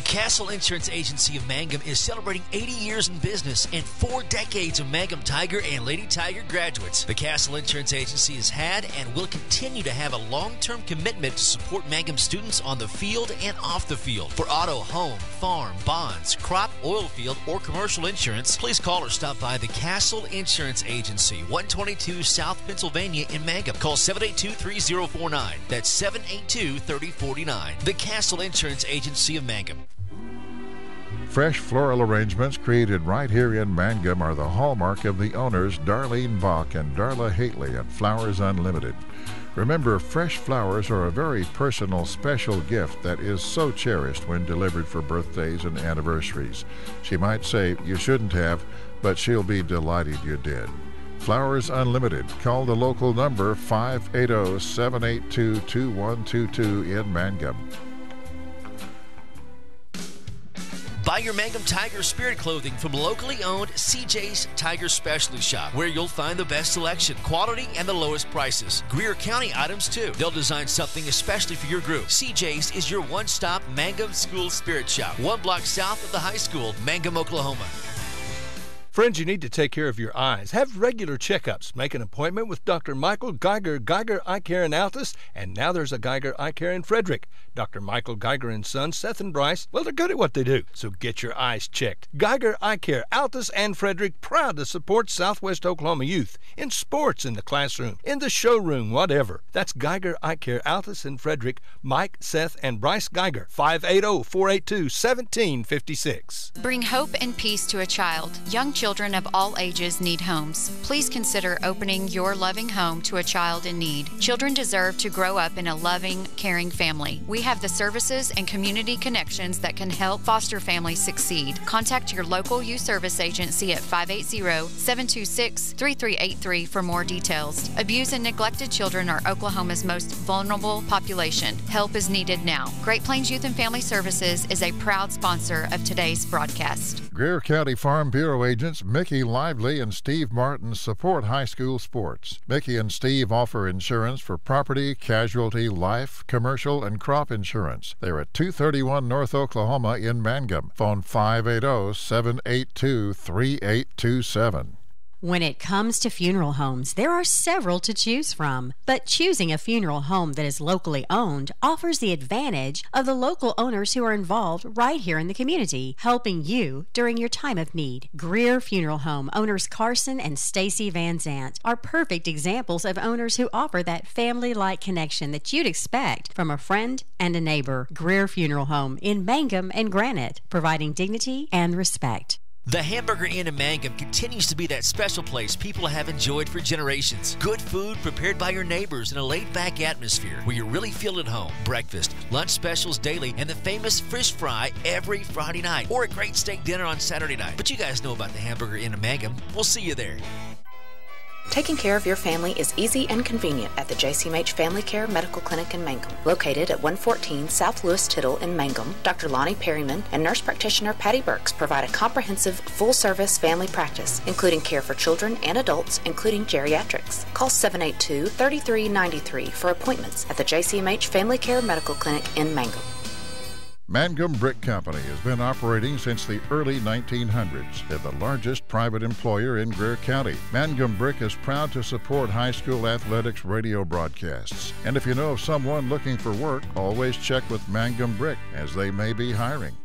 The Castle Insurance Agency of Mangum is celebrating 80 years in business and 4 decades of Mangum Tiger and Lady Tiger graduates. The Castle Insurance Agency has had and will continue to have a long-term commitment to support Mangum students on the field and off the field. For auto, home, farm, bonds, crop, oil field, or commercial insurance, please call or stop by the Castle Insurance Agency, 122 South Pennsylvania in Mangum. Call 782-3049. That's 782-3049. The Castle Insurance Agency of Mangum. Fresh floral arrangements created right here in Mangum are the hallmark of the owners Darlene Bach and Darla Haitley at Flowers Unlimited. Remember, fresh flowers are a very personal, special gift that is so cherished when delivered for birthdays and anniversaries. She might say you shouldn't have, but she'll be delighted you did. Flowers Unlimited. Call the local number 580-782-2122 in Mangum. Buy your Mangum Tiger Spirit clothing from locally owned CJ's Tiger Specialty Shop, where you'll find the best selection, quality, and the lowest prices. Greer County items, too. They'll design something especially for your group. CJ's is your one-stop Mangum School Spirit Shop, 1 block south of the high school, Mangum, Oklahoma. Friends, you need to take care of your eyes. Have regular checkups. Make an appointment with Dr. Michael Geiger, Geiger Eye Care in Altus, and now there's a Geiger Eye Care in Frederick. Dr. Michael Geiger and Sons, Seth and Bryce, well, they're good at what they do, so get your eyes checked. Geiger Eye Care, Altus and Frederick, proud to support Southwest Oklahoma youth in sports, in the classroom, in the showroom, whatever. That's Geiger Eye Care, Altus and Frederick, Mike, Seth, and Bryce Geiger, 580-482-1756. Bring hope and peace to a child. Young children of all ages need homes. Please consider opening your loving home to a child in need. Children deserve to grow up in a loving, caring family. We have the services and community connections that can help foster families succeed. Contact your local youth service agency at 580-726-3383 for more details. Abused and neglected children are Oklahoma's most vulnerable population. Help is needed now. Great Plains Youth and Family Services is a proud sponsor of today's broadcast. Greer County Farm Bureau agents Mickey Lively and Steve Martin support high school sports. Mickey and Steve offer insurance for property, casualty, life, commercial, and crop insurance. They're at 231 North Oklahoma in Mangum. Phone 580-782-3827. When it comes to funeral homes, there are several to choose from, but choosing a funeral home that is locally owned offers the advantage of the local owners who are involved right here in the community, helping you during your time of need. Greer Funeral Home owners Carson and Stacy Van Zant are perfect examples of owners who offer that family-like connection that you'd expect from a friend and a neighbor. Greer Funeral Home in Mangum and Granite, providing dignity and respect. The Hamburger Inn in Mangum continues to be that special place people have enjoyed for generations. Good food prepared by your neighbors in a laid-back atmosphere where you really feel at home. Breakfast, lunch specials daily, and the famous fish fry every Friday night, or a great steak dinner on Saturday night. But you guys know about the Hamburger Inn in Mangum. We'll see you there. Taking care of your family is easy and convenient at the JCMH Family Care Medical Clinic in Mangum. Located at 114 South Lewis Tittle in Mangum, Dr. Lonnie Perryman and nurse practitioner Patty Burks provide a comprehensive, full-service family practice, including care for children and adults, including geriatrics. Call 782-3393 for appointments at the JCMH Family Care Medical Clinic in Mangum. Mangum Brick Company has been operating since the early 1900s. They're the largest private employer in Greer County. Mangum Brick is proud to support high school athletics radio broadcasts. And if you know of someone looking for work, always check with Mangum Brick, as they may be hiring.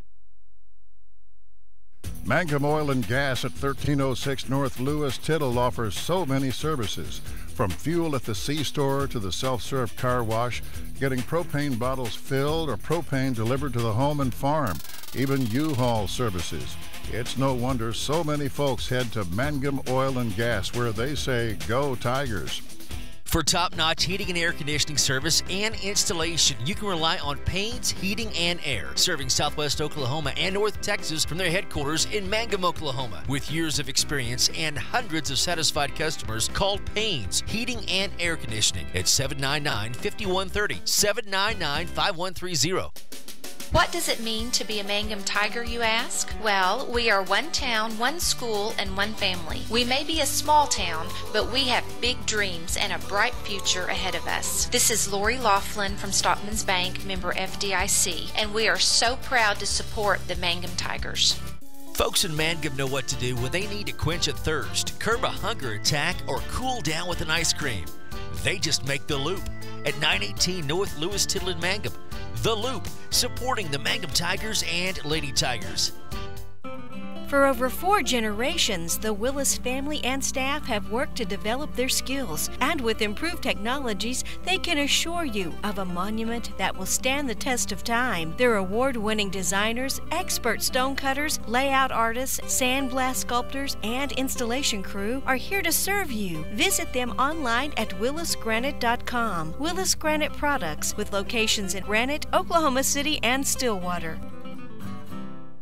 Mangum Oil and Gas at 1306 North Lewis Tittle offers so many services. From fuel at the C-store to the self-serve car wash, getting propane bottles filled or propane delivered to the home and farm, even U-Haul services. It's no wonder so many folks head to Mangum Oil and Gas, where they say, "Go Tigers." For top-notch heating and air conditioning service and installation, you can rely on Payne's Heating and Air, serving Southwest Oklahoma and North Texas from their headquarters in Mangum, Oklahoma. With years of experience and hundreds of satisfied customers, call Payne's Heating and Air Conditioning at 799-5130, 799-5130. What does it mean to be a Mangum Tiger, you ask? Well, we are one town, one school, and one family. We may be a small town, but we have big dreams and a bright future ahead of us. This is Lori Laughlin from Stockman's Bank, member FDIC, and we are so proud to support the Mangum Tigers. Folks in Mangum know what to do when they need to quench a thirst, curb a hunger attack, or cool down with an ice cream. They just make the Loop at 918 North Lewis Tittle in Mangum. The Loop, supporting the Mangum Tigers and Lady Tigers. For over 4 generations, the Willis family and staff have worked to develop their skills, and with improved technologies, they can assure you of a monument that will stand the test of time. Their award-winning designers, expert stonecutters, layout artists, sandblast sculptors, and installation crew are here to serve you. Visit them online at willisgranite.com. Willis Granite Products, with locations in Granite, Oklahoma City, and Stillwater.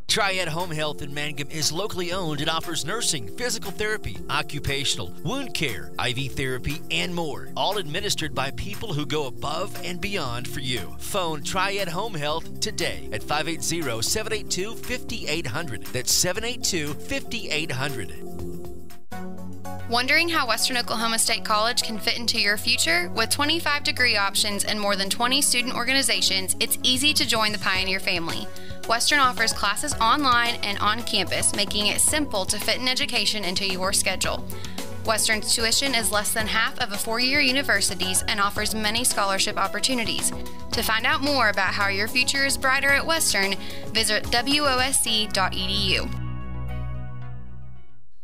Triad Home Health in Mangum is locally owned and offers nursing, physical therapy, occupational, wound care, IV therapy, and more. All administered by people who go above and beyond for you. Phone Triad Home Health today at 580-782-5800. That's 782-5800. Wondering how Western Oklahoma State College can fit into your future? With 25 degree options and more than 20 student organizations, it's easy to join the Pioneer family. Western offers classes online and on campus, making it simple to fit an education into your schedule. Western's tuition is less than half of a four-year university's and offers many scholarship opportunities. To find out more about how your future is brighter at Western, visit wosc.edu.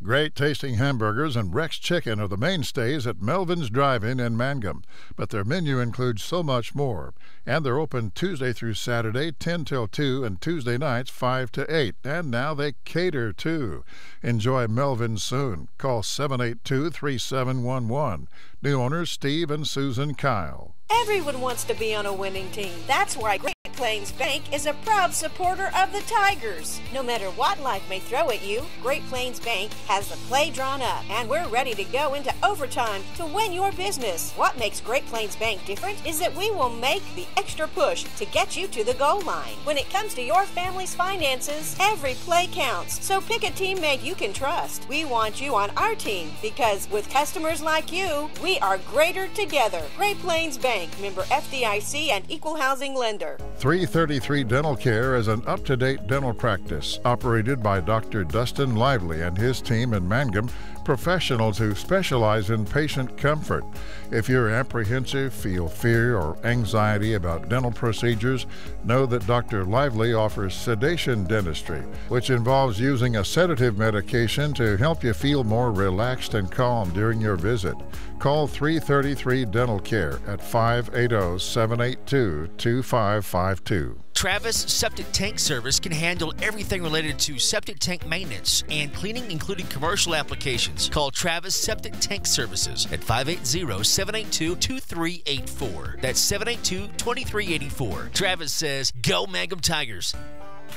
Great tasting hamburgers and Rex Chicken are the mainstays at Melvin's Drive-In in Mangum, but their menu includes so much more. And they're open Tuesday through Saturday, 10 till 2, and Tuesday nights, 5 to 8. And now they cater, too. Enjoy Melvin's soon. Call 782-3711. New owners Steve and Susan Kyle. Everyone wants to be on a winning team. That's why Great Plains Bank is a proud supporter of the Tigers. No matter what life may throw at you, Great Plains Bank has the play drawn up, and we're ready to go into overtime to win your business. What makes Great Plains Bank different is that we will make the extra push to get you to the goal line. When it comes to your family's finances, every play counts. So pick a teammate you can trust. We want you on our team because with customers like you, we are greater together. Great Plains Bank, member FDIC and equal housing lender. 333 Dental Care is an up-to-date dental practice operated by Dr. Dustin Lively and his team in Mangum, professionals who specialize in patient comfort. If you're apprehensive, feel fear or anxiety about dental procedures, know that Dr. Lively offers sedation dentistry, which involves using a sedative medication to help you feel more relaxed and calm during your visit. Call 333 Dental Care at 580-782-2552. Travis Septic Tank Service can handle everything related to septic tank maintenance and cleaning, including commercial applications. Call Travis Septic Tank Services at 580-782-2384. That's 782-2384. Travis says, "Go Mangum Tigers."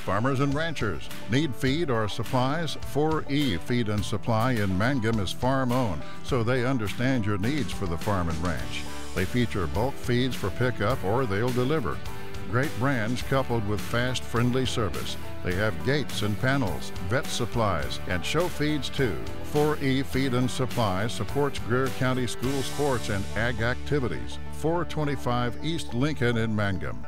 Farmers and ranchers need feed or supplies? 4E Feed and Supply in Mangum is farm-owned, so they understand your needs for the farm and ranch. They feature bulk feeds for pickup or they'll deliver. Great brands coupled with fast, friendly service. They have gates and panels, vet supplies, and show feeds too. 4E Feed and Supply supports Greer County school sports and ag activities. 425 East Lincoln in Mangum.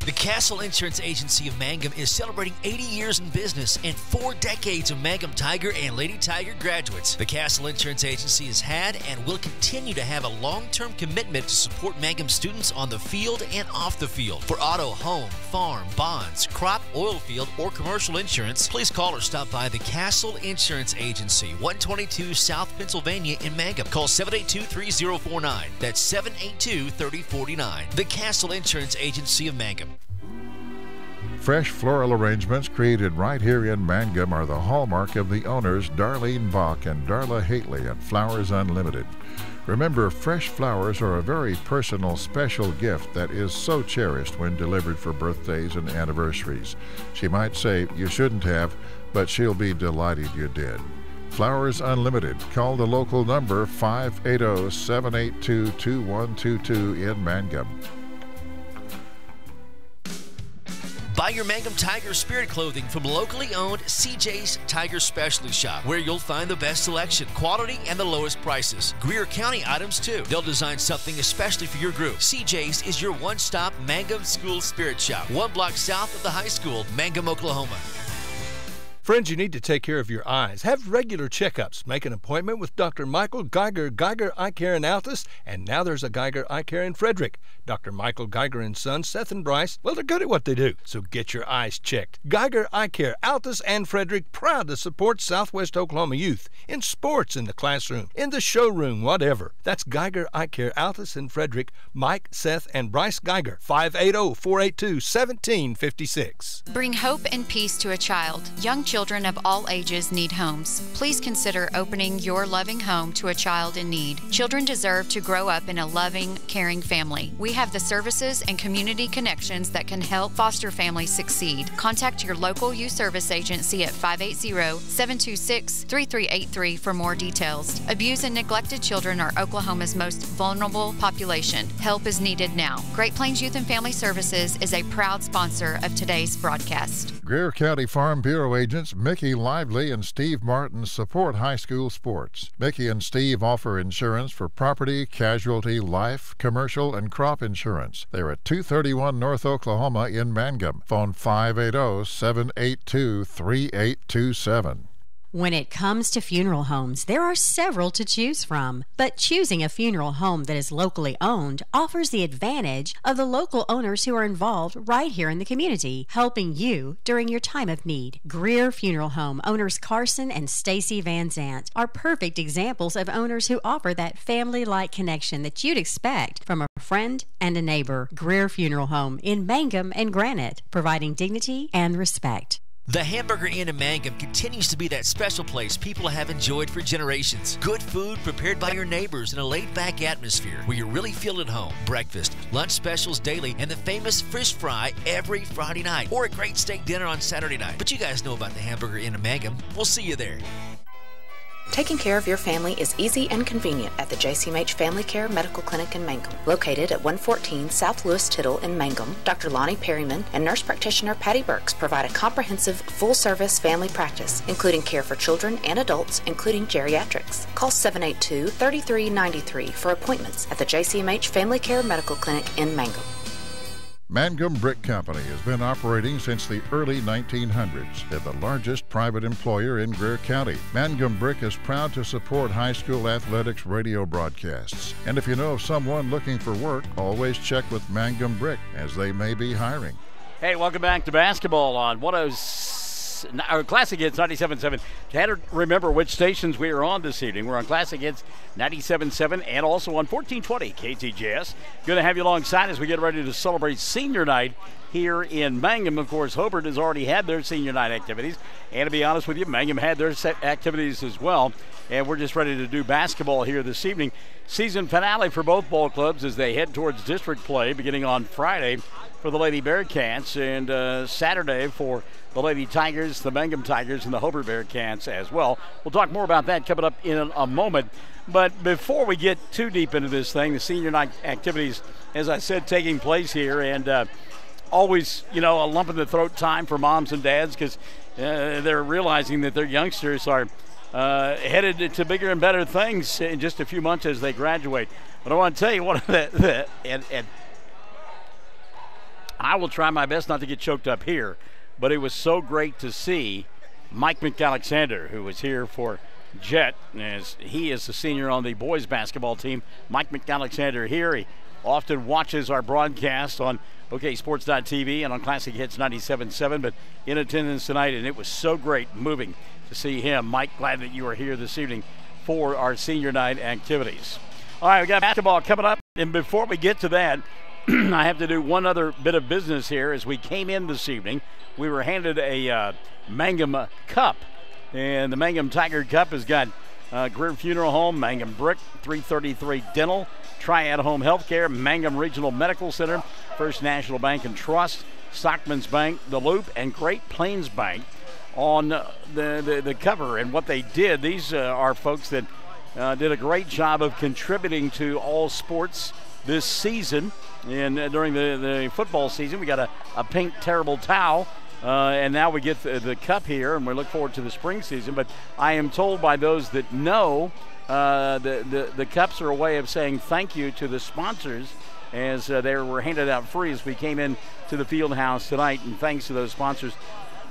The Castle Insurance Agency of Mangum is celebrating 80 years in business and 4 decades of Mangum Tiger and Lady Tiger graduates. The Castle Insurance Agency has had and will continue to have a long-term commitment to support Mangum students on the field and off the field. For auto, home, farm, bonds, crop, oil field, or commercial insurance, please call or stop by the Castle Insurance Agency, 122 South Pennsylvania in Mangum. Call 782-3049. That's 782-3049. The Castle Insurance Agency of Mangum. Fresh floral arrangements created right here in Mangum are the hallmark of the owners Darlene Bach and Darla Hately at Flowers Unlimited. Remember, fresh flowers are a very personal, special gift that is so cherished when delivered for birthdays and anniversaries. She might say you shouldn't have, but she'll be delighted you did. Flowers Unlimited. Call the local number 580-782-2122 in Mangum. Buy your Mangum Tiger Spirit clothing from locally owned CJ's Tiger Specialty Shop, where you'll find the best selection, quality, and the lowest prices. Greer County items, too. They'll design something especially for your group. CJ's is your one-stop Mangum School Spirit Shop, 1 block south of the high school, Mangum, Oklahoma. Friends, you need to take care of your eyes. Have regular checkups. Make an appointment with Dr. Michael Geiger Eye Care in Altus, and now there's a Geiger Eye Care in Frederick. Dr. Michael Geiger and Sons, Seth and Bryce, well, they're good at what they do, so get your eyes checked. Geiger Eye Care, Altus and Frederick, proud to support Southwest Oklahoma youth in sports, in the classroom, in the showroom, whatever. That's Geiger Eye Care, Altus and Frederick. Mike, Seth, and Bryce Geiger, 580-482-1756. Bring hope and peace to a child. Young children of all ages need homes. Please consider opening your loving home to a child in need. Children deserve to grow up in a loving, caring family. We have the services and community connections that can help foster families succeed. Contact your local youth service agency at 580-726-3383 for more details. Abused and neglected children are Oklahoma's most vulnerable population. Help is needed now. Great Plains Youth and Family Services is a proud sponsor of today's broadcast. Greer County Farm Bureau agents Mickey Lively and Steve Martin support high school sports. Mickey and Steve offer insurance for property, casualty, life, commercial, and crop insurance. They're at 231 North Oklahoma in Mangum. Phone 580-782-3827. When it comes to funeral homes, there are several to choose from, but choosing a funeral home that is locally owned offers the advantage of the local owners who are involved right here in the community, helping you during your time of need. Greer Funeral Home owners Carson and Stacy Van Zant are perfect examples of owners who offer that family-like connection that you'd expect from a friend and a neighbor. Greer Funeral Home in Mangum and Granite, providing dignity and respect. The Hamburger Inn in Mangum continues to be that special place people have enjoyed for generations. Good food prepared by your neighbors in a laid-back atmosphere where you really feel at home. Breakfast, lunch specials daily, and the famous fish fry every Friday night, or a great steak dinner on Saturday night. But you guys know about the Hamburger Inn in Mangum. We'll see you there. Taking care of your family is easy and convenient at the JCMH Family Care Medical Clinic in Mangum. Located at 114 South Lewis Tittle in Mangum, Dr. Lonnie Perryman and nurse practitioner Patty Burks provide a comprehensive, full-service family practice, including care for children and adults, including geriatrics. Call 782-3393 for appointments at the JCMH Family Care Medical Clinic in Mangum. Mangum Brick Company has been operating since the early 1900s. They're the largest private employer in Greer County. Mangum Brick is proud to support high school athletics radio broadcasts. And if you know of someone looking for work, always check with Mangum Brick, as they may be hiring. Hey, welcome back to basketball on our Classic Hits 97.7. Had to remember which stations we are on this evening. We're on Classic Hits 97.7 and also on 1420 KTJS. Good to have you alongside as we get ready to celebrate senior night here in Mangum. Of course, Hobart has already had their senior night activities. And to be honest with you, Mangum had their activities as well. And we're just ready to do basketball here this evening. Season finale for both ball clubs as they head towards district play beginning on Friday for the Lady Bearcats and Saturday for the Lady Tigers, the Mangum Tigers, and the Hobart Bearcats as well. We'll talk more about that coming up in a moment. But before we get too deep into this thing, the senior night activities, as I said, taking place here, and always, a lump in the throat time for moms and dads because they're realizing that their youngsters are headed to bigger and better things in just a few months as they graduate. But I want to tell you, and I will try my best not to get choked up here, but it was so great to see Mike McAlexander, who was here for Jet, as he is the senior on the boys basketball team. Mike McAlexander here. He often watches our broadcast on OKSports.tv and on Classic Hits 97.7, but in attendance tonight, and it was so great moving to see him. Mike, glad that you are here this evening for our senior night activities. All right, we got basketball coming up, and before we get to that, I have to do one other bit of business here. As we came in this evening, we were handed a Mangum Cup, and the Mangum Tiger Cup has got Greer Funeral Home, Mangum Brick, 333 Dental, Triad Home Healthcare, Mangum Regional Medical Center, First National Bank and Trust, Stockman's Bank, The Loop, and Great Plains Bank on the cover. And what they did, these are folks that did a great job of contributing to all sports this season. And during the football season, we got a pink terrible towel. And now we get the cup here, and we look forward to the spring season. But I am told by those that know the cups are a way of saying thank you to the sponsors, as they were handed out free as we came in to the field house tonight. And thanks to those sponsors,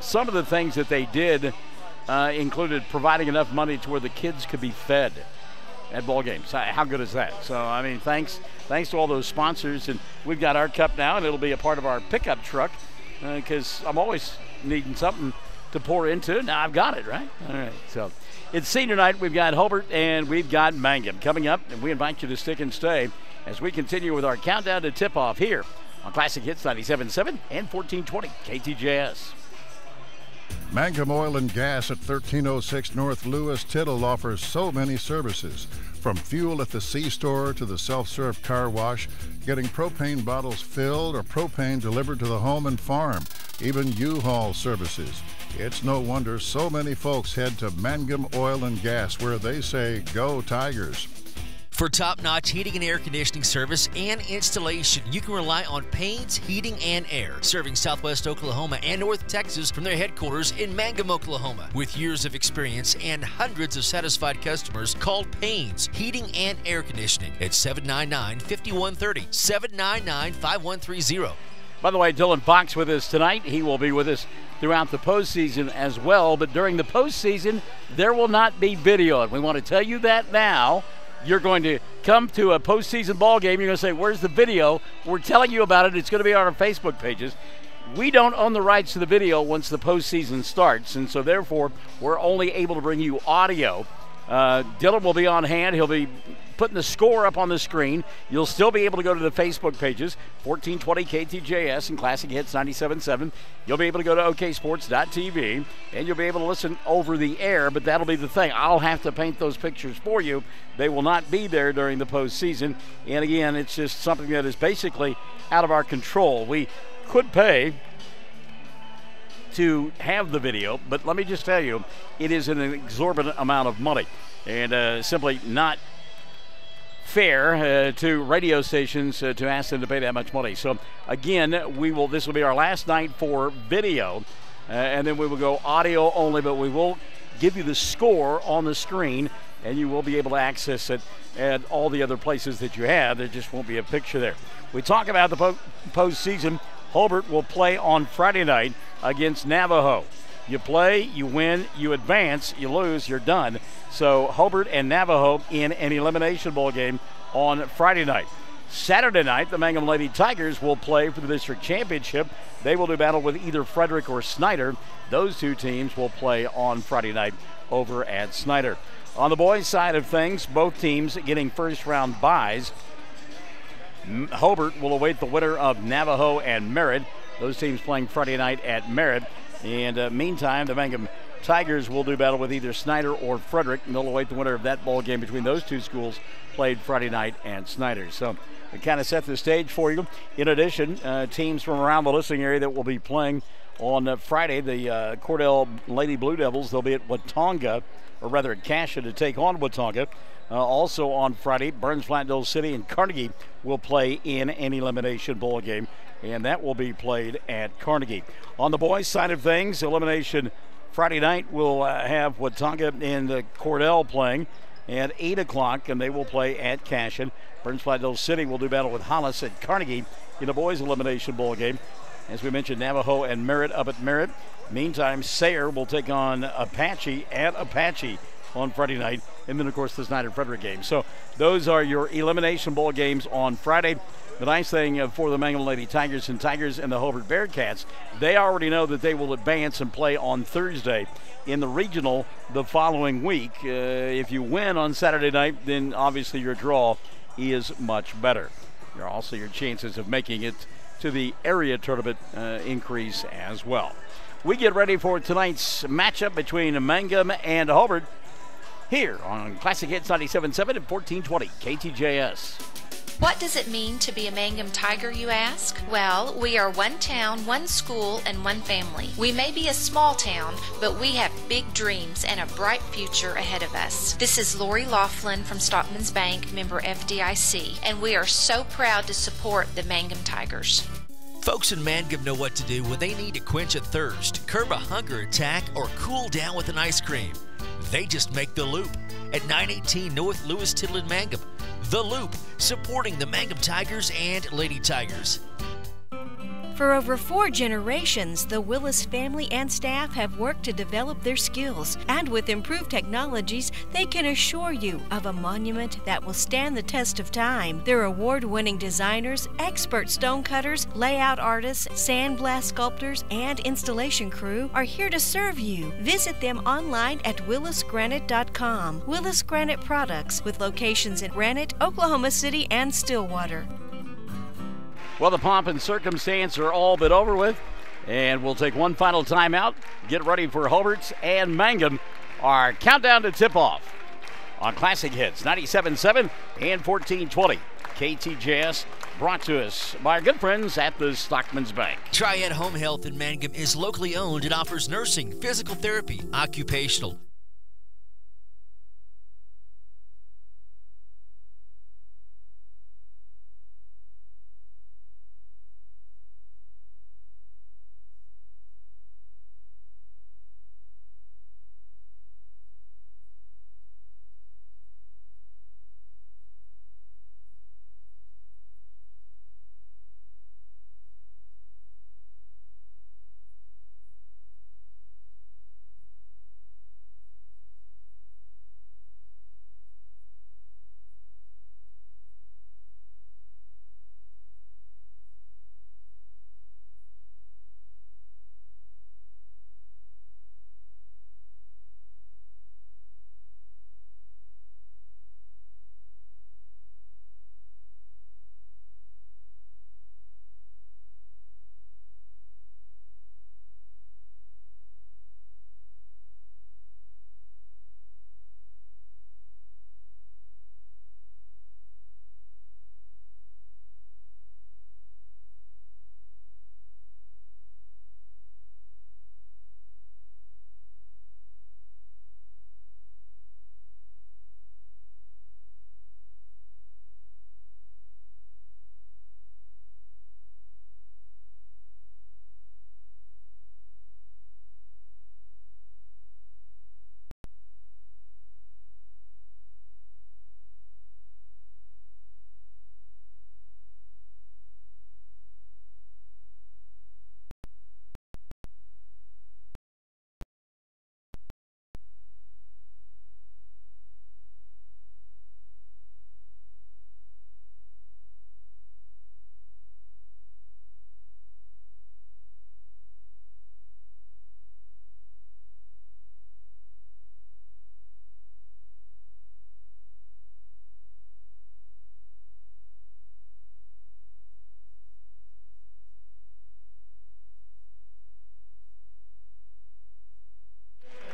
some of the things that they did included providing enough money to where the kids could be fed at ball games. How good is that? So, I mean, thanks to all those sponsors. And we've got our cup now, and it'll be a part of our pickup truck, because I'm always needing something to pour into. Now I've got it, right? All right. So it's senior night. We've got Hobart and we've got Mangum coming up, and we invite you to stick and stay as we continue with our countdown to tip-off here on Classic Hits 97.7 and 1420 KTJS. Mangum Oil and Gas at 1306 North Lewis Tittle offers so many services. From fuel at the C-store to the self-serve car wash, getting propane bottles filled or propane delivered to the home and farm, even U-Haul services. It's no wonder so many folks head to Mangum Oil and Gas, where they say, "Go Tigers." For top-notch heating and air conditioning service and installation, you can rely on Payne's Heating and Air, serving Southwest Oklahoma and North Texas from their headquarters in Mangum, Oklahoma. With years of experience and hundreds of satisfied customers, call Payne's Heating and Air Conditioning at 799-5130, 799-5130. By the way, Dylan Fox with us tonight. He will be with us throughout the postseason as well, but during the postseason, there will not be video. And we want to tell you that now. You're going to come to a postseason ball game. You're going to say, "Where's the video?" We're telling you about it. It's going to be on our Facebook pages. We don't own the rights to the video once the postseason starts, and so therefore we're only able to bring you audio. Dylan will be on hand. He'll be putting the score up on the screen. You'll still be able to go to the Facebook pages, 1420 KTJS and Classic Hits 97.7. You'll be able to go to oksports.tv, and you'll be able to listen over the air, but that'll be the thing. I'll have to paint those pictures for you. They will not be there during the postseason. And again, it's just something that is basically out of our control. We could pay to have the video, but let me just tell you, it is an exorbitant amount of money, and simply not fair to radio stations to ask them to pay that much money. So again, this will be our last night for video, and then we will go audio only, but we will give you the score on the screen, and you will be able to access it at all the other places that you have. There just won't be a picture there. We talk about the postseason. Hobart will play on Friday night against Navajo. You play, you win, you advance, you lose, you're done. So Hobart and Navajo in an elimination bowl game on Friday night. Saturday night, the Mangum Lady Tigers will play for the district championship. They will do battle with either Frederick or Snyder. Those two teams will play on Friday night over at Snyder. On the boys' side of things, both teams getting first-round byes. Hobart will await the winner of Navajo and Merritt. Those teams playing Friday night at Merritt. And meantime, the Mangum Tigers will do battle with either Snyder or Frederick, and they'll await the winner of that ball game between those two schools played Friday night at Snyder. So we kind of set the stage for you. In addition, teams from around the listening area that will be playing on Friday, the Cordell Lady Blue Devils, they'll be at Watonga, or rather at Cassia to take on Watonga. Also on Friday, Burns Flatdale City and Carnegie will play in an elimination bowl game, and that will be played at Carnegie. On the boys' side of things, elimination Friday night we'll have Watonga and Cordell playing at 8 o'clock, and they will play at Cashion. Burns Flatdale City will do battle with Hollis at Carnegie in the boys' elimination bowl game. As we mentioned, Navajo and Merritt up at Merritt. Meantime, Sayre will take on Apache at Apache on Friday night, and then, of course, the Snyder-Frederick game. So those are your elimination bowl games on Friday. The nice thing for the Mangum Lady Tigers and the Hobart Bearcats, they already know that they will advance and play on Thursday in the regional the following week. If you win on Saturday night, then obviously your draw is much better. Also, your chances of making it to the area tournament increase as well. We get ready for tonight's matchup between Mangum and Hobart here on Classic Hits 97.7 and 1420 KTJS. What does it mean to be a Mangum Tiger, you ask? Well, we are one town, one school, and one family. We may be a small town, but we have big dreams and a bright future ahead of us. This is Lori Laughlin from Stockman's Bank, member FDIC, and we are so proud to support the Mangum Tigers. Folks in Mangum know what to do when they need to quench a thirst, curb a hunger attack, or cool down with an ice cream. They just make the Loop at 918 North Lewis Tittle in Mangum. The Loop, supporting the Mangum Tigers and Lady Tigers. For over 4 generations, the Willis family and staff have worked to develop their skills, and with improved technologies, they can assure you of a monument that will stand the test of time. Their award-winning designers, expert stonecutters, layout artists, sandblast sculptors, and installation crew are here to serve you. Visit them online at willisgranite.com. Willis Granite Products, with locations in Granite, Oklahoma City, and Stillwater. Well, the pomp and circumstance are all but over with, and we'll take one final timeout, get ready for Hobart and Mangum, our countdown to tip-off on Classic Hits 97.7 and 1420. KTJS, brought to us by our good friends at the Stockman's Bank. Triad Home Health in Mangum is locally owned and offers nursing, physical therapy, occupational,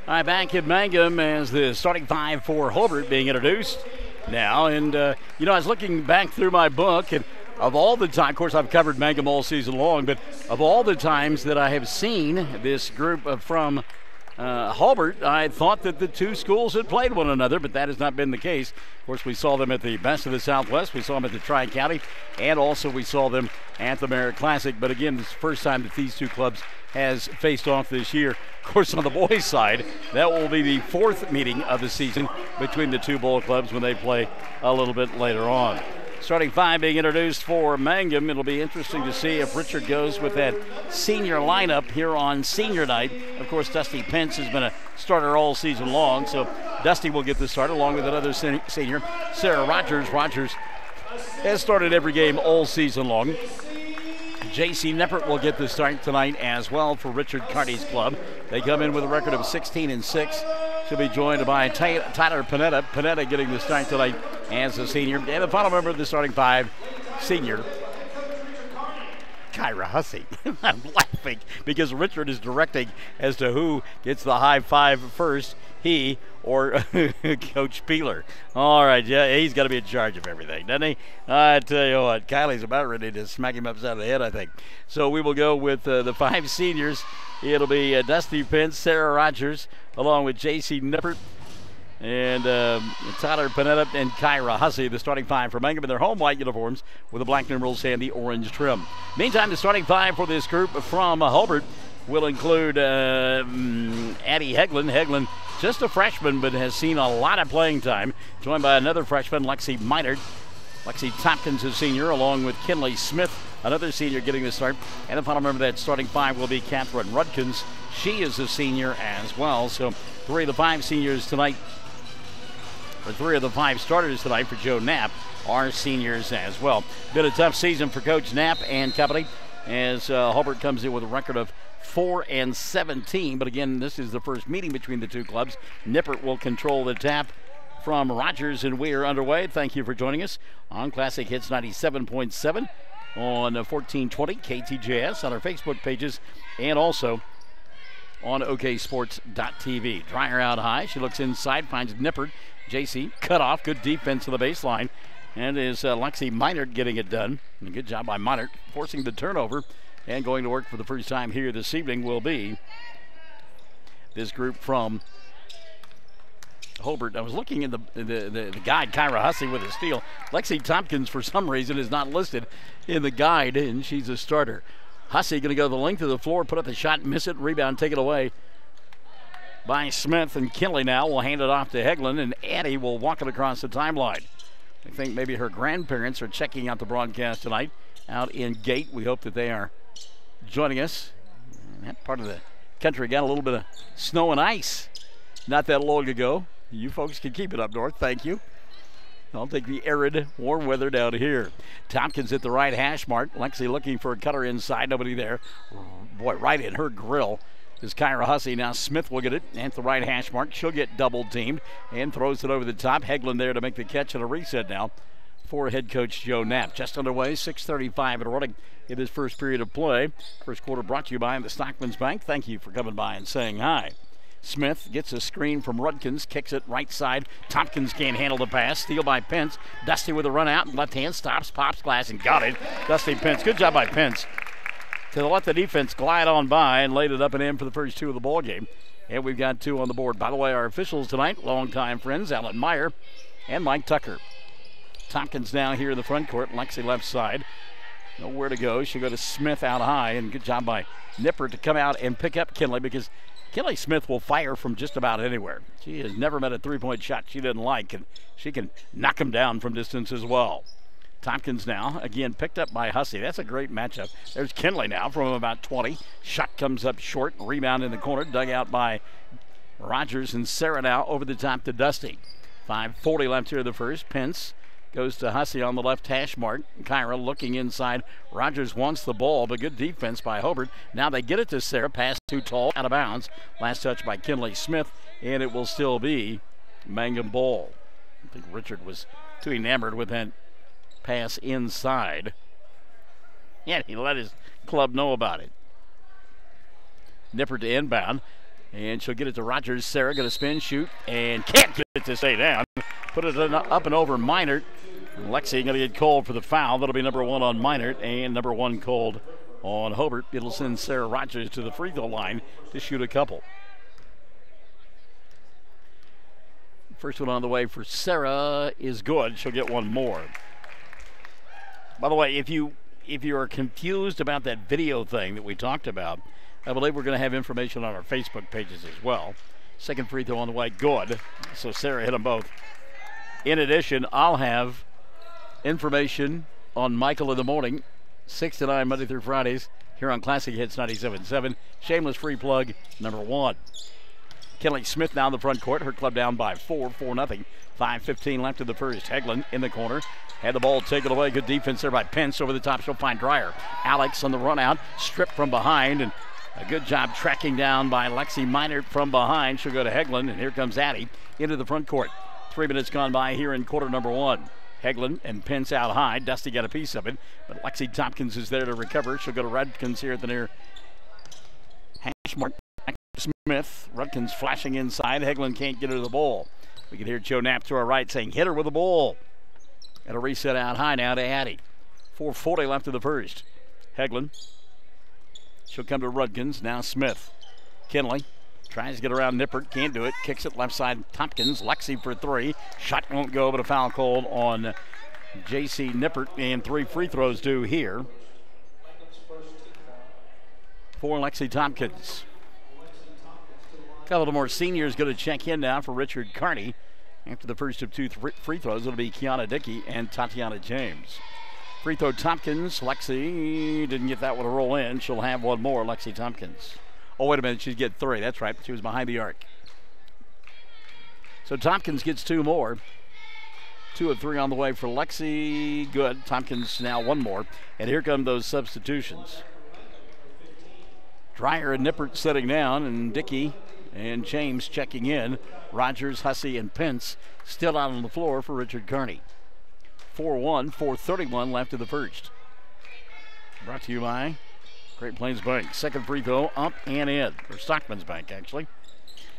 All right, back at Mangum as the starting 5 for Hobart being introduced now. And, I was looking back through my book, and of all the time, of course, I've covered Mangum all season long, but of all the times that I have seen this group from Hobart, I thought that the two schools had played one another, but that has not been the case. Of course, we saw them at the Best of the Southwest. We saw them at the Tri-County, and also we saw them at the Merritt Classic. But again, this is the first time that these two clubs has faced off this year. Of course, on the boys' side, that will be the 4th meeting of the season between the two bowl clubs when they play a little bit later on. Starting 5 being introduced for Mangum. It'll be interesting to see if Richard goes with that senior lineup here on senior night. Of course, Dusty Pence has been a starter all season long, so Dusty will get the start along with another senior, Sarah Rogers. Rogers has started every game all season long. J.C. Neppert will get the start tonight as well for Richard Carty's club. They come in with a record of 16-6. She'll be joined by Tyler Panetta. Panetta getting the start tonight as a senior. And the final member of the starting 5, senior Kyra Hussey. I'm laughing because Richard is directing as to who gets the high five first, he or Coach Peeler. All right, yeah, he's got to be in charge of everything, doesn't he? I tell you what, Kylie's about ready to smack him upside the head, I think. So we will go with the 5 seniors. It'll be Dusty Pence, Sarah Rogers, along with J.C. Nippert, and Tyler Panetta and Kyra Hussey, the starting 5 for Mangum in their home white uniforms with the black numerals and the orange trim. Meantime, the starting 5 for this group from Hobart will include Addie Heglin. Heglin, just a freshman, but has seen a lot of playing time, joined by another freshman, Lexi Minard. Lexi Tompkins, a senior, along with Kinley Smith, another senior, getting the start. And the final member of that starting 5 will be Catherine Rudkins. She is a senior as well. So 3 of the 5 seniors tonight, or 3 of the 5 starters tonight for Joe Knapp are seniors as well. Been a tough season for Coach Knapp and company as Hobart comes in with a record of 4-17. But again, this is the first meeting between the two clubs. Nippert will control the tap from Rogers, and we are underway. Thank you for joining us on Classic Hits 97.7 on 1420 KTJS, on our Facebook pages, and also on oksports.tv. Dryer out high. She looks inside, finds Nippert. JC cut off. Good defense to the baseline. And is Lexi Minard getting it done. And a good job by Minard forcing the turnover. And going to work for the first time here this evening will be this group from Hobart. I was looking in the guide, Kyra Hussey with a steal. Lexi Tompkins, for some reason, is not listed in the guide, and she's a starter. Hussey going to go the length of the floor, put up the shot, miss it, rebound, take it away by Smith. And Kinley now will hand it off to Heglin, and Addie will walk it across the timeline. I think maybe her grandparents are checking out the broadcast tonight out in Gate. We hope that they are joining us. That part of the country got a little bit of snow and ice not that long ago. You folks can keep it up north. Thank you. I'll take the arid, warm weather down here. Tompkins at the right hash mark. Lexi looking for a cutter inside. Nobody there. Boy, right in her grill is Kyra Hussey. Now Smith will get it at the right hash mark. She'll get double teamed and throws it over the top. Heglin there to make the catch and a reset now for head coach Joe Knapp. Just underway, 6:35 and running in this first period of play. First quarter brought to you by the Stockman's Bank. Thank you for coming by and saying hi. Smith gets a screen from Rudkins, kicks it right side. Tompkins can't handle the pass. Steal by Pence. Dusty with a run out. Left hand stops, pops glass, and got it. Dusty Pence. Good job by Pence to let the defense glide on by and laid it up and in for the first 2 of the ball game. And we've got 2 on the board. By the way, our officials tonight, longtime friends, Alan Meyer and Mike Tucker. Tompkins now here in the front court. Lexi left side. Nowhere to go. She'll go to Smith out high, and good job by Nippert to come out and pick up Kinley, because Kinley Smith will fire from just about anywhere. She has never met a three-point shot she didn't like, and she can knock him down from distance as well. Tompkins now, again, picked up by Hussey. That's a great matchup. There's Kinley now from about 20. Shot comes up short. Rebound in the corner. Dug out by Rogers, and Sarah now over the top to Dusty. 5:40 left here in the first. Pence goes to Hussey on the left hash mark. Kyra looking inside. Rogers wants the ball, but good defense by Hobart. Now they get it to Sarah. Pass too tall, out of bounds. Last touch by Kinley Smith, and it will still be Mangum ball. I think Richard was too enamored with that pass inside. Yeah, he let his club know about it. Nippert to inbound, and she'll get it to Rogers. Sarah going to spin, shoot, and can't get it to stay down. Put it up and over Minard. Lexi going to get called for the foul. That'll be number 1 on Minard, and number 1 called on Hobart. It'll send Sarah Rogers to the free throw line to shoot a couple. First one on the way for Sarah is good. She'll get 1 more. By the way, if you are confused about that video thing that we talked about, I believe we're going to have information on our Facebook pages as well. Second free throw on the way, good. So Sarah hit them both. In addition, I'll have information on Michael in the morning, 6 to 9 Monday through Fridays here on Classic Hits 97.7. Shameless free plug number 1. Kinley Smith now in the front court. Her club down by 4-0. 5:15 left in the first. Heglin in the corner. Had the ball taken away. Good defense there by Pence. Over the top, she'll find Dreyer. Alex on the run out. Stripped from behind, and a good job tracking down by Lexi Minard from behind. She'll go to Heglin, and here comes Addie into the front court. 3 minutes gone by here in quarter number 1. Hegland and Pence out high. Dusty got a piece of it, but Lexi Tompkins is there to recover. She'll go to Rudkins here at the near hash mark. Smith. Rudkins flashing inside. Hegland can't get her the ball. We can hear Joe Knapp to our right saying, hit her with the ball. And a reset out high now to Addie. 4:40 left of the first. Hegland. She'll come to Rudkins. Now Smith. Kinley tries to get around Nippert. Can't do it. Kicks it left side. Tompkins. Lexi for three. Shot won't go, but a foul called on J.C. Nippert. And 3 free throws due here for Lexi Tompkins. A couple of more seniors going to check in now for Richard Carney. After the first of 2 free throws, it'll be Kiana Dickey and Tatiana James. Free throw Tompkins. Lexi didn't get that one to roll in. She'll have one more, Lexi Tompkins. Oh, wait a minute. She'd get 3. That's right. She was behind the arc. So Tompkins gets 2 more. 2 of 3 on the way for Lexi. Good. Tompkins now 1 more. And here come those substitutions. Dreyer and Nippert sitting down, and Dickey and James checking in. Rogers, Hussey, and Pence still out on the floor for Richard Carney. 4-1, 4:31 left of the first. Brought to you by Great Plains Bank. Second free throw up and in. Or Stockman's Bank, actually.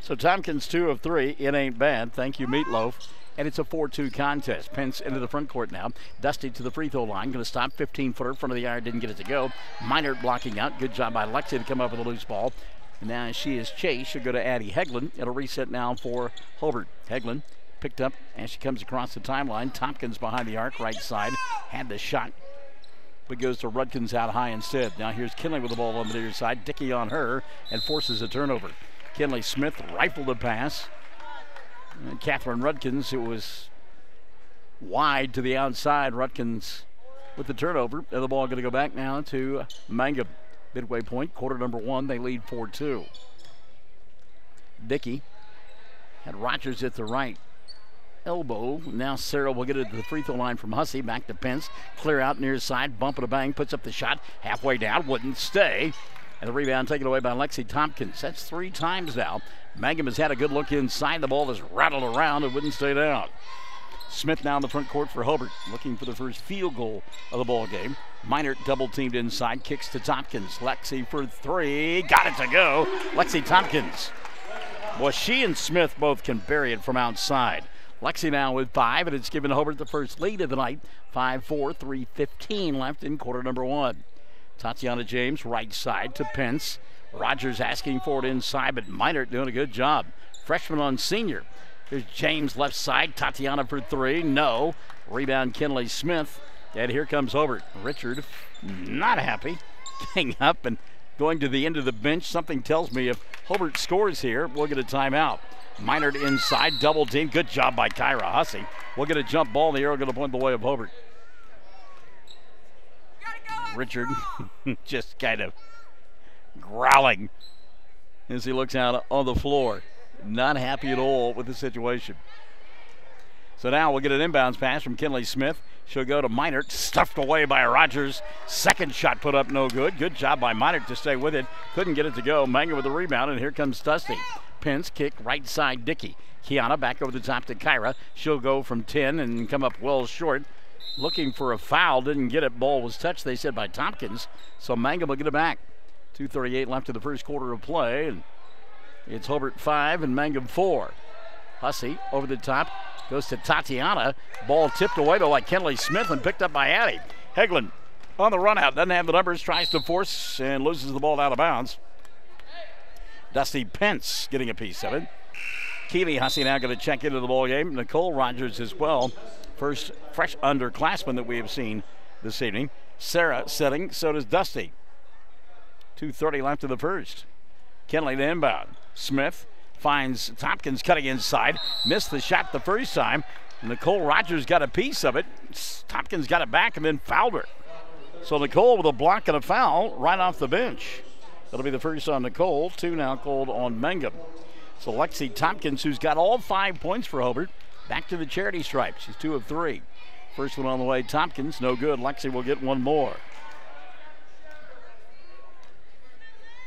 So Tompkins 2 of 3. It ain't bad. Thank you, Meatloaf. And it's a 4-2 contest. Pence into the front court now. Dusty to the free throw line. Going to stop. 15-footer. Front of the iron. Didn't get it to go. Minert blocking out. Good job by Lexi to come up with a loose ball. And now she is chased. She'll go to Addie Hegland. It'll reset now for Hobart. Hegland picked up as she comes across the timeline. Tompkins behind the arc, right side. Had the shot, but goes to Rudkins out high instead. Now here's Kinley with the ball on the near side. Dickey on her and forces a turnover. Kinley Smith rifled the pass. And Catherine Rudkins, it was wide to the outside. Rudkins with the turnover. And the ball going to go back now to Mangum. Midway point, quarter number 1, they lead 4-2. Dickey had Rogers at the right elbow. Now Sarah will get it to the free throw line from Hussey. Back to Pence. Clear out near side. Bump and a bang. Puts up the shot. Halfway down. Wouldn't stay. And the rebound taken away by Lexi Tompkins. That's 3 times now. Mangum has had a good look inside. The ball is rattled around. It wouldn't stay down. Smith now in the front court for Hobart, looking for the first field goal of the ball game. Minert double teamed inside, kicks to Tompkins. Lexi for 3, got it to go. Lexi Tompkins. Well, she and Smith both can bury it from outside. Lexi now with 5, and it's given Hobart the first lead of the night. 5-4, 3:15 left in quarter number 1. Tatiana James right side to Pence. Rogers asking for it inside, but Minert doing a good job. Freshman on senior. Here's James left side. Tatiana for 3. No. Rebound Kinley Smith. And here comes Hobart. Richard not happy. Getting up and going to the end of the bench. Something tells me if Hobart scores here, we'll get a timeout. Minert inside. Double team. Good job by Kyra Hussey. We'll get a jump ball. The arrow going to point the way of Hobart. Richard just kind of growling as he looks out on the floor. Not happy at all with the situation. So now we'll get an inbounds pass from Kinley Smith. She'll go to Minert, stuffed away by Rogers. Second shot put up no good. Good job by Minert to stay with it. Couldn't get it to go. Mangum with the rebound, and here comes Dusty. Pence kick right side Dickey. Kiana back over the top to Kyra. She'll go from 10 and come up well short. Looking for a foul, didn't get it. Ball was touched, they said, by Tompkins. So Mangum will get it back. 2:38 left in the first quarter of play, and it's Hobart 5 and Mangum 4. Hussey over the top, goes to Tatiana. Ball tipped away to Kinley Smith and picked up by Addie. Hegland on the run out, doesn't have the numbers, tries to force and loses the ball out of bounds. Dusty Pence getting a piece of it. Keeley Hussey now going to check into the ball game. Nicole Rogers as well. First fresh underclassman that we have seen this evening. Sarah setting, so does Dusty. 2:30 left in the first. Kinley to inbound. Smith finds Tompkins cutting inside. Missed the shot the first time. Nicole Rogers got a piece of it. Tompkins got it back and then fouled her. So Nicole with a block and a foul right off the bench. That'll be the first on Nicole. 2 now called on Mangum. So Lexi Tompkins, who's got all 5 points for Hobart, back to the charity stripe. She's 2 of 3. First one on the way, Tompkins, no good. Lexi will get one more.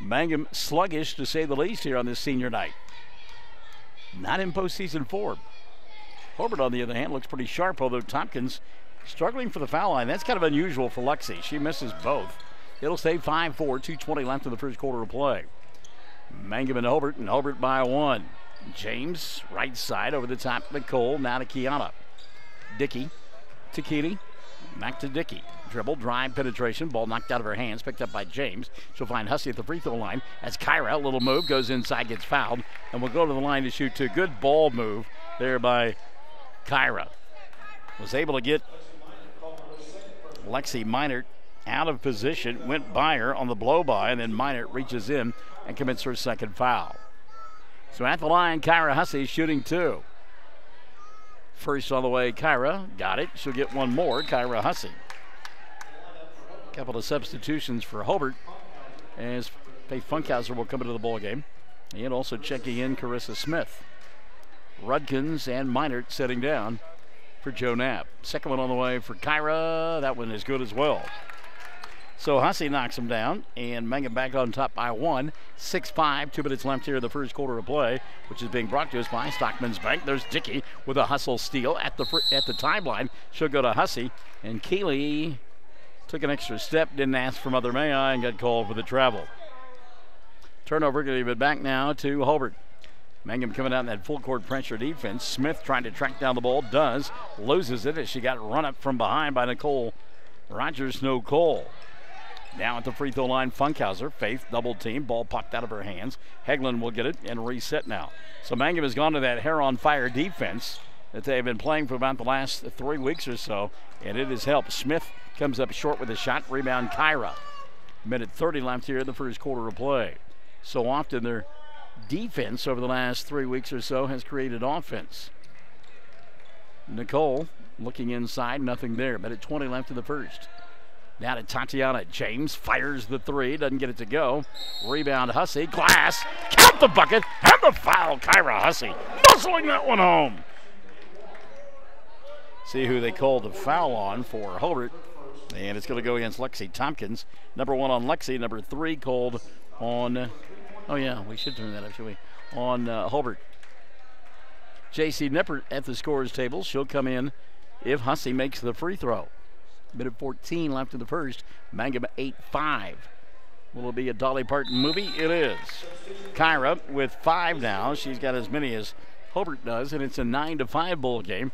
Mangum sluggish, to say the least, here on this senior night. Not in postseason form. Hobart, on the other hand, looks pretty sharp, although Tompkins struggling for the foul line. That's kind of unusual for Lexi. She misses both. It'll stay 5-4, 2:20 left in the first quarter of play. Mangum and Hobart by 1. James, right side, over the top, Nicole, now to Kiana. Dickey to Keely, back to Dickey. Dribble, drive, penetration, ball knocked out of her hands, picked up by James. She'll find Hussey at the free throw line. As Kyra, a little move, goes inside, gets fouled, and will go to the line to shoot 2. Good ball move there by Kyra. Was able to get Lexi Minert out of position, went by her on the blow-by, and then Minert reaches in and commits her second foul. So at the line, Kyra Hussey shooting 2. First on the way, Kyra got it. She'll get one more, Kyra Hussey. Couple of substitutions for Hobart as Faith Funkhauser will come into the ball game. And also checking in Carissa Smith. Rudkins and Minert sitting down for Joe Knapp. Second one on the way for Kyra. That one is good as well. So Hussey knocks him down, and Mangum back on top by 1. 6-5, 2 minutes left here in the first quarter of play, which is being brought to us by Stockman's Bank. There's Dickey with a hustle steal at the timeline. She'll go to Hussey, and Keeley took an extra step, didn't ask for Mother May I, and got called for the travel. Turnover, going to give it back now to Hobart. Mangum coming out in that full court pressure defense. Smith trying to track down the ball, does, loses it as she got run up from behind by Nicole Rogers, no Cole. Now at the free throw line, Funkhauser. Faith double team. Ball popped out of her hands. Hegland will get it and reset now. So Mangum has gone to that hair on fire defense that they've been playing for about the last 3 weeks or so, and it has helped. Smith comes up short with a shot. Rebound, Kyra. Minute 30 left here in the first quarter of play. So often their defense over the last 3 weeks or so has created offense. Nicole looking inside, nothing there. Minute 20 left in the first. Now to Tatiana. James fires the 3, doesn't get it to go. Rebound, Hussey. Glass. Count the bucket. And the foul. Kyra Hussey muscling that one home. See who they called the foul on for Hobart. And it's going to go against Lexi Tompkins. Number 1 on Lexi. Number 3 called on. Oh, yeah, we should turn that up, should we? On Hobart. J.C. Nippert at the scorer's table. She'll come in if Hussey makes the free throw. Minute 14 left in the first. Mangum 8-5. Will it be a Dolly Parton movie? It is. Kyra with 5 now. She's got as many as Hobart does, and it's a 9-5 ball game.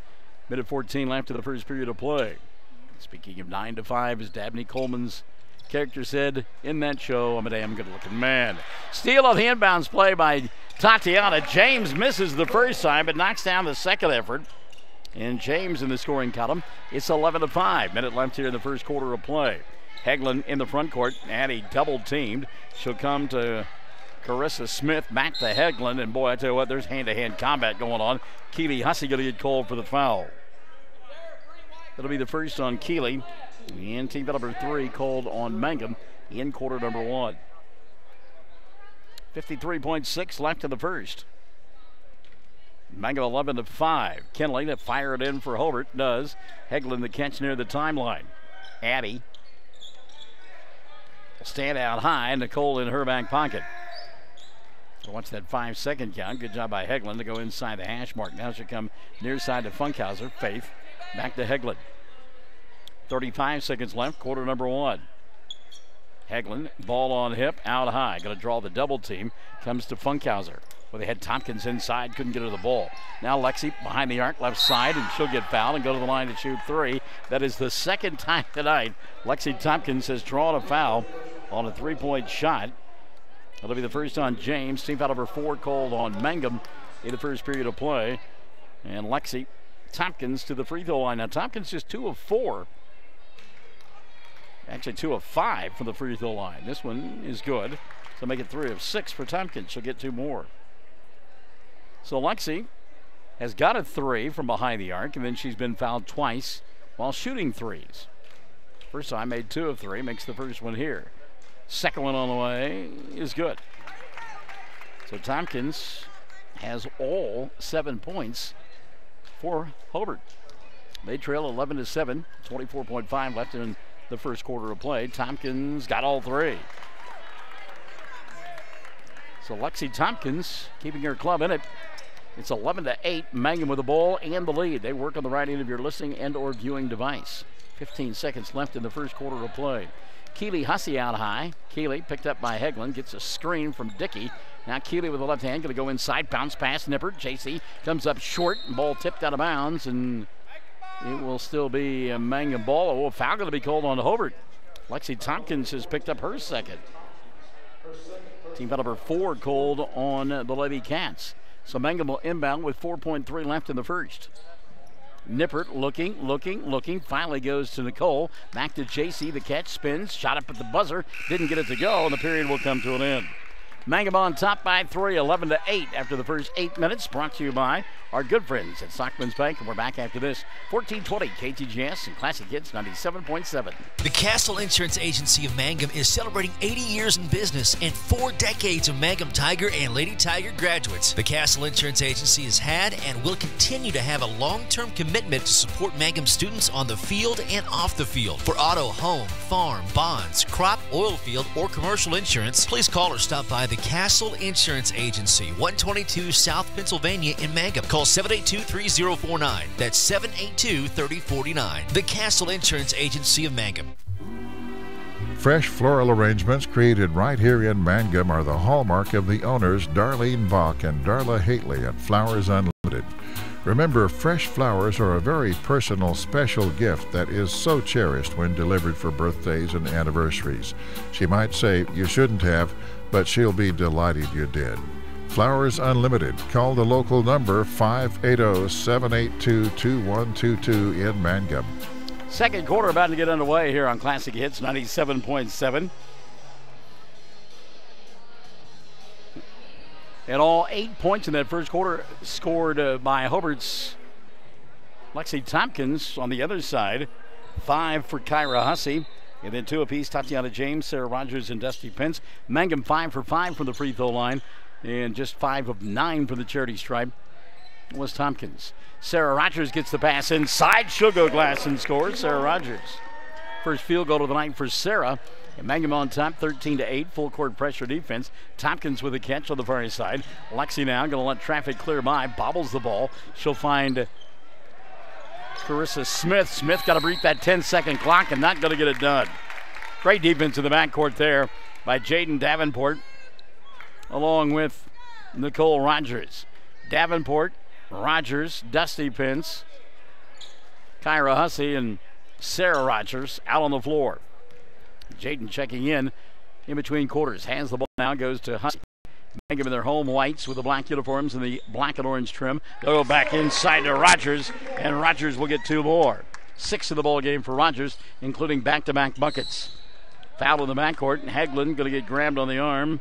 Minute 14 left in the first period of play. Speaking of 9-5, as Dabney Coleman's character said in that show, I'm a damn good-looking man. Steal on the inbounds play by Tatiana. James misses the first time, but knocks down the second effort. And James in the scoring column. It's 11-5. Minute left here in the first quarter of play. Hegland in the front court. Addie double teamed. She'll come to Carissa Smith. Back to Hegland. And boy, I tell you what, there's hand-to-hand combat going on. Keely Hussey going to get called for the foul. That'll be the first on Keely. And team number 3 called on Mangum in quarter number 1. 53.6 left in the first. Mangum 11-5. Kenley to fire it in for Hobart. Does. Hegland the catch near the timeline. Addie will stand out high. Nicole in her back pocket. So watch that 5-second count. Good job by Hegland to go inside the hash mark. Now she'll come near side to Funkhauser. Faith back to Hegland. 35 seconds left. Quarter number 1. Hegland, ball on hip, out high. Going to draw the double team. Comes to Funkhauser. Well, they had Tompkins inside, couldn't get her the ball. Now Lexi behind the arc, left side, and she'll get fouled and go to the line to shoot 3. That is the second time tonight Lexi Tompkins has drawn a foul on a 3-point shot. That'll be the first on James. Team foul number 4 called on Mangum in the first period of play. And Lexi Tompkins to the free throw line. Now Tompkins just 2 of 4. Actually 2 of 5 from the free throw line. This one is good. So make it 3 of 6 for Tompkins. She'll get 2 more. So Lexi has got a 3 from behind the arc, and then she's been fouled twice while shooting 3s. First time made 2 of 3, makes the first one here. Second one on the way is good. So Tompkins has all 7 points for Hobart. They trail 11-7, 24.5 left in the first quarter of play. Tompkins got all 3. So Lexi Tompkins keeping her club in it. It's 11-8. Mangum with the ball and the lead. They work on the right end of your listening and or viewing device. 15 seconds left in the first quarter of play. Keeley Hussey out high. Keeley picked up by Hegland. Gets a screen from Dickey. Now Keeley with the left hand. Going to go inside. Bounce pass. Nippert. JC comes up short. Ball tipped out of bounds. And it will still be a Mangum ball. Oh, a foul going to be called on Hobart. Lexi Tompkins has picked up her second. Team foul number 4 called on the Lady Cats. So Mangum will inbound with 4.3 left in the first. Nippert looking. Finally goes to Nicole. Back to JC. The catch spins. Shot up at the buzzer. Didn't get it to go, and the period will come to an end. Mangum on top by 3, 11-8 after the first 8 minutes. Brought to you by our good friends at Stockman's Bank. And we're back after this. 1420 KTGS and Classic Hits 97.7. The Castle Insurance Agency of Mangum is celebrating 80 years in business and 4 decades of Mangum Tiger and Lady Tiger graduates. The Castle Insurance Agency has had and will continue to have a long-term commitment to support Mangum students on the field and off the field. For auto, home, farm, bonds, crop, oil field, or commercial insurance, please call or stop by the Castle Insurance Agency, 122 South Pennsylvania in Mangum. Call 782-3049. That's 782-3049. The Castle Insurance Agency of Mangum. Fresh floral arrangements created right here in Mangum are the hallmark of the owners Darlene Bach and Darla Hately at Flowers Unlimited. Remember, fresh flowers are a very personal, special gift that is so cherished when delivered for birthdays and anniversaries. She might say you shouldn't have, but she'll be delighted you did. Flowers Unlimited. Call the local number 580-782-2122 in Mangum. Second quarter about to get underway here on Classic Hits 97.7. And all 8 points in that first quarter scored by Hobart's Lexi Tompkins on the other side. 5 for Kyra Hussey. And then 2 apiece, Tatiana James, Sarah Rogers, and Dusty Pence. Mangum 5 for 5 from the free throw line. And just 5 of 9 from the charity stripe was Tompkins. Sarah Rogers gets the pass inside. She'll go glass and scores. Sarah Rogers. First field goal of the night for Sarah. And Mangum on top, 13-8, full court pressure defense. Tompkins with a catch on the far side. Lexi now going to let traffic clear by, bobbles the ball. She'll find Carissa Smith. Smith got to beat that 10-second clock and not going to get it done. Great defense in the backcourt there by Jaden Davenport, along with Nicole Rogers. Davenport, Rogers, Dusty Pence, Kyra Hussey, and Sarah Rogers out on the floor. Jaden checking in between quarters. Hands the ball now, goes to Hussey. Mangum in their home whites with the black uniforms and the black and orange trim. They'll go back inside to Rogers, and Rogers will get 2 more. 6 in the ball game for Rogers, including back-to-back buckets. Foul in the backcourt, and Hegland going to get grabbed on the arm.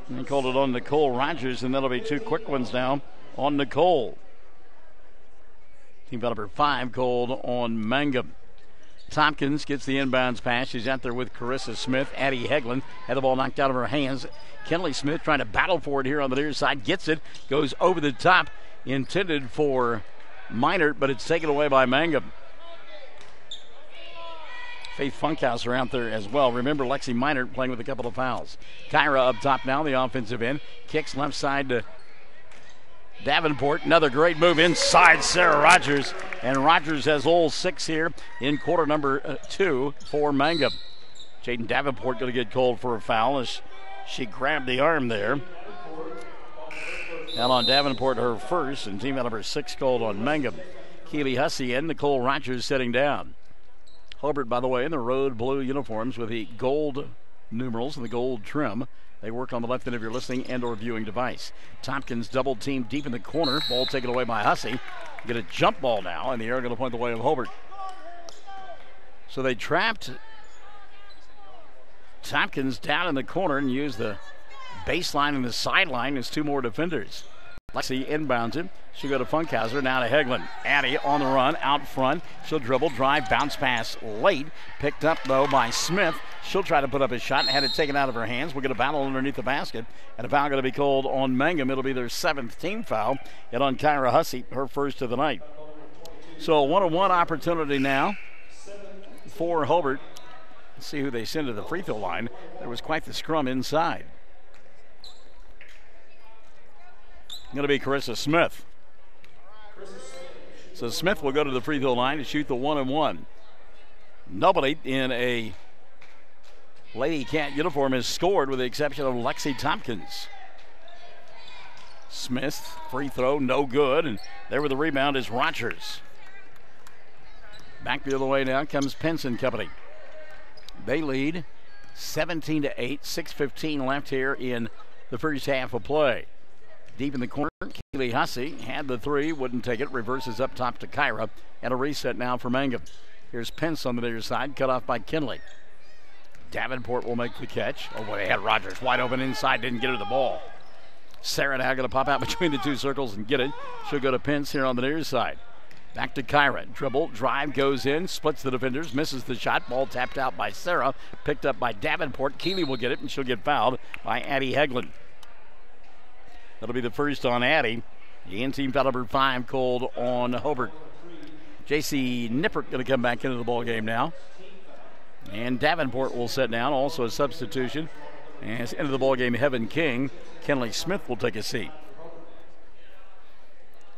And they called it on Nicole Rogers, and that'll be 2 quick ones now on Nicole. Team foul number 5 called on Mangum. Tompkins gets the inbounds pass. She's out there with Carissa Smith. Addie Hegland had the ball knocked out of her hands. Kenley Smith trying to battle for it here on the near side. Gets it. Goes over the top. Intended for Minert, but it's taken away by Mangum. Faith Funkhauser out there as well. Remember, Lexi Minert playing with a couple of fouls. Kyra up top now, the offensive end. Kicks left side to Davenport. Another great move inside Sarah Rogers. And Rogers has all 6 here in quarter number 2 for Mangum. Jaden Davenport going to get called for a foul as she grabbed the arm there. Out on Davenport, her first, and team out number 6 called on Mangum. Keeley Hussey and Nicole Rogers sitting down. Hobart, by the way, in the road blue uniforms with the gold numerals and the gold trim. They work on the left end of your listening and or viewing device. Tompkins double team deep in the corner. Ball taken away by Hussey. Get a jump ball now, and the air going to point the way of Hobart. So they trapped Tompkins down in the corner and used the baseline and the sideline as 2 more defenders. Lexi inbounds him. She'll go to Funkhauser, now to Hegland. Addie on the run, out front. She'll dribble, drive, bounce pass late. Picked up, though, by Smith. She'll try to put up a shot and had it taken out of her hands. We'll get a battle underneath the basket. And a foul going to be called on Mangum. It'll be their 7th team foul. And on Kyra Hussey, her first of the night. So a 1-on-1 opportunity now for Hobart. Let's see who they send to the free throw line. There was quite the scrum inside. going to be Carissa Smith. So Smith will go to the free throw line to shoot the 1-and-1. Nobody in a Lady Cat uniform has scored with the exception of Lexi Tompkins. Smith, free throw, no good. And there with the rebound is Rogers. Back the other way now comes Pence and Company. They lead 17-8, 6:15 left here in the first half of play. Deep in the corner, Keely Hussey had the three, wouldn't take it, reverses up top to Kyra, and a reset now for Mangum. Here's Pence on the near side, cut off by Kinley. Davenport will make the catch. Oh, boy, they had Rogers wide open inside, didn't get her the ball. Sarah now going to pop out between the two circles and get it. She'll go to Pence here on the near side. Back to Kyra. Dribble, drive, goes in, splits the defenders, misses the shot. Ball tapped out by Sarah, picked up by Davenport. Keeley will get it, and she'll get fouled by Addie Hegland. That'll be the first on Addie. The in-team foul number 5 called on Hobart. J.C. Nippert going to come back into the ball game now. And Davenport will sit down, also a substitution. As into the ball game, Heaven King. Kenley Smith will take a seat.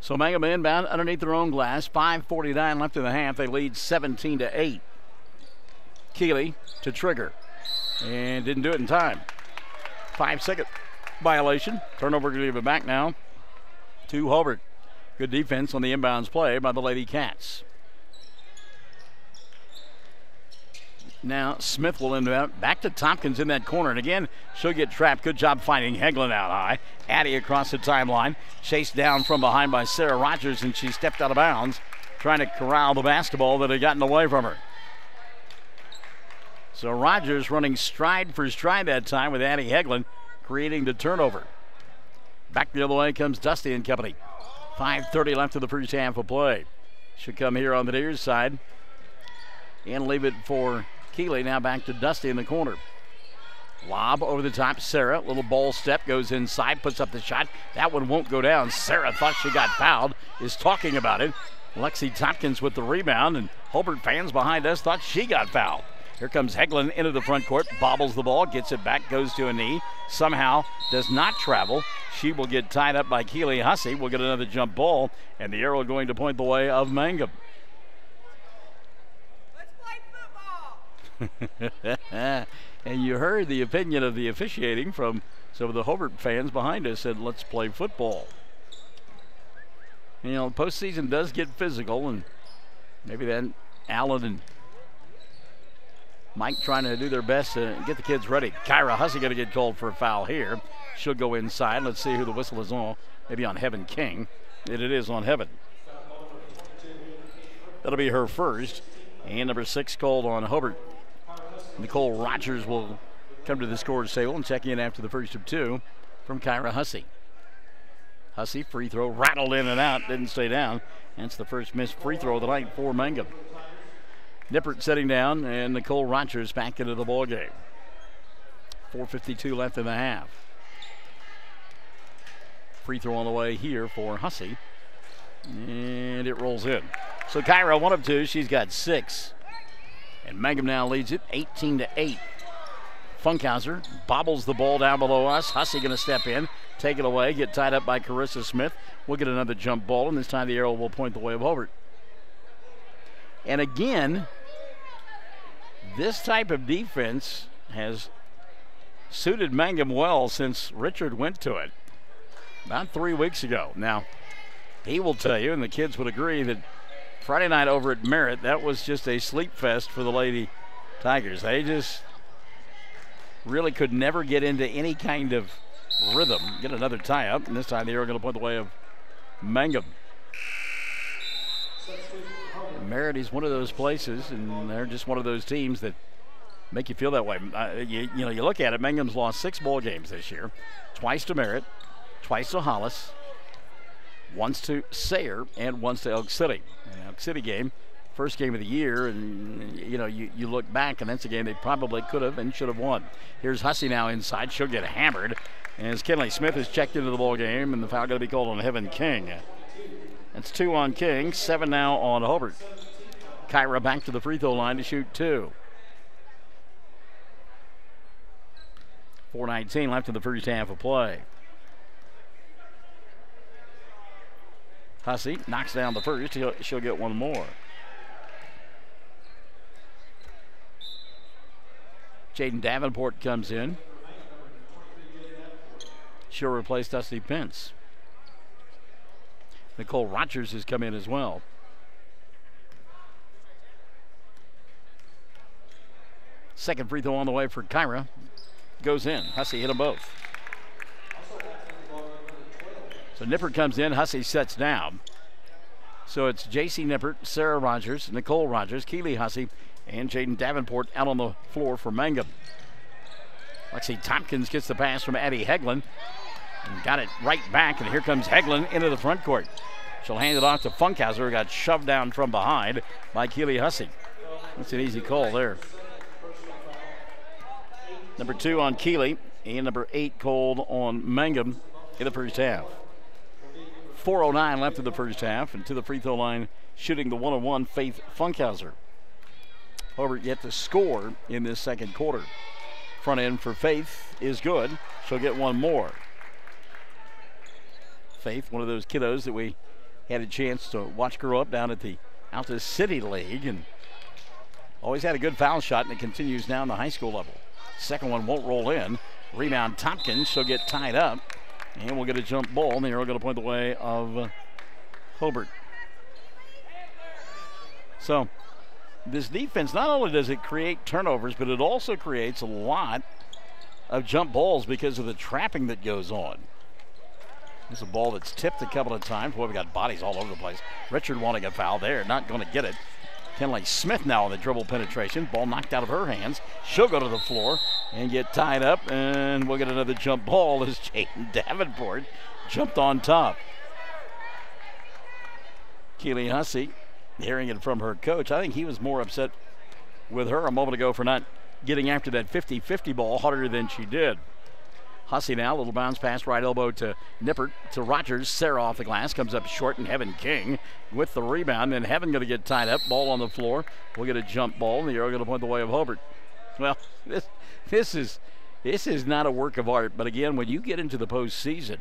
So Mangum inbound underneath their own glass. 5:49 left in the half. They lead 17-8. Keeley to trigger. And didn't do it in time. 5-second violation. Turnover to give it back now to Hobart. Good defense on the inbounds play by the Lady Cats. Now Smith will inbound back to Tompkins in that corner, and again she'll get trapped. Good job finding Hegland out high. Addie across the timeline, chased down from behind by Sarah Rogers, and she stepped out of bounds trying to corral the basketball that had gotten away from her. So Rogers running stride for stride that time with Addie Hegland creating the turnover. Back the other way comes Dusty and Company. 5:30 left in the first half of play. Should come here on the near side and leave it for Keeley. Now back to Dusty in the corner. Lob over the top. Sarah, little ball step, goes inside, puts up the shot. That one won't go down. Sarah thought she got fouled, is talking about it. Lexi Tompkins with the rebound, and Hobart fans behind us thought she got fouled. Here comes Hegland into the front court, bobbles the ball, gets it back, goes to a knee. Somehow does not travel. She will get tied up by Keely Hussey. We'll get another jump ball, and the arrow going to point the way of Mangum. And you heard the opinion of the officiating from some of the Hobart fans behind us said, let's play football. You know, postseason does get physical, and maybe then Allen and Mike trying to do their best to get the kids ready. Kyra Hussey going to get called for a foul here. She'll go inside. Let's see who the whistle is on. Maybe on Heaven King. And it is on Heaven. That'll be her first. And number 6 called on Hobart. Nicole Rogers will come to the scorer's table and check in after the first of 2 from Kyra Hussey. Hussey, free throw, rattled in and out, didn't stay down. That's the first missed free throw of the night for Mangum. Nippert sitting down, and Nicole Rogers back into the ball game. 4:52 left in the half. Free throw on the way here for Hussey, and it rolls in. So Kyra, 1 of 2, she's got 6. And Mangum now leads it 18-8. Funkhauser bobbles the ball down below us. Hussey going to step in, take it away, get tied up by Carissa Smith. We'll get another jump ball, and this time the arrow will point the way of Hobart. And again, this type of defense has suited Mangum well since Richard went to it about 3 weeks ago. Now, he will tell you, and the kids would agree, that Friday night over at Merritt, that was just a sleep fest for the Lady Tigers. They just really could never get into any kind of rhythm. Get another tie-up, and this time the arrow going to point the way of Mangum. Merritt is one of those places, and they're just one of those teams that make you feel that way. You look at it, Mangum's lost 6 ball games this year. Twice to Merritt, twice to Hollis, once to Sayre, and once to Elk City. An Elk City game, first game of the year, and you look back, and that's a game they probably could have and should have won. Here's Hussey now inside. She'll get hammered, as Kenley Smith is checked into the ball game, and the foul going to be called on Heaven King. That's 2 on King, 7 now on Hobart. Kyra back to the free throw line to shoot 2. 4:19 left in the first half of play. Hussey knocks down the first. She'll get one more. Jaden Davenport comes in. She'll replace Dusty Pence. Nicole Rogers has come in as well. Second free throw on the way for Kyra. Goes in. Hussey hit them both. So Nippert comes in. Hussey sets down. So it's J.C. Nippert, Sarah Rogers, Nicole Rogers, Keely Hussey, and Jaden Davenport out on the floor for Mangum. Lexi Tompkins gets the pass from Addie Heglin and got it right back, and here comes Heglin into the front court. She'll hand it off to Funkhauser, who got shoved down from behind by Keely Hussey. That's an easy call there. Number 2 on Keely, and number 8 called on Mangum in the first half. 4:09 left in the first half, and to the free throw line, shooting the 1-on-1, Faith Funkhauser. Hobart yet to score in this second quarter. Front end for Faith is good. She'll get one more. Faith, one of those kiddos that we had a chance to watch grow up down at the Alta City League, and always had a good foul shot, and it continues now in the high school level. Second one won't roll in. Rebound Tompkins. She'll get tied up, and we'll get a jump ball, and they're going to point the way of Hobart. So this defense, not only does it create turnovers, but it also creates a lot of jump balls because of the trapping that goes on. This is a ball that's tipped a couple of times. Boy, we got bodies all over the place. Richard wanting a foul there, not going to get it. Kenley Smith now on the dribble penetration. Ball knocked out of her hands. She'll go to the floor and get tied up, and we'll get another jump ball as Jaden Davenport jumped on top. Keely Hussey, hearing it from her coach, I think he was more upset with her a moment ago for not getting after that 50-50 ball harder than she did. Hussey now, a little bounce pass, right elbow to Nippert, to Rogers. Sarah off the glass, comes up short, and Heaven King with the rebound. And Heaven going to get tied up, ball on the floor. We'll get a jump ball, and the arrow going to point the way of Hobart. Well, this is not a work of art, but again, when you get into the postseason,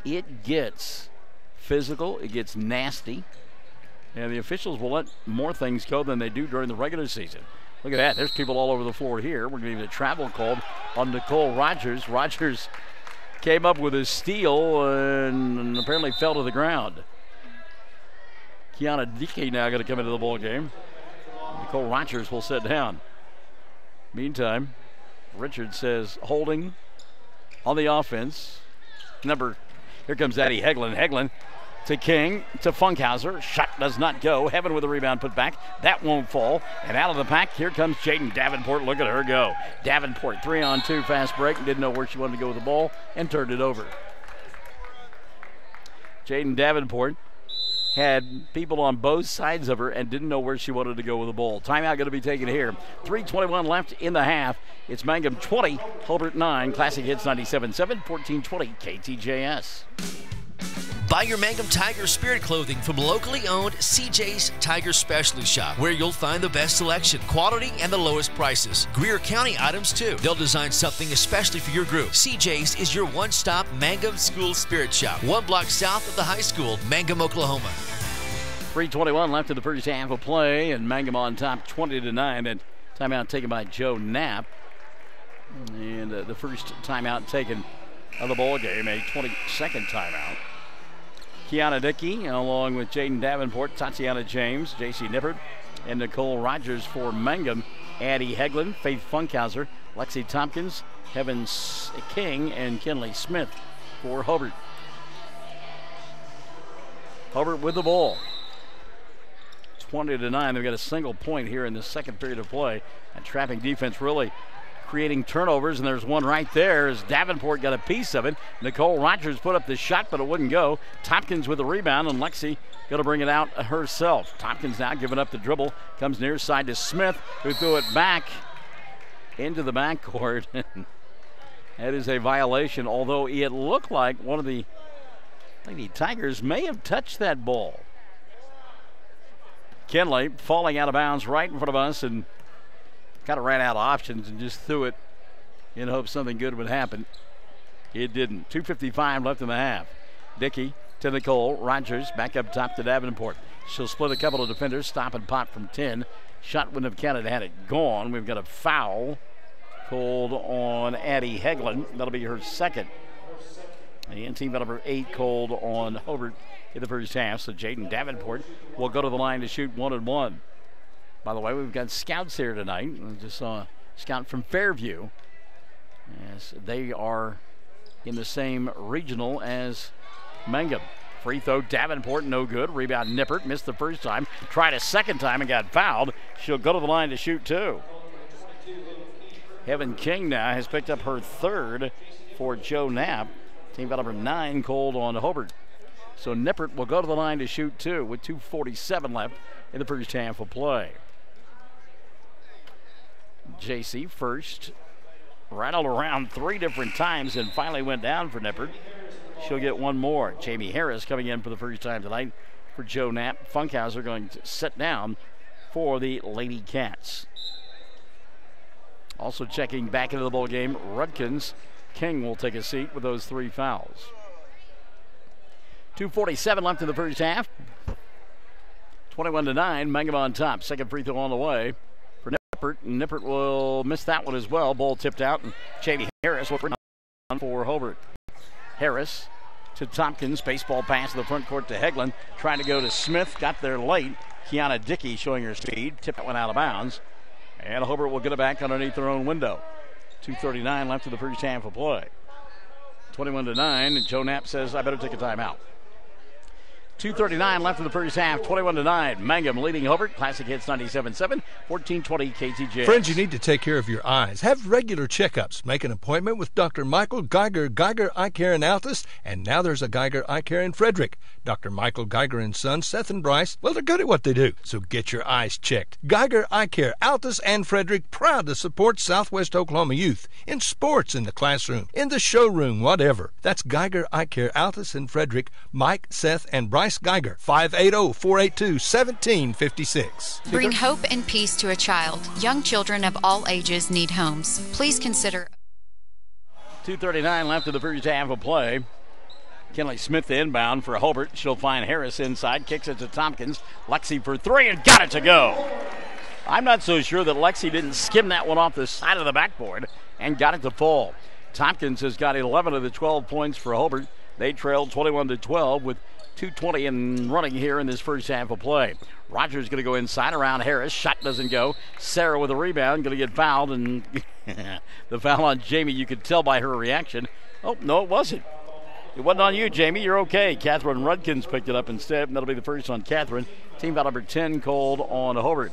it gets physical, it gets nasty, and the officials will let more things go than they do during the regular season. Look at that. There's people all over the floor here. We're going to get a travel called on Nicole Rogers. Rogers came up with a steal and apparently fell to the ground. Kiana Dickey now going to come into the ball game. Nicole Rogers will sit down. Meantime, Richard says holding on the offense. Here comes Addie Heglin. Heglin to King, to Funkhauser. Shot does not go. Heaven with a rebound put back. That won't fall. And out of the pack, here comes Jaden Davenport. Look at her go. Davenport, 3-on-2 fast break. Didn't know where she wanted to go with the ball and turned it over. Jaden Davenport had people on both sides of her and didn't know where she wanted to go with the ball. Timeout going to be taken here. 3:21 left in the half. It's Mangum 20, Hobart 9. Classic Hits 97.7, 1420 KTJS. Buy your Mangum Tiger Spirit clothing from locally owned CJ's Tiger Specialty Shop, where you'll find the best selection, quality, and the lowest prices. Greer County items, too. They'll design something especially for your group. CJ's is your one-stop Mangum School Spirit Shop, 1 block south of the high school, Mangum, Oklahoma. 3:21 left in the first half of play, and Mangum on top 20-9. And timeout taken by Joe Knapp. And the first timeout taken of the ball game, a 22nd timeout. Kiana Dickey, along with Jaden Davenport, Tatiana James, J.C. Nippert, and Nicole Rogers for Mangum. Addie Heglin, Faith Funkhauser, Lexi Tompkins, Heaven King, and Kenley Smith for Hobart. Hobart with the ball. 20-9. They've got a single point here in the second period of play. And trapping defense really creating turnovers, and there's one right there as Davenport got a piece of it. Nicole Rogers put up the shot, but it wouldn't go. Tompkins with the rebound, and Lexi going to bring it out herself. Tompkins now giving up the dribble. Comes near side to Smith, who threw it back into the backcourt. That is a violation, although it looked like one of the Lady Tigers may have touched that ball. Kenley falling out of bounds right in front of us, and kind of ran out of options and just threw it in hopes something good would happen. It didn't. 2:55 left in the half. Dickey to Nicole. Rogers back up top to Davenport. She'll split a couple of defenders. Stop and pop from 10. Shot wouldn't have counted had it gone. We've got a foul called on Addie Heglin. That'll be her second. And team number 8 called on Hobart in the first half. So Jaden Davenport will go to the line to shoot 1-1. By the way, we've got scouts here tonight. I just saw a scout from Fairview. As they are in the same regional as Mangum. Free throw, Davenport, no good. Rebound, Nippert, missed the first time. Tried a second time and got fouled. She'll go to the line to shoot 2. Heaven King now has picked up her third for Joe Knapp. Team number 9 called on Hobart. So Nippert will go to the line to shoot 2 with 2:47 left in the first half of play. JC first, rattled around 3 different times and finally went down for Nippert. She'll get one more. Jamie Harris coming in for the first time tonight for Joe Knapp. Funkhauser going to sit down for the Lady Cats. Also checking back into the ball game, Rudkins. King will take a seat with those 3 fouls. 2:47 left in the first half. 21-9, Mangum on top. Second free throw on the way for Nippert. Nippert will miss that one as well. Ball tipped out, and Jamie Harris will bring on for Hobart. Harris to Tompkins. Baseball pass to the front court to Heglin. Trying to go to Smith. Got there late. Kiana Dickey showing her speed. Tipped that one out of bounds. And Hobart will get it back underneath their own window. 2:39 left in the first half of play. 21-9, and Joe Knapp says, I better take a timeout. 2:39 left in the first half, 21-9. Mangum leading Hobart. Classic Hits 97.7, 1420 KTJ. Friends, you need to take care of your eyes. Have regular checkups. Make an appointment with Dr. Michael Geiger, Geiger Eye Care in Altus, and now there's a Geiger Eye Care in Frederick. Dr. Michael Geiger and Son, Seth and Bryce, well, they're good at what they do, so get your eyes checked. Geiger Eye Care, Altus and Frederick, proud to support Southwest Oklahoma youth in sports, in the classroom, in the showroom, whatever. That's Geiger Eye Care, Altus and Frederick. Mike, Seth, and Bryce Geiger, 580-482-1756. Bring hope and peace to a child. Young children of all ages need homes. Please consider. 2:39 left in the first half of play. Kenley Smith inbound for Hobart. She'll find Harris inside. Kicks it to Tompkins. Lexi for 3 and got it to go. I'm not so sure that Lexi didn't skim that one off the side of the backboard and got it to fall. Tompkins has got 11 of the 12 points for Hobart. They trailed 21-12 with 2:20 and running here in this first half of play. Rogers going to go inside around Harris. Shot doesn't go. Sarah with a rebound, going to get fouled, and the foul on Jamie, you could tell by her reaction. Oh, no, it wasn't. It wasn't on you, Jamie. You're okay. Catherine Rudkins picked it up instead, and that'll be the first on Catherine. Team foul number 10 called on Hobart.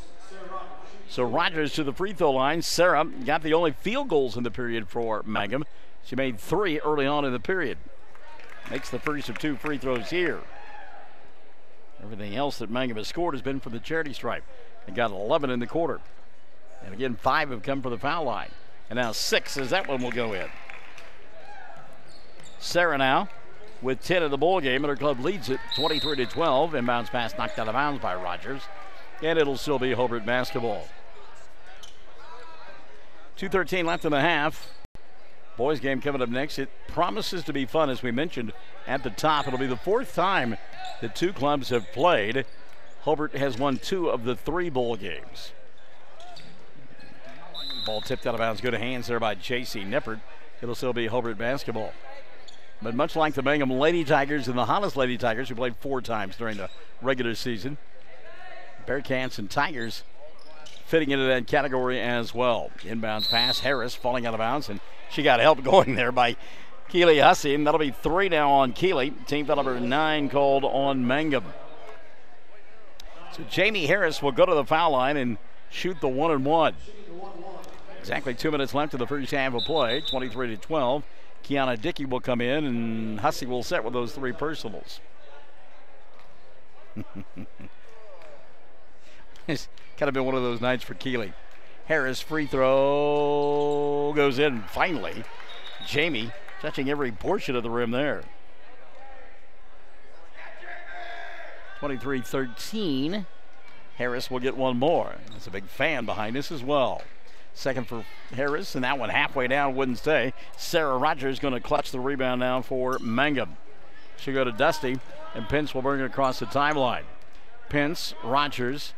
So Rogers to the free throw line. Sarah got the only field goals in the period for Mangum. She made 3 early on in the period. Makes the first of 2 free throws here. Everything else that Mangum has scored has been from the charity stripe. They got 11 in the quarter. And again, 5 have come for the foul line. And now 6 as that one will go in. Sarah now with 10 in the ball game, and her club leads it 23-12. Inbounds pass knocked out of bounds by Rogers. And it'll still be Hobart basketball. 2:13 left in the half. Boys game coming up next. It promises to be fun, as we mentioned at the top. It'll be the 4th time that 2 clubs have played. Hobart has won 2 of the 3 bowl games. Ball tipped out of bounds. Good hands there by J.C. Nippert. It'll still be Hobart basketball. But much like the Mangum Lady Tigers and the Hollis Lady Tigers, who played 4 times during the regular season, Bearcats and Tigers fitting into that category as well. Inbounds pass. Harris falling out of bounds, and she got help going there by Keely Hussey, and that'll be 3 now on Keely. Team foul number 9 called on Mangum. So Jamie Harris will go to the foul line and shoot the 1-and-1. Exactly 2 minutes left in the first half of play, 23-12. Kiana Dickey will come in, and Hussey will set with those 3 personals. It's kind of been one of those nights for Keely. Harris free throw goes in finally. Jamie touching every portion of the rim there. 23-13. Harris will get one more. That's a big fan behind us as well. Second for Harris, and that one halfway down wouldn't stay. Sarah Rogers going to clutch the rebound now for Mangum. She'll go to Dusty, and Pence will bring it across the timeline. Pence, Rogers,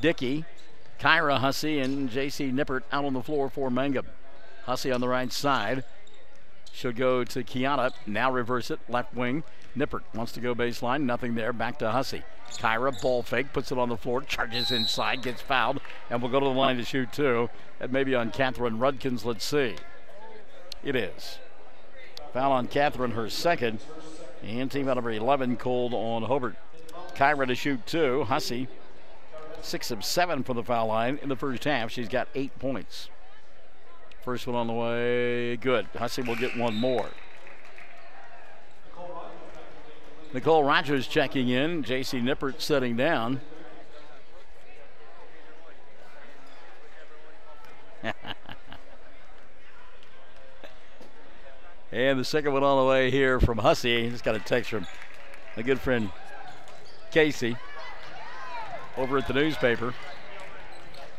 Dickey, Kyra Hussey, and J.C. Nippert out on the floor for Mangum. Hussey on the right side. She'll go to Kiana. Now reverse it. Left wing. Nippert wants to go baseline. Nothing there. Back to Hussey. Kyra, ball fake. Puts it on the floor. Charges inside. Gets fouled. And will go to the line to shoot two. That may be on Catherine Rudkins. Let's see. It is. Foul on Catherine, her second. And team out number 11 called on Hobart. Kyra to shoot two. Hussey, 6 of 7 from the foul line in the first half. She's got 8 points. First one on the way, good. Hussey will get one more. Nicole Rogers checking in. J.C. Nippert setting down. And the second one on the way here from Hussey. Just got a text from a good friend, Casey, over at the newspaper.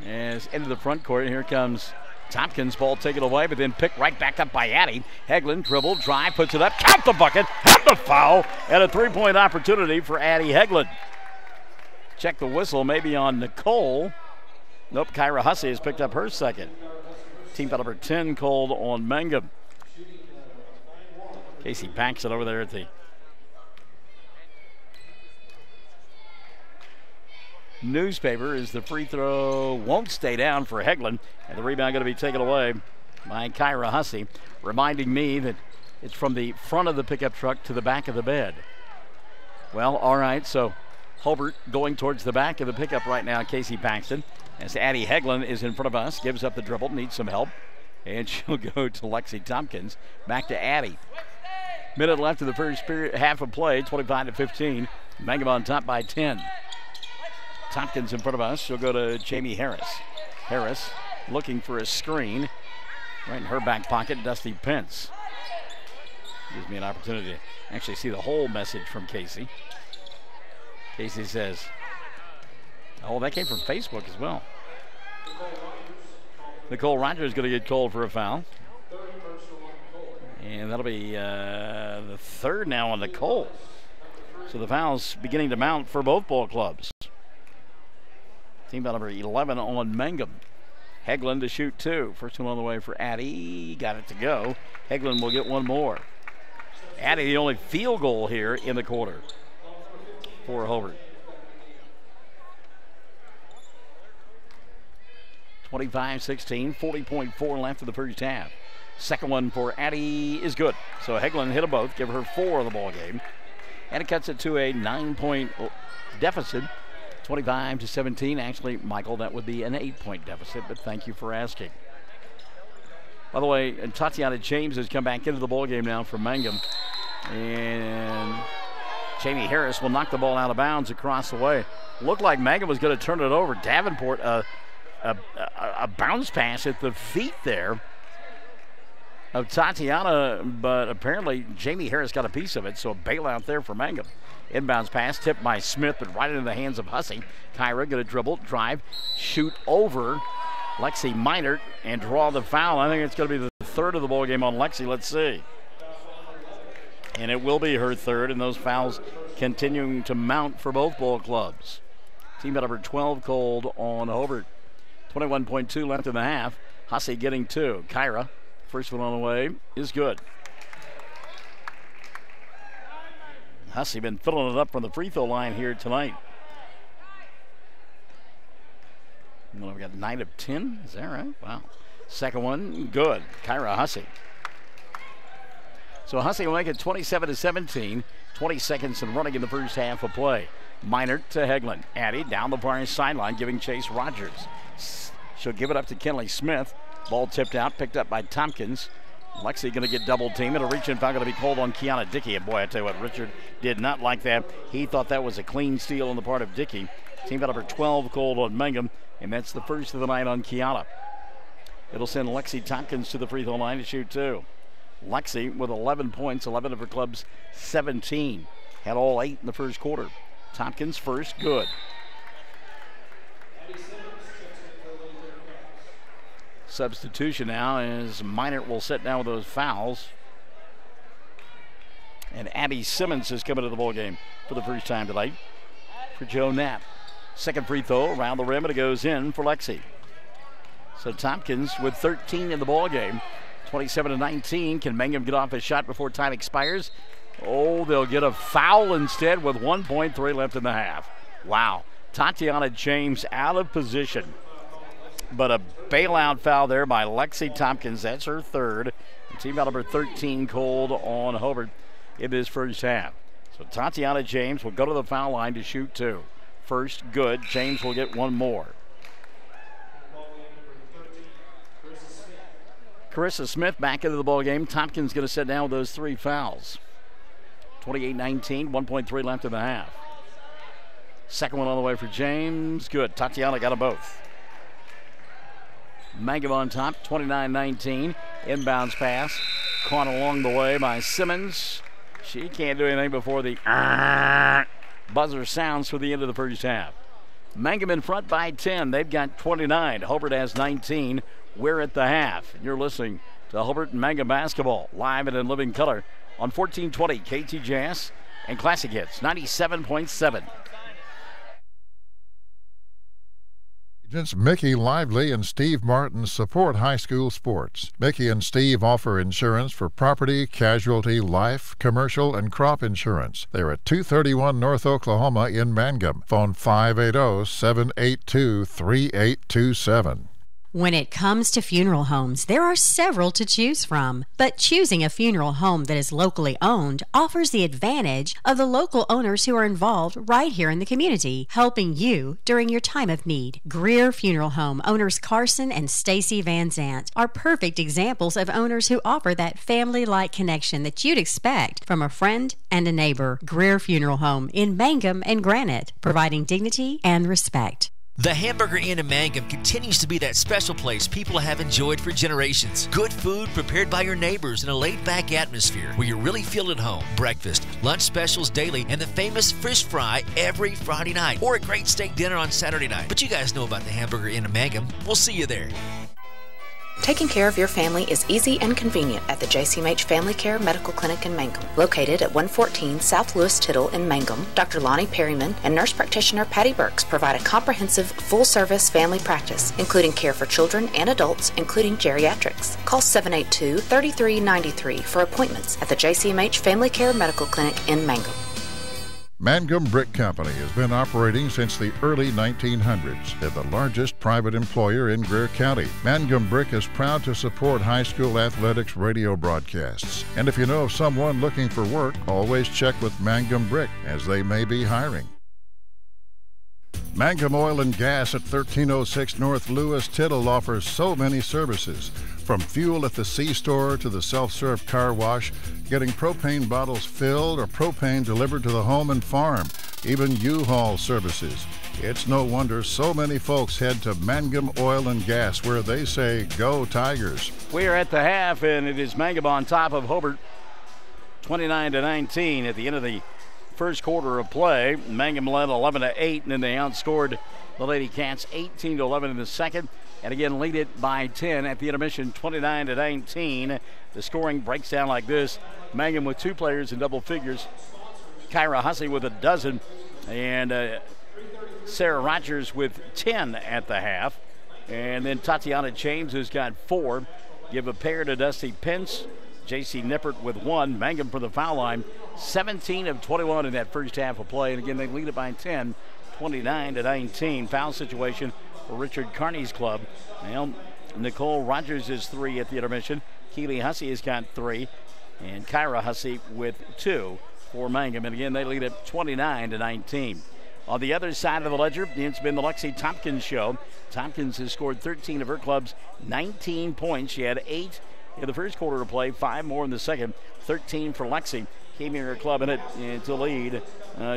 And it's into the front court. Here comes Tompkins. Ball taken away, but then picked right back up by Addie. Hegland dribble, drive, puts it up, count the bucket, have the foul, and a three-point opportunity for Addie Hegland. Check the whistle, maybe on Nicole. Nope, Kyra Hussey has picked up her second. Team foul number 10 called on Mangum. Casey backs it over there at the newspaper as the free throw won't stay down for Hegland, and the rebound going to be taken away by Kyra Hussey, reminding me that it's from the front of the pickup truck to the back of the bed. Well, all right, so Hobart going towards the back of the pickup right now, Casey Paxton, as Addie Hegland is in front of us, gives up the dribble, needs some help, and she'll go to Lexi Tompkins. Back to Addie. Minute left in the first period, half of play, 25-15. Mangum on top by 10. Tompkins in front of us. She'll go to Jamie Harris. Harris looking for a screen. Right in her back pocket, Dusty Pence. Gives me an opportunity to actually see the whole message from Casey. Casey says, oh, that came from Facebook as well. Nicole Rogers is going to get called for a foul. And that'll be the third now on Nicole. So the foul's beginning to mount for both ball clubs. Team foul number 11 on Mangum. Hegland to shoot two. First one on the way for Addie. Got it to go. Hegland will get one more. Addie, the only field goal here in the quarter for Hobart. 25-16, 40.4 left in the first half. Second one for Addie is good. So Hegland hit them both, give her 4 of the ball game. And it cuts it to a 9-point deficit, 25-17. Actually, Michael, that would be an 8-point deficit, but thank you for asking. By the way, Tatiana James has come back into the ball game now for Mangum. And Jamie Harris will knock the ball out of bounds across the way. Looked like Mangum was going to turn it over. Davenport, a bounce pass at the feet there of Tatiana, but apparently Jamie Harris got a piece of it, so a bailout there for Mangum. Inbounds pass tipped by Smith, but right into the hands of Hussey. Kyra going to dribble, drive, shoot over Lexi Minert and draw the foul. I think it's going to be the third of the ball game on Lexi. Let's see. And it will be her third, and those fouls continuing to mount for both ball clubs. Team number 12 called on Hobart. 21.2 left in the half. Hussey getting 2. Kyra, first one on the way, is good. Hussey been filling it up from the free throw line here tonight. Well, we've got 9 of 10. Is that right? Wow. Second one, good. Kyra Hussey. So Hussey will make it 27-17. 20 seconds and running in the first half of play. Minert to Hegland. Addie down the far sideline, giving chase Rogers. She'll give it up to Kenley Smith. Ball tipped out, picked up by Tompkins. Lexi going to get double teamed. And a reach-in foul going to be called on Kiana Dickey. And boy, I tell you what, Richard did not like that. He thought that was a clean steal on the part of Dickey. Team foul number 12 called on Mangum. And that's the first of the night on Kiana. It'll send Lexi Tompkins to the free throw line to shoot 2. Lexi with 11 points, 11 of her club's 17. Had all 8 in the first quarter. Tompkins first, good. Substitution now as Minert will sit down with those fouls. And Abby Simmons has come into the ballgame for the first time tonight for Joe Knapp. Second free throw around the rim, and it goes in for Lexi. So Tompkins with 13 in the ballgame. 27-19. Can Mangum get off a shot before time expires? Oh, they'll get a foul instead with 1.3 left in the half. Wow. Tatiana James out of position. But a bailout foul there by Lexi Tompkins. That's her third. Team out number 13 called on Hobart in this first half. So Tatiana James will go to the foul line to shoot two. First, good. James will get one more. Carissa Smith back into the ballgame. Tompkins going to sit down with those three fouls. 28-19, 1.3 left in the half. Second one on the way for James. Good. Tatiana got them both. Mangum on top, 29-19. Inbounds pass. Caught along the way by Simmons. She can't do anything before the buzzer sounds for the end of the first half. Mangum in front by 10. They've got 29. Hobart has 19. We're at the half. You're listening to Hobart and Mangum basketball live and in living color on 1420 KTJS and Classic Hits 97.7. Agents Mickey Lively and Steve Martin support high school sports. Mickey and Steve offer insurance for property, casualty, life, commercial, and crop insurance. They're at 231 North Oklahoma in Mangum. Phone 580-782-3827. When it comes to funeral homes, there are several to choose from. But choosing a funeral home that is locally owned offers the advantage of the local owners who are involved right here in the community, helping you during your time of need. Greer Funeral Home owners Carson and Stacy Van Zant are perfect examples of owners who offer that family-like connection that you'd expect from a friend and a neighbor. Greer Funeral Home in Mangum and Granite, providing dignity and respect. The Hamburger Inn in Mangum continues to be that special place people have enjoyed for generations. Good food prepared by your neighbors in a laid-back atmosphere where you really feel at home. Breakfast, lunch specials daily, and the famous fish fry every Friday night, or a great steak dinner on Saturday night. But you guys know about the Hamburger Inn in Mangum. We'll see you there. Taking care of your family is easy and convenient at the JCMH Family Care Medical Clinic in Mangum. Located at 114 South Lewis Tittle in Mangum, Dr. Lonnie Perryman and nurse practitioner Patty Burks provide a comprehensive, full-service family practice, including care for children and adults, including geriatrics. Call 782-3393 for appointments at the JCMH Family Care Medical Clinic in Mangum. Mangum Brick Company has been operating since the early 1900s. They're the largest private employer in Greer County. Mangum Brick is proud to support high school athletics radio broadcasts. And if you know of someone looking for work, always check with Mangum Brick, as they may be hiring. Mangum Oil and Gas at 1306 North Lewis Tittle offers so many services. From fuel at the C-store to the self-serve car wash, getting propane bottles filled or propane delivered to the home and farm, even U-Haul services. It's no wonder so many folks head to Mangum Oil and Gas, where they say, "Go Tigers." We are at the half, and it is Mangum on top of Hobart, 29-19 at the end of the first quarter of play. Mangum led 11-8, and then they outscored the Lady Cats 18-11 in the second. And again, lead it by 10 at the intermission, 29-19. The scoring breaks down like this. Mangum with two players in double figures. Kyra Hussey with a dozen. And Sarah Rogers with 10 at the half. And then Tatiana James, who's got 4. Give a pair to Dusty Pence. J.C. Nippert with 1. Mangum for the foul line. 17 of 21 in that first half of play. And again, they lead it by 10, 29-19. Foul situation for Richard Carney's club. Well, Nicole Rogers is 3 at the intermission. Keely Hussey has got 3. And Kyra Hussey with 2 for Mangum. And again, they lead it 29-19. On the other side of the ledger, it's been the Lexi Tompkins show. Tompkins has scored 13 of her club's 19 points. She had 8 in the first quarter of play, 5 more in the second. 13 for Lexi. Keeping her club in it to lead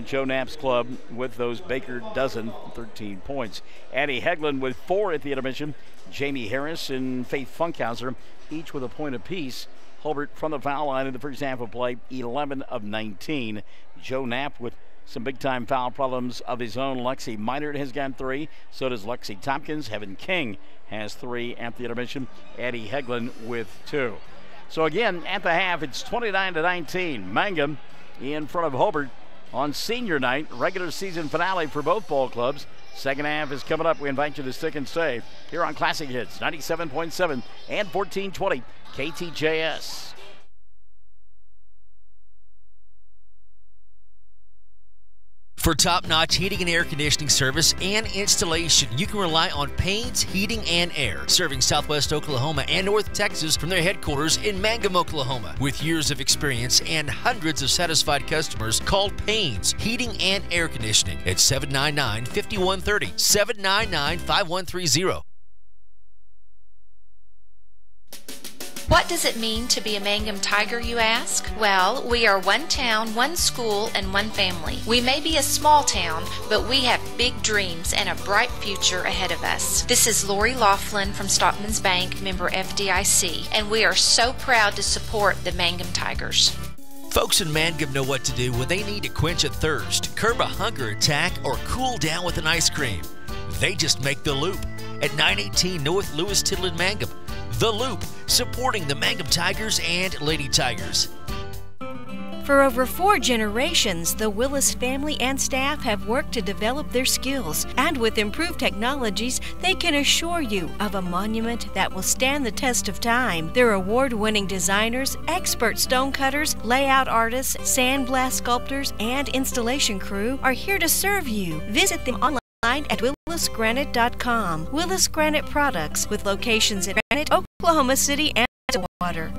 Joe Knapp's club with those Baker dozen, 13 points. Addie Hegland with 4 at the intermission. Jamie Harris and Faith Funkhauser, each with a point apiece. Hobart from the foul line in the first half of play, 11 of 19. Joe Knapp with some big-time foul problems of his own. Lexi Minard has got 3. So does Lexi Tompkins. Heaven King has 3 at the intermission. Addie Hegland with 2. So again, at the half, it's 29-19. Mangum in front of Hobart on senior night, regular season finale for both ball clubs. Second half is coming up. We invite you to stick and stay here on Classic Hits 97.7 and 1420 KTJS. For top-notch heating and air conditioning service and installation, you can rely on Payne's Heating and Air, serving Southwest Oklahoma and North Texas from their headquarters in Mangum, Oklahoma. With years of experience and hundreds of satisfied customers, call Payne's Heating and Air Conditioning at 799-5130, 799-5130. What does it mean to be a Mangum Tiger, you ask? Well, we are one town, one school, and one family. We may be a small town, but we have big dreams and a bright future ahead of us. This is Lori Laughlin from Stockman's Bank, member FDIC, and we are so proud to support the Mangum Tigers. Folks in Mangum know what to do when they need to quench a thirst, curb a hunger attack, or cool down with an ice cream. They just make the Loop at 918 North Lewis Tittle in Mangum. The Loop, supporting the Mangum Tigers and Lady Tigers. For over 4 generations, the Willis family and staff have worked to develop their skills, and with improved technologies, they can assure you of a monument that will stand the test of time. Their award-winning designers, expert stone cutters, layout artists, sandblast sculptors, and installation crew are here to serve you. Visit them online at willisgranite.com. Willis Granite Products, with locations in Granite, Oklahoma City, and Stillwater.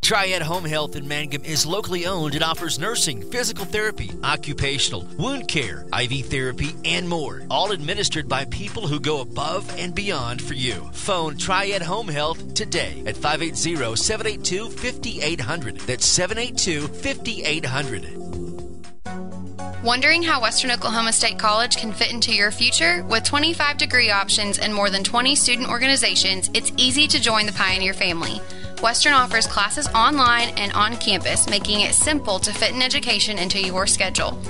Triad Home Health in Mangum is locally owned and offers nursing, physical therapy, occupational, wound care, IV therapy, and more. All administered by people who go above and beyond for you. Phone Triad Home Health today at 580-782-5800. That's 782-5800. Wondering how Western Oklahoma State College can fit into your future? With 25 degree options and more than 20 student organizations, it's easy to join the Pioneer family. Western offers classes online and on campus, making it simple to fit an education into your schedule.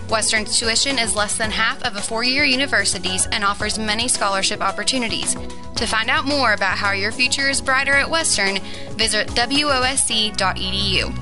Western's tuition is less than half of a four-year university's and offers many scholarship opportunities. To find out more about how your future is brighter at Western, visit wosc.edu.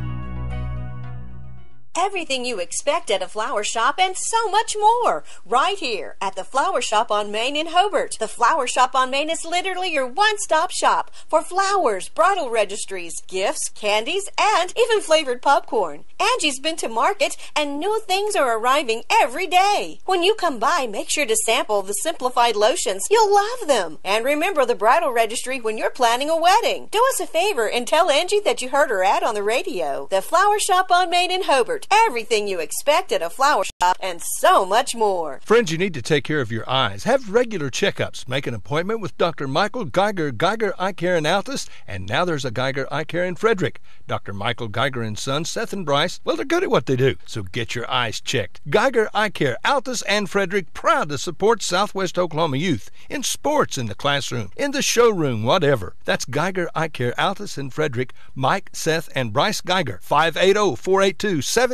Everything you expect at a flower shop and so much more, right here at the Flower Shop on Main in Hobart. The Flower Shop on Main is literally your one-stop shop for flowers, bridal registries, gifts, candies, and even flavored popcorn. Angie's been to market, and new things are arriving every day. When you come by, make sure to sample the simplified lotions. You'll love them. And remember the bridal registry when you're planning a wedding. Do us a favor and tell Angie that you heard her ad on the radio. The Flower Shop on Main in Hobart. Everything you expect at a flower shop and so much more. Friends, you need to take care of your eyes. Have regular checkups. Make an appointment with Dr. Michael Geiger, Geiger Eye Care in Altus, and now there's a Geiger Eye Care in Frederick. Dr. Michael Geiger and Sons, Seth and Bryce, well, they're good at what they do, so get your eyes checked. Geiger Eye Care, Altus and Frederick, proud to support Southwest Oklahoma youth in sports, in the classroom, in the showroom, whatever. That's Geiger Eye Care, Altus and Frederick, Mike, Seth, and Bryce Geiger, 580-482-1756.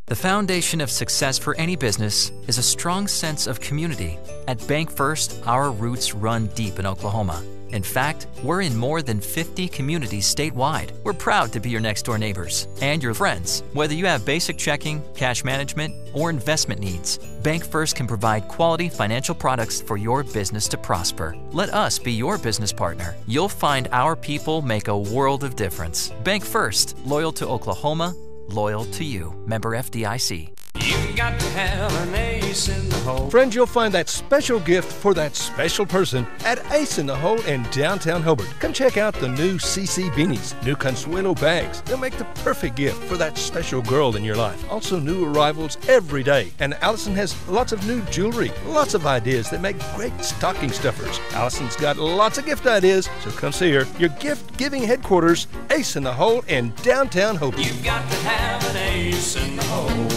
The foundation of success for any business is a strong sense of community. At Bank First, our roots run deep in Oklahoma. In fact, we're in more than 50 communities statewide. We're proud to be your next-door neighbors and your friends. Whether you have basic checking, cash management, or investment needs, Bank First can provide quality financial products for your business to prosper. Let us be your business partner. You'll find our people make a world of difference. Bank First, loyal to Oklahoma, loyal to you. Member FDIC. You got to have an ace in the hole. Friends, you'll find that special gift for that special person at Ace in the Hole in downtown Hobart. Come check out the new CC Beanies, new Consuelo bags. They'll make the perfect gift for that special girl in your life. Also new arrivals every day. And Allison has lots of new jewelry, lots of ideas that make great stocking stuffers. Allison's got lots of gift ideas, so come see her. Your gift-giving headquarters, Ace in the Hole in downtown Hobart. You've got to have an ace in the hole.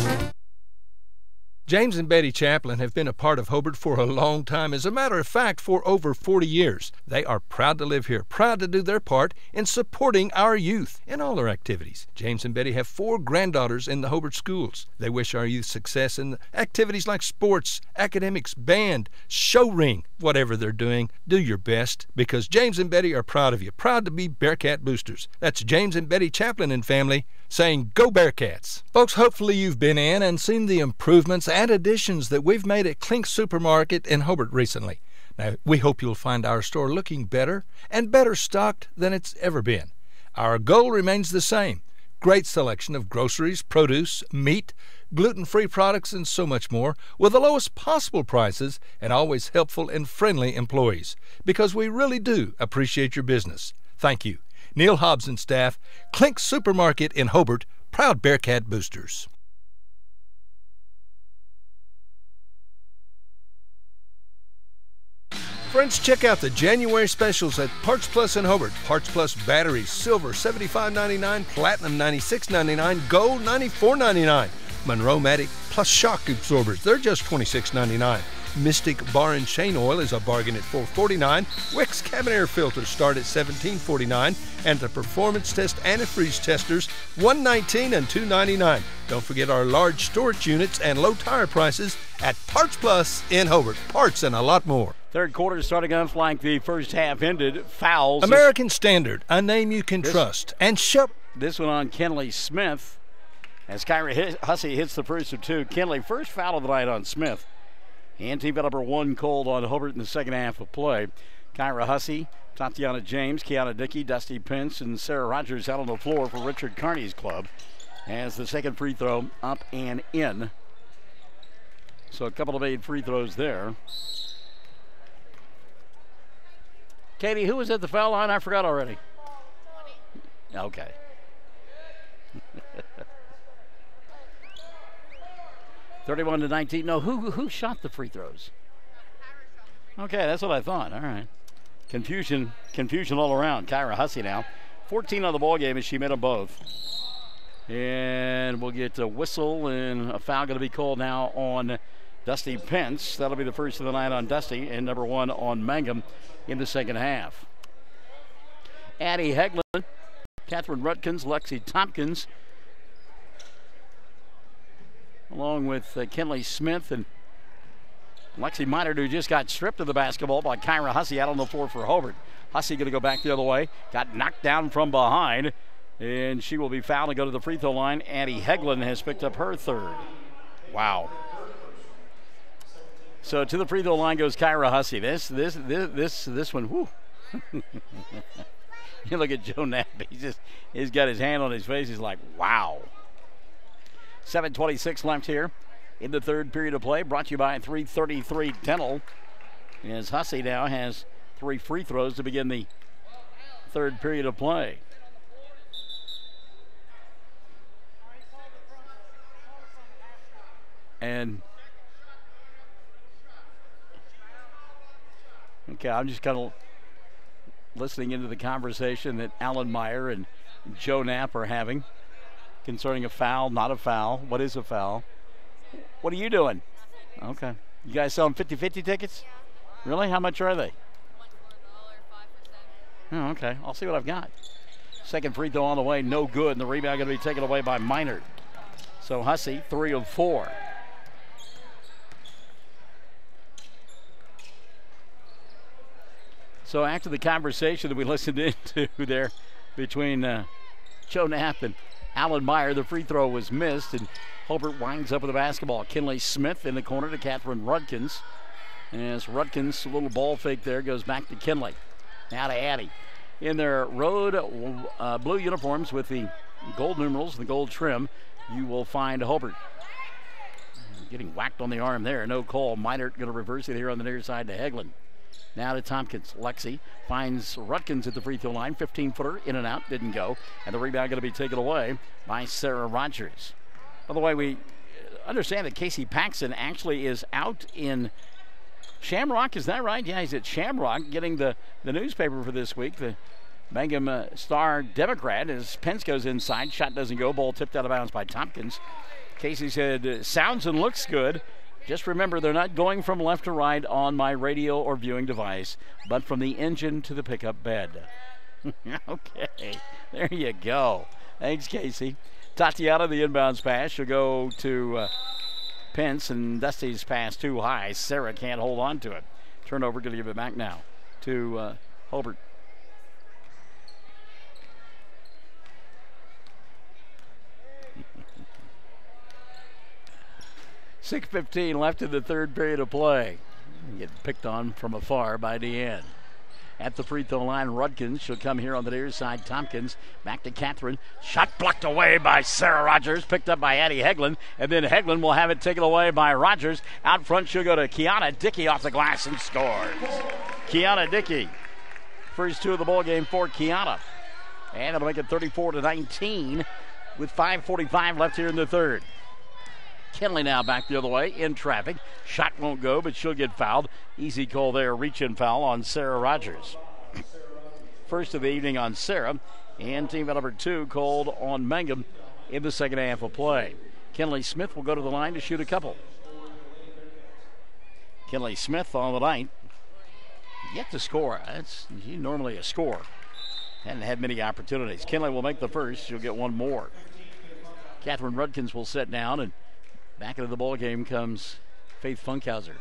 James and Betty Chaplin have been a part of Hobart for a long time. As a matter of fact, for over 40 years. They are proud to live here, proud to do their part in supporting our youth in all their activities. James and Betty have 4 granddaughters in the Hobart schools. They wish our youth success in activities like sports, academics, band, show ring, whatever they're doing. Do your best, because James and Betty are proud of you, proud to be Bearcat boosters. That's James and Betty Chaplin and family saying, go Bearcats. Folks, hopefully you've been in and seen the improvements and additions that we've made at Klink Supermarket in Hobart recently. Now, we hope you'll find our store looking better and better stocked than it's ever been. Our goal remains the same: great selection of groceries, produce, meat, gluten-free products, and so much more, with the lowest possible prices and always helpful and friendly employees, because we really do appreciate your business. Thank you. Neil Hobbs and staff, Klink Supermarket in Hobart, proud Bearcat boosters. Friends, check out the January specials at Parts Plus in Hobart. Parts Plus batteries, silver $75.99, platinum $96.99, gold $94.99. Monroe-Matic Plus shock absorbers, they're just $26.99. Mystic Bar and Chain Oil is a bargain at $4.49. Wix cabin air filters start at $17.49, and the Performance Test antifreeze testers $119 and $2.99. Don't forget our large storage units and low tire prices at Parts Plus in Hobart. Parts and a lot more. Third quarter starting off like the first half ended. Fouls. American Standard, a name you can trust. And this one on Kenley Smith as Kyra Hussey hits the first of 2. Kenley, first foul of the night on Smith. And team number 1 called on Hobart in the second half of play. Kyra Hussey, Tatiana James, Kiana Dickey, Dusty Pence, and Sarah Rogers out on the floor for Richard Carney's club as the second free throw up and in. So a couple of made free throws there. Katie, who was at the foul line? I forgot already. Okay. 31-19. No, who shot the free throws? Okay, that's what I thought. All right. Confusion all around. Kyra Hussey now. 14 on the ball game as she made them both. And we'll get a whistle and a foul going to be called now on Dusty Pence. That'll be the first of the night on Dusty, and number 1 on Mangum in the second half. Addie Hegland, Catherine Rutkins, Lexi Tompkins, along with Kenley Smith and Lexi Minard, who just got stripped of the basketball by Kyra Hussey out on the floor for Hobart. Hussey going to go back the other way. Got knocked down from behind, and she will be fouled and go to the free throw line. Addie Hegland has picked up her third. Wow. So to the free throw line goes Kyra Hussey. This one, whoo. You look at Joe Knapp. He's got his hand on his face. He's like, wow. 7:26 left here in the third period of play. Brought to you by 333 Dental. As Hussey now has 3 free throws to begin the third period of play. And okay, I'm just kind of listening into the conversation that Alan Meyer and Joe Knapp are having concerning a foul, not a foul. What is a foul? What are you doing? Okay. You guys selling 50-50 tickets? Really? How much are they? Oh, okay. I'll see what I've got. Second free throw on the way, no good, and the rebound going to be taken away by Minard. So Hussey, 3 of 4. So after the conversation that we listened into there between Joe Knapp and Alan Meyer, the free throw was missed, and Hobart winds up with the basketball. Kenley Smith in the corner to Catherine Rudkins. As Rudkins, a little ball fake there, goes back to Kenley. Now to Addie. In their road blue uniforms with the gold numerals, the gold trim, you will find Hobart. Getting whacked on the arm there, no call. Minard going to reverse it here on the near side to Hegland. Now to Tompkins. Lexi finds Rudkins at the free throw line. 15-footer in and out, didn't go. And the rebound going to be taken away by Sarah Rogers. By the way, we understand that Casey Paxson actually is out in Shamrock. Is that right? Yeah, he's at Shamrock getting the newspaper for this week. The Mangum Star Democrat, as Pence goes inside. Shot doesn't go. Ball tipped out of bounds by Tompkins. Casey said, sounds and looks good. Just remember, they're not going from left to right on my radio or viewing device, but from the engine to the pickup bed. Okay, there you go. Thanks, Casey. Tatiana, the inbounds pass. She'll go to Pence, and Dusty's pass too high. Sarah can't hold on to it. Turnover, going to give it back now to Hobart. 6:15 left in the third period of play. Get picked on from afar by Deanne. At the free throw line, Rudkins. She'll come here on the near side. Tompkins back to Catherine. Shot blocked away by Sarah Rogers. Picked up by Addie Heglin. And then Heglin will have it taken away by Rogers. Out front, she'll go to Kiana Dickey off the glass and scores. Kiana Dickey. First two of the ball game for Kiana. And it'll make it 34-19 with 5:45 left here in the third. Kenley now back the other way in traffic. Shot won't go, but she'll get fouled. Easy call there, reach-in foul on Sarah Rogers. First of the evening on Sarah, and team foul number 2 called on Mangum in the second half of play. Kenley Smith will go to the line to shoot a couple. Kenley Smith on the night. Yet to score. She's normally a scorer. Hadn't had many opportunities. Kenley will make the first. She'll get one more. Catherine Rudkins will sit down, and back into the ball game comes Faith Funkhauser.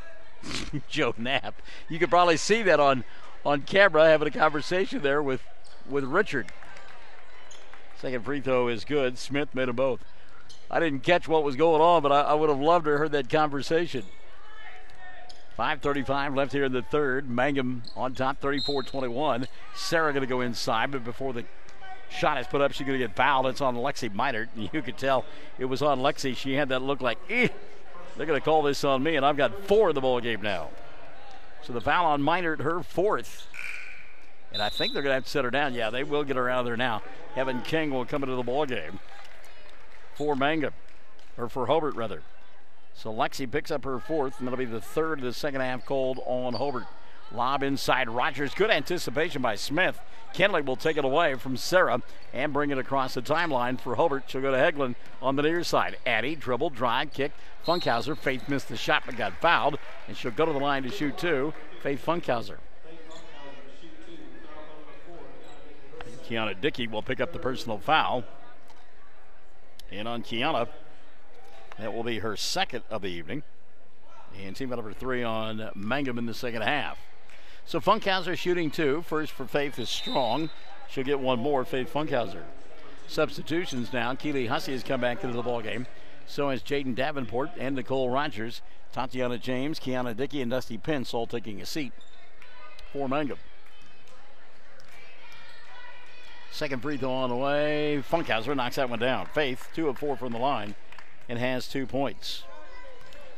Joe Knapp. You could probably see that on camera, having a conversation there with Richard. Second free throw is good. Smith made them both. I didn't catch what was going on, but I would have loved to have heard that conversation. 5:35 left here in the third. Mangum on top, 34-21. Sarah going to go inside, but before the shot is put up, she's going to get fouled. It's on Lexi Minert. You could tell it was on Lexi. She had that look like, they're going to call this on me, and I've got 4 in the ball game now. So the foul on Minert, her 4th. And I think they're going to have to set her down. Yeah, they will get her out of there now. Evan King will come into the ball game for Mangum, or for Hobart, rather. So Lexi picks up her 4th, and that'll be the 3rd of the second half called on Hobart. Lob inside Rogers. Good anticipation by Smith. Kenley will take it away from Sarah and bring it across the timeline for Hobart. She'll go to Heglin on the near side. Addie, dribble, drive, kick. Funkhauser. Faith missed the shot but got fouled, and she'll go to the line to shoot 2. Faith Funkhauser. Kiana Dickey will pick up the personal foul. And on Kiana, that will be her 2nd of the evening. And team number 3 on Mangum in the second half. So Funkhauser shooting 2. First for Faith is strong. She'll get one more, Faith Funkhauser. Substitutions now. Keely Hussey has come back into the ballgame. So has Jaden Davenport and Nicole Rogers. Tatiana James, Kiana Dickey, and Dusty Pence all taking a seat for Mangum. Second free throw on the way. Funkhauser knocks that one down. Faith, 2 of 4 from the line, and has 2 points.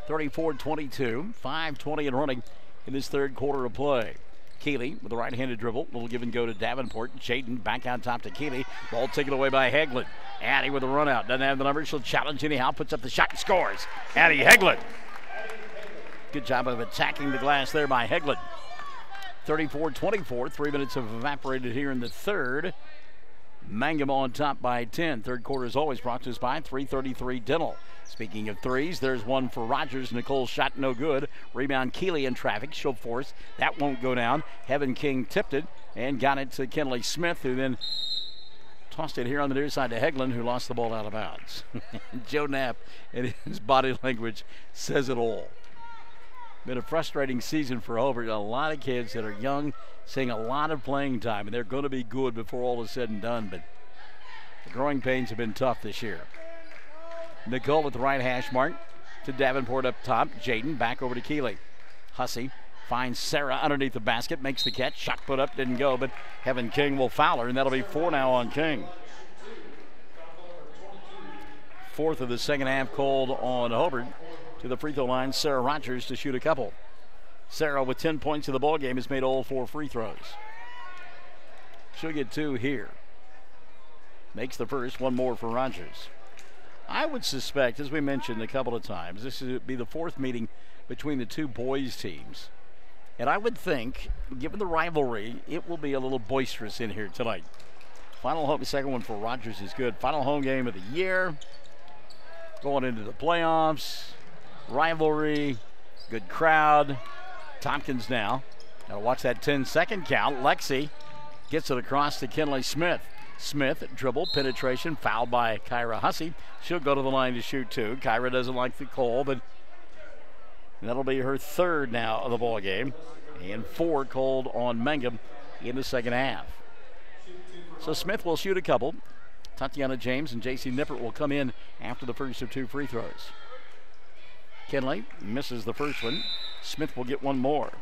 34-22, 5:20 and running in this third quarter of play. Keeley with the right-handed dribble. Little give and go to Davenport. Jaden back on top to Keeley. Ball taken away by Heglin. Addie with a run out. Doesn't have the numbers. She'll challenge anyhow. Puts up the shot and scores. Addie Heglin. Good job of attacking the glass there by Heglin. 34-24. 3 minutes have evaporated here in the third. Mangum on top by 10. Third quarter is always brought to us by 333 Dental. Speaking of threes, there's one for Rogers. Nicole's shot no good. Rebound Keeley in traffic. She'll force. That won't go down. Heaven King tipped it and got it to Kenley Smith, who then tossed it here on the near side to Heglin, who lost the ball out of bounds. Joe Knapp and his body language says it all. Been a frustrating season for Hobart. A lot of kids that are young, seeing a lot of playing time, and they're going to be good before all is said and done, but the growing pains have been tough this year. Nicole with the right hash mark to Davenport up top. Jaden back over to Keeley. Hussey finds Sarah underneath the basket, makes the catch. Shot put up, didn't go, but Heaven King will foul her, and that'll be 4 now on King. 4th of the second half called on Hobart. To the free throw line, Sarah Rogers to shoot a couple. Sarah with 10 points in the ball game has made all 4 free throws. She'll get 2 here. Makes the first, 1 more for Rogers. I would suspect, as we mentioned a couple of times, this would be the 4th meeting between the 2 boys teams. And I would think, given the rivalry, it will be a little boisterous in here tonight. Final home, the second one for Rogers is good. Final home game of the year. Going into the playoffs. rivalry, good crowd. Tompkins now. Got to watch that 10-second count. Lexi gets it across to Kinley Smith. Smith, dribble, penetration, fouled by Kyra Hussey. She'll go to the line to shoot two. Kyra doesn't like the call, but that'll be her third now of the ball game. And 4 called on Mangum in the second half. So Smith will shoot a couple. Tatiana James and J.C. Nippert will come in after the first of 2 free throws. Kinley misses the first one. Smith will get one more.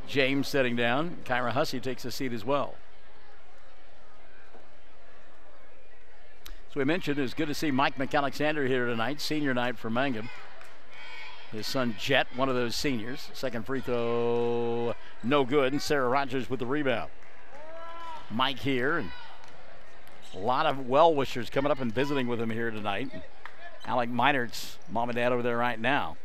James sitting down. Kyra Hussey takes a seat as well. So we mentioned it's good to see Mike McAlexander here tonight. Senior night for Mangum. His son Jet, one of those seniors. Second free throw, no good. And Sarah Rogers with the rebound. Mike here. And a lot of well-wishers coming up and visiting with him here tonight. Alec Meinert's mom and dad over there right now.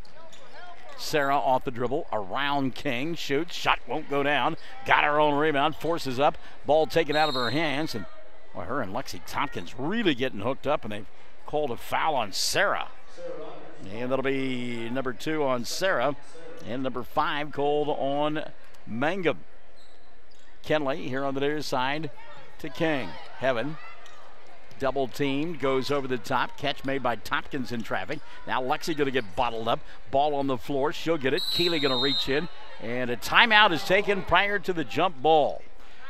Sarah off the dribble, around King, shoots, shot won't go down. Got her own rebound, forces up, ball taken out of her hands, and well, her and Lexi Tompkins really getting hooked up, and they've called a foul on Sarah. And that'll be number 2 on Sarah, and number 5 called on Mangum. Kenley here on the near side to King. Heaven. Double teamed, goes over the top. Catch made by Tompkins in traffic. Now Lexi going to get bottled up. Ball on the floor. She'll get it. Keeley going to reach in. And a timeout is taken prior to the jump ball.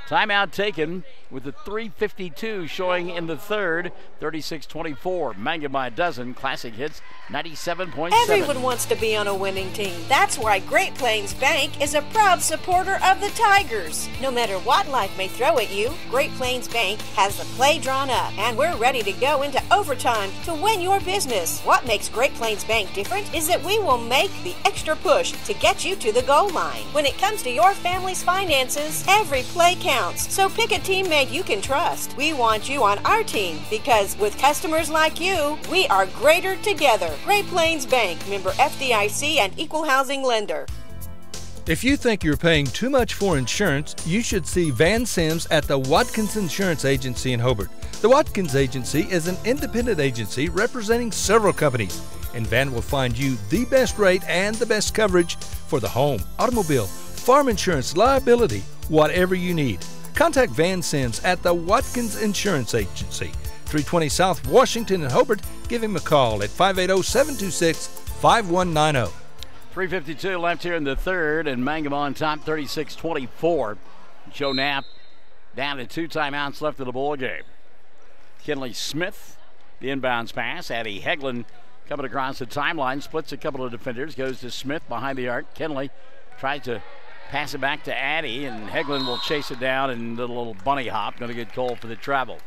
Timeout taken with the 3:52 showing in the third. 36-24. Mangum by a dozen. Classic hits 97.7. Everyone wants to be on a winning team. That's why Great Plains Bank is a proud supporter of the Tigers. No matter what life may throw at you, Great Plains Bank has the play drawn up, and we're ready to go into overtime to win your business. What makes Great Plains Bank different is that we will make the extra push to get you to the goal line. When it comes to your family's finances, every play counts. So pick a teammate you can trust. We want you on our team because with customers like you, we are greater together. Great Plains Bank, member FDIC and equal housing lender. If you think you're paying too much for insurance, you should see Van Sims at the Watkins Insurance Agency in Hobart. The Watkins Agency is an independent agency representing several companies, and Van will find you the best rate and the best coverage for the home, automobile, farm insurance, liability, whatever you need. Contact Van Sims at the Watkins Insurance Agency, 320 South Washington in Hobart. Give him a call at 580-726-5190. 3:52 left here in the third, and Mangum on top, 36-24. Joe Knapp down to 2 timeouts left of the ball game. Kinley Smith, the inbounds pass. Addie Heglin coming across the timeline, splits a couple of defenders, goes to Smith behind the arc. Kinley tries to pass it back to Addie, and Heglin will chase it down and do a little bunny hop. Going to get called for the travel.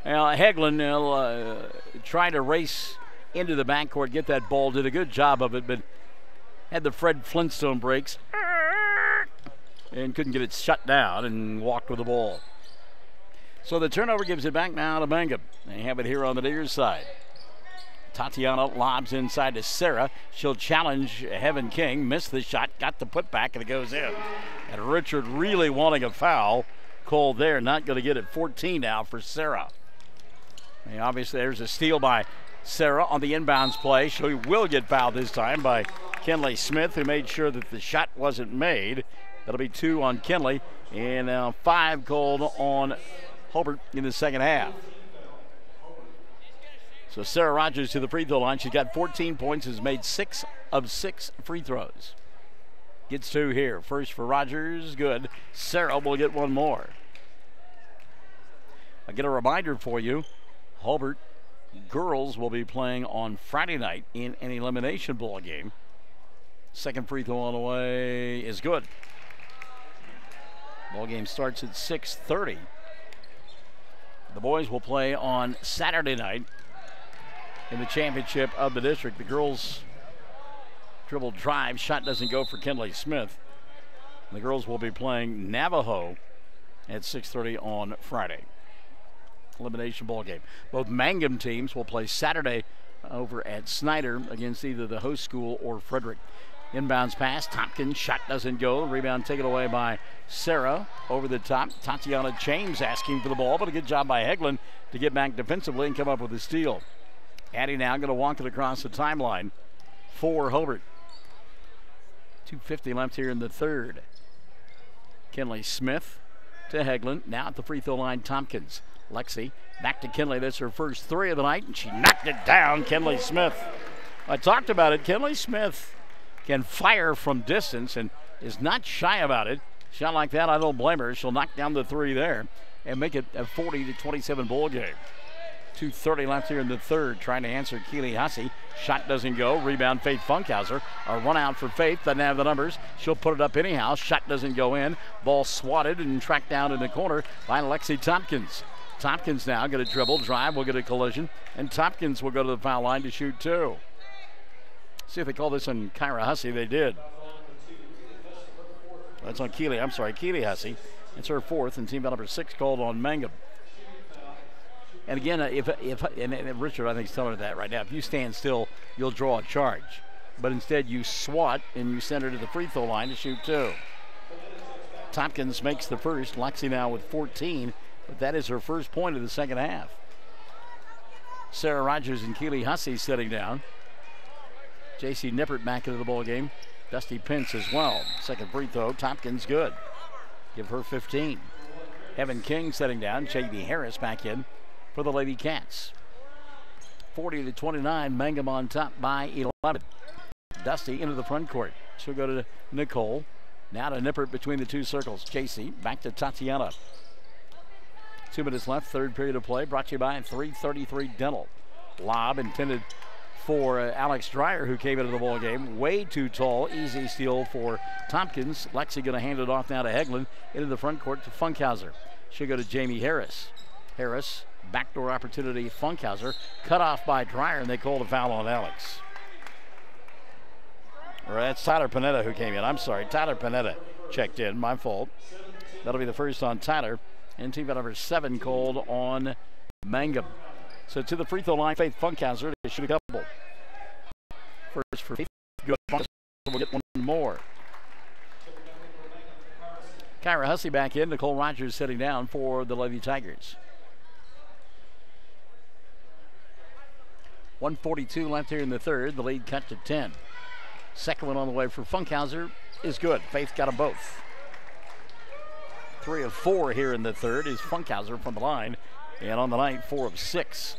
Now, Heglin trying to race into the backcourt, get that ball, did a good job of it, but had the Fred Flintstone breaks and couldn't get it shut down and walked with the ball. So the turnover gives it back now to Mangum. They have it here on the near side. Tatiana lobs inside to Sarah. She'll challenge Heaven King. Missed the shot, got the putback, and it goes in. And Richard really wanting a foul called there. Not going to get it. 14 now for Sarah. And obviously there's a steal by Sarah on the inbounds play. She will get fouled this time by Kinley Smith, who made sure that the shot wasn't made. That'll be 2 on Kinley. And now 5 called on Hobart in the second half. So Sarah Rogers to the free throw line. She's got 14 points, has made 6 of 6 free throws. Gets 2 here. First for Rogers, good. Sarah will get 1 more. I get a reminder for you. Hobart girls will be playing on Friday night in an elimination ball game. Second free throw on the way is good. Ball game starts at 6:30. The boys will play on Saturday night in the championship of the district. The girls dribble drive, shot doesn't go for Kinley Smith. The girls will be playing Navajo at 6:30 on Friday. Elimination ball game. Both Mangum teams will play Saturday over at Snyder against either the host school or Frederick. Inbounds pass, Tompkins, shot doesn't go. Rebound taken away by Sarah over the top. Tatiana James asking for the ball, but a good job by Heglin to get back defensively and come up with a steal. Addie now going to walk it across the timeline for Hobart. 2:50 left here in the third. Kinley Smith to Hegland. Now at the free throw line, Tompkins. Lexi back to Kinley. That's her first three of the night, and she knocked it down, Kinley Smith. I talked about it. Kinley Smith can fire from distance and is not shy about it. Shot like that, I don't blame her. She'll knock down the three there and make it a 40-27 ball game. 2:30 left here in the third. Trying to answer Keely Hussey. Shot doesn't go. Rebound, Faith Funkhauser. A run out for Faith. Doesn't have the numbers. She'll put it up anyhow. Shot doesn't go in. Ball swatted and tracked down in the corner by Lexi Tompkins. Tompkins now going to dribble, drive, will get a collision, and Tompkins will go to the foul line to shoot two. See if they call this on Kyra Hussey. They did. That's on Keely. I'm sorry, Keely Hussey. It's her fourth, and team foul number 6 called on Mangum. And again, if Richard, I think, is telling her that right now. If you stand still, you'll draw a charge. But instead, you swat and you send her to the free throw line to shoot two. Tompkins makes the first. Lexi now with 14, but that is her first point of the second half. Sarah Rogers and Keely Hussey sitting down. J.C. Nippert back into the ball game. Dusty Pence as well. Second free throw. Tompkins good. Give her 15. Evan King sitting down. J.B. Harris back in for the Lady Cats. 40-29, Mangum on top by 11. Dusty into the front court. She'll go to Nicole. Now to Nippert between the two circles. JC back to Tatiana. 2 minutes left, third period of play. Brought to you by 333 Dental. Lob intended for Alex Dreyer, who came into the ball game. Way too tall. Easy steal for Tompkins. Lexi going to hand it off now to Hegland. Into the front court to Funkhauser. She'll go to Jamie Harris. Harris, backdoor opportunity. Funkhauser cut off by Dreyer, and they called a foul on Alex. Or that's Tyler Panetta who came in. I'm sorry, Tyler Panetta checked in. My fault. That'll be the first on Tyler. And team foul number 7 called on Mangum. So to the free throw line, Faith Funkhauser to shoot a couple. First for Faith. Good. We'll get one more. Kyra Hussey back in. Nicole Rogers sitting down for the Lady Tigers. 1:42 left here in the third. The lead cut to 10. Second one on the way for Funkhauser is good. Faith got them both. 3 of 4 here in the third is Funkhauser from the line. And on the night, 4 of 6.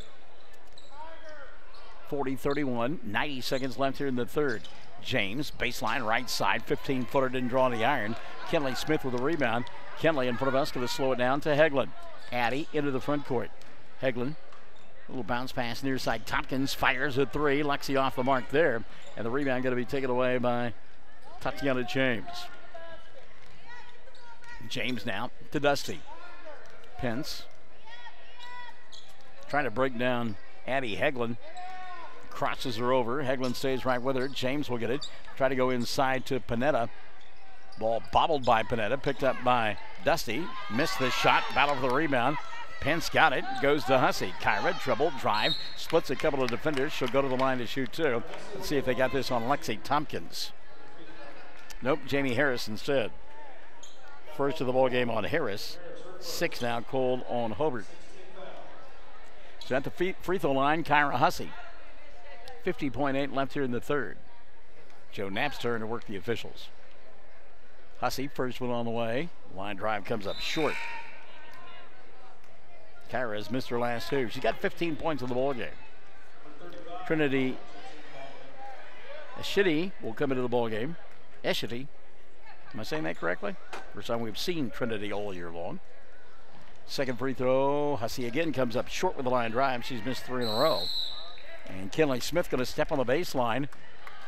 40-31, 90 seconds left here in the third. James, baseline right side, 15-footer, didn't draw the iron. Kenley Smith with a rebound. Kenley in front of us, going to slow it down to Hegland. Addie into the front court. Hegland, a little bounce pass near side. Tompkins fires a 3. Lexi off the mark there. And the rebound going to be taken away by Tatiana James. James now to Dusty. Pence trying to break down Addie Hegland. Crosses her over. Hegland stays right with her. James will get it. Try to go inside to Panetta. Ball bobbled by Panetta. Picked up by Dusty. Missed the shot. Battle for the rebound. Pence got it. Goes to Hussey. Kyra dribble, drive. Splits a couple of defenders. She'll go to the line to shoot two. Let's see if they got this on Lexi Tompkins. Nope. Jamie Harris instead. First of the ball game on Harris. 6 now called on Hobart. So at the free throw line, Kyra Hussey. 50.8 left here in the third. Joe Knapp's turn to work the officials. Hussey, first one on the way. Line drive comes up short. Kyra has missed her last 2. She got 15 points in the ball game. Trinity Eshiti will come into the ball game. Eshiti. Am I saying that correctly? First time we've seen Trinity all year long. Second free throw. Hussey again comes up short with the line drive. She's missed 3 in a row. And Kinley Smith going to step on the baseline,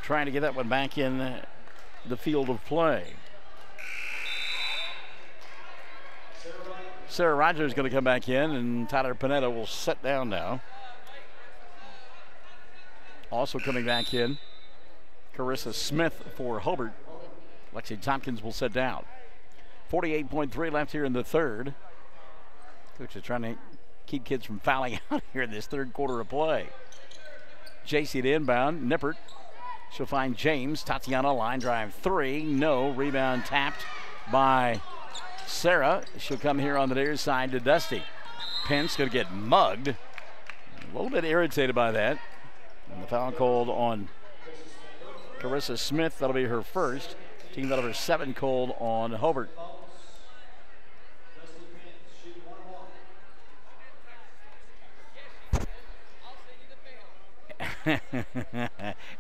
trying to get that one back in the field of play. Sarah Rogers is going to come back in, and Tyler Panetta will sit down now. Also coming back in, Carissa Smith for Hobart. Lexi Tompkins will sit down. 48.3 left here in the third. Coach is trying to keep kids from fouling out here in this third quarter of play. JC to inbound. Nippert. She'll find James. Tatiana line drive 3. No. Rebound tapped by Sarah. She'll come here on the near side to Dusty. Pence going to get mugged. A little bit irritated by that. And the foul called on Carissa Smith. That'll be her first. Team number 7 called on Hobart.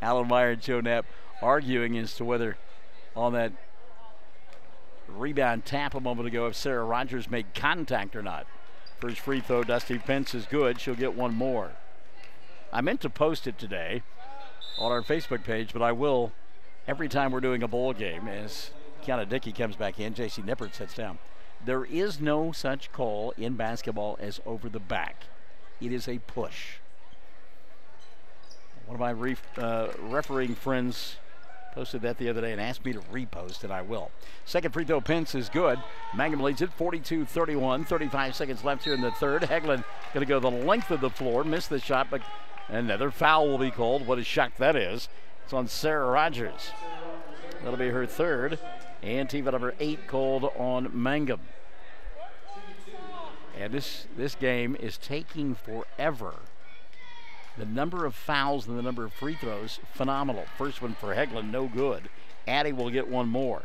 Alan Meyer and Joe Knapp arguing as to whether on that rebound tap a moment ago if Sarah Rogers made contact or not. First free throw, Dusty Pence is good. She'll get one more. I meant to post it today on our Facebook page, but I will every time we're doing a bowl game as Kiana Dickey comes back in, J.C. Nippert sits down. There is no such call in basketball as over the back. It is a push. One of my refereeing friends posted that the other day and asked me to repost, and I will. Second free throw, Pence is good. Mangum leads it 42-31. 35 seconds left here in the third. Hegland going to go the length of the floor, missed the shot, but another foul will be called. What a shock that is. It's on Sarah Rogers. That'll be her third. And team number 8 called on Mangum. And this game is taking forever. The number of fouls and the number of free throws, phenomenal. First one for Hegland, no good. Addie will get one more.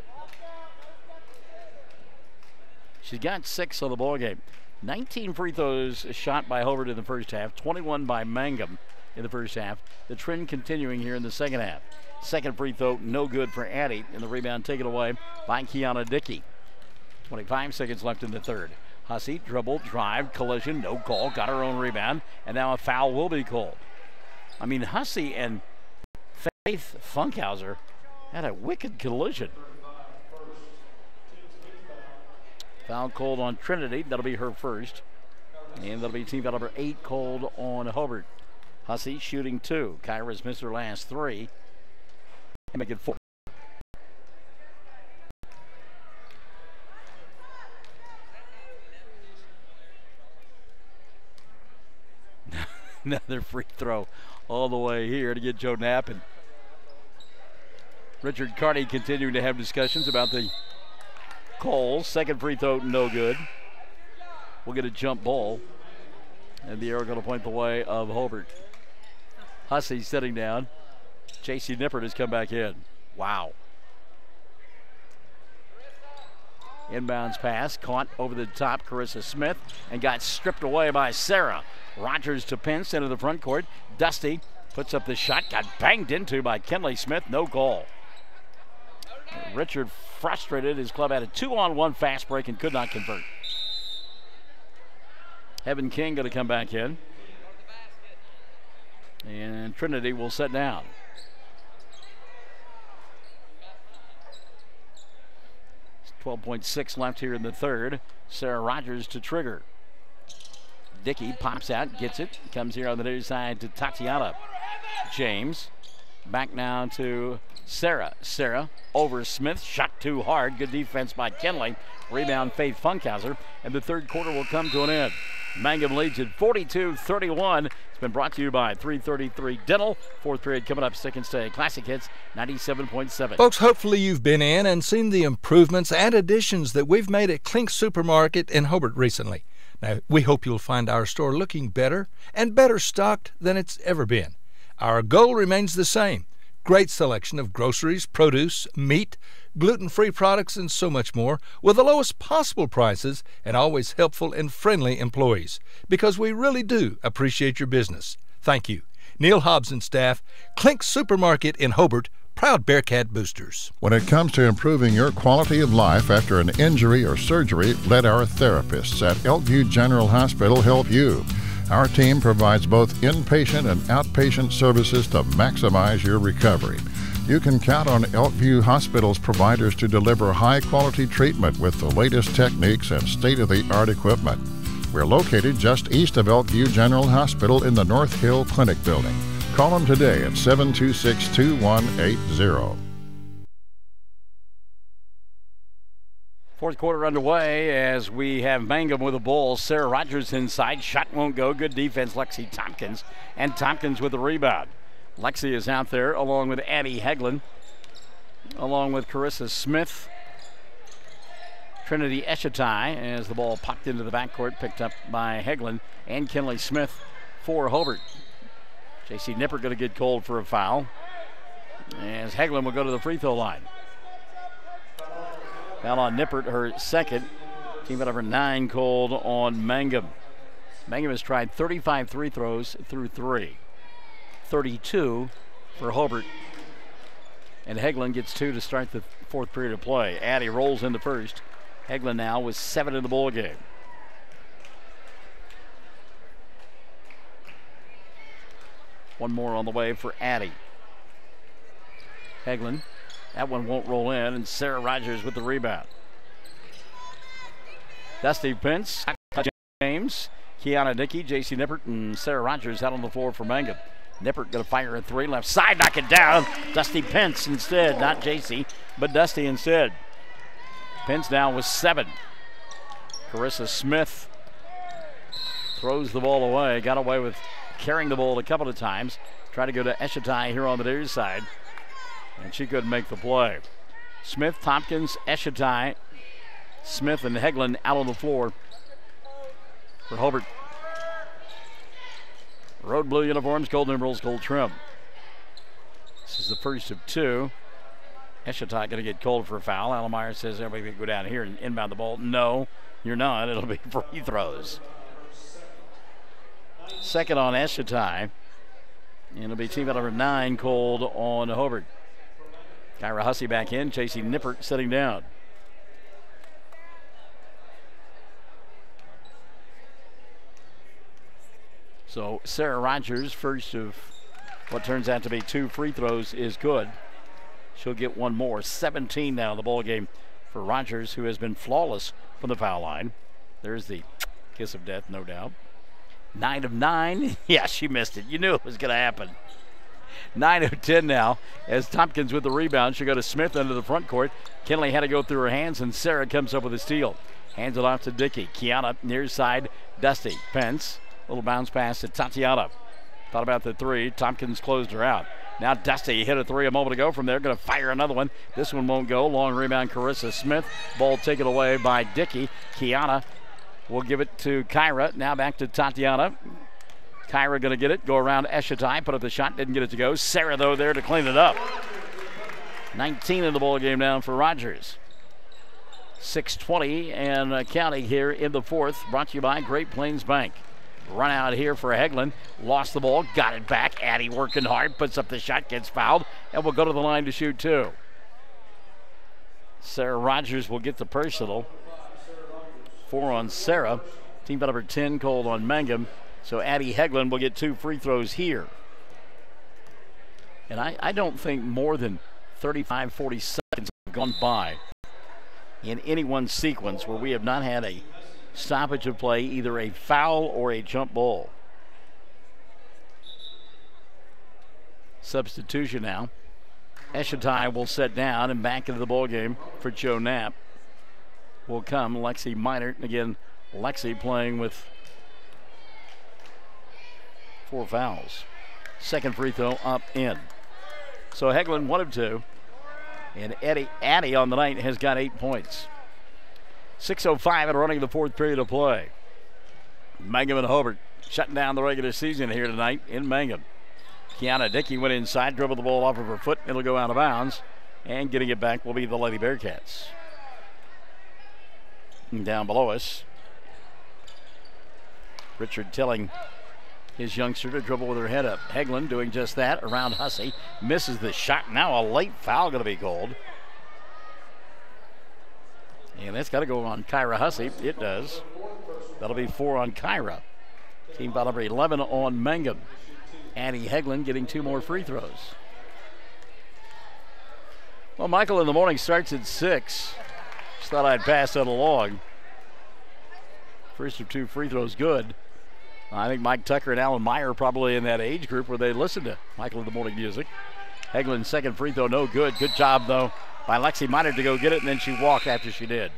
She's got 6 on the ball game. 19 free throws shot by Hobart in the first half, 21 by Mangum in the first half. The trend continuing here in the second half. Second free throw, no good for Addie, and the rebound taken away by Kiana Dickey. 25 seconds left in the third. Hussey, dribble, drive, collision, no call, got her own rebound, and now a foul will be called. I mean, Hussey and Faith Funkhauser had a wicked collision. Foul called on Trinity, that'll be her first. And that'll be team foul number 8 called on Hobart. Hussey shooting 2. Kyra's missed her last 3. And make it 4. Another free throw all the way here to get Joe Knapp. And Richard Carney continuing to have discussions about the calls. Second free throw, no good. We'll get a jump ball. And the arrow going to point the way of Hobart. Hussey sitting down. J.C. Nippert has come back in. Wow. Inbounds pass, caught over the top, Carissa Smith, and got stripped away by Sarah. Rogers to Pence into the front court. Dusty puts up the shot, got banged into by Kenley Smith, no call. Richard frustrated. His club had a 2-on-1 fast break and could not convert. Evan King going to come back in. And Trinity will sit down. 12.6 left here in the third. Sarah Rogers to trigger. Dickey pops out, gets it. Comes here on the near side to Tatiana. James. Back now to Sarah. Sarah over Smith. Shot too hard. Good defense by Kenley. Rebound Faith Funkhauser. And the third quarter will come to an end. Mangum leads at 42-31. It's been brought to you by 333 Dental. Fourth period coming up. Second stay. Classic Hits 97.7. Folks, hopefully you've been in and seen the improvements and additions that we've made at Klink Supermarket in Hobart recently. Now, we hope you'll find our store looking better and better stocked than it's ever been. Our goal remains the same. Great selection of groceries, produce, meat, gluten-free products, and so much more with the lowest possible prices and always helpful and friendly employees, because we really do appreciate your business. Thank you. Neil Hobbs and staff, Klink Supermarket in Hobart, proud Bearcat boosters. When it comes to improving your quality of life after an injury or surgery, let our therapists at Elkview General Hospital help you. Our team provides both inpatient and outpatient services to maximize your recovery. You can count on Elkview Hospital's providers to deliver high-quality treatment with the latest techniques and state-of-the-art equipment. We're located just east of Elkview General Hospital in the North Hill Clinic Building. Call them today at 726-2180. Fourth quarter underway as we have Mangum with the ball. Sarah Rogers inside. Shot won't go. Good defense, Lexi Tompkins. And Tompkins with the rebound. Lexi is out there along with Addie Hegland, along with Carissa Smith. Trinity Eshatai as the ball popped into the backcourt, picked up by Hegland and Kenley Smith for Hobart. J.C. Nippert going to get called for a foul, as Heglin will go to the free throw line. Foul on Nippert, her second. Team foul number 9 called on Mangum. Mangum has tried 35 free throws through 3. 32 for Hobart. And Heglin gets 2 to start the fourth period of play. Addy rolls in the first. Heglin now with 7 in the ball game. One more on the way for Addy. Heglin. That one won't roll in, and Sarah Rogers with the rebound. Dusty Pence, James, Kiana Dickey, J.C. Nippert, and Sarah Rogers out on the floor for Mangum. Nippert going to fire a 3 left side, knock it down. Dusty Pence instead, not J.C., but Dusty instead. Pence now with 7. Carissa Smith throws the ball away, got away with carrying the ball a couple of times. Tried to go to Eshatai here on the near side, and she couldn't make the play. Smith, Tompkins, Eshatai, Smith, and Heglin out on the floor for Hobart. Road blue uniforms, gold numerals, gold trim. This is the first of 2. Eshatai going to get called for a foul. Allemeyer says everybody can go down here and inbound the ball. No, you're not. It'll be free throws. Second on Eshatai. And it'll be team foul number 9 called on Hobart. Kyra Hussey back in. J.C. Nippert sitting down. So Sarah Rogers, first of what turns out to be 2 free throws, is good. She'll get one more. 17 now in the ball game for Rogers, who has been flawless from the foul line. There's the kiss of death, no doubt. 9 of 9. Yeah, she missed it. You knew it was going to happen. 9 of 10 now as Tompkins with the rebound. She'll go to Smith into the front court. Kinley had to go through her hands, and Sarah comes up with a steal. Hands it off to Dickey. Kiana near side. Dusty. Pence. Little bounce pass to Tatiana. Thought about the 3. Tompkins closed her out. Now Dusty hit a 3 a moment ago from there. Going to fire another one. This one won't go. Long rebound, Carissa Smith. Ball taken away by Dickey. Kiana will give it to Kyra. Now back to Tatiana. Kyra going to get it. Go around Eshatai. Put up the shot. Didn't get it to go. Sarah, though, there to clean it up. 19 in the ball game now for Rogers. 6:20 and counting here in the fourth. Brought to you by Great Plains Bank. Run out here for Heglin. Lost the ball. Got it back. Addy working hard. Puts up the shot. Gets fouled. And will go to the line to shoot 2. Sarah Rogers will get the personal. 4 on Sarah. Team foul number 10 called on Mangum. So Addie Heglin will get 2 free throws here. And I don't think more than 35, 40 seconds have gone by in any one sequence where we have not had a stoppage of play, either a foul or a jump ball. Substitution now. Eshatai will set down, and back into the ball game for Joe Knapp will come Lexi Minert. And again, Lexi playing with 4 fouls. Second free throw up in. So Heglin 1 of 2. And Addy on the night has got 8 points. 6:05 and running the fourth period of play. Mangum and Hobart shutting down the regular season here tonight in Mangum. Kiana Dickey went inside, dribbled the ball off of her foot. It'll go out of bounds. And getting it back will be the Lady Bearcats. And down below us, Richard telling his youngster to dribble with her head up. Heglin doing just that around Hussey. Misses the shot. Now a late foul going to be called. And that's got to go on Kyra Hussey. It does. That'll be 4 on Kyra. Team foul number 11 on Mangum. Addie Heglin getting 2 more free throws. Well, Michael in the morning starts at 6. Just thought I'd pass that along. First of 2 free throws good. I think Mike Tucker and Alan Meyer are probably in that age group where they listen to Michael in the morning music. Heglin's second free throw, no good. Good job, though, by Lexi Minor to go get it, and then she walked after she did.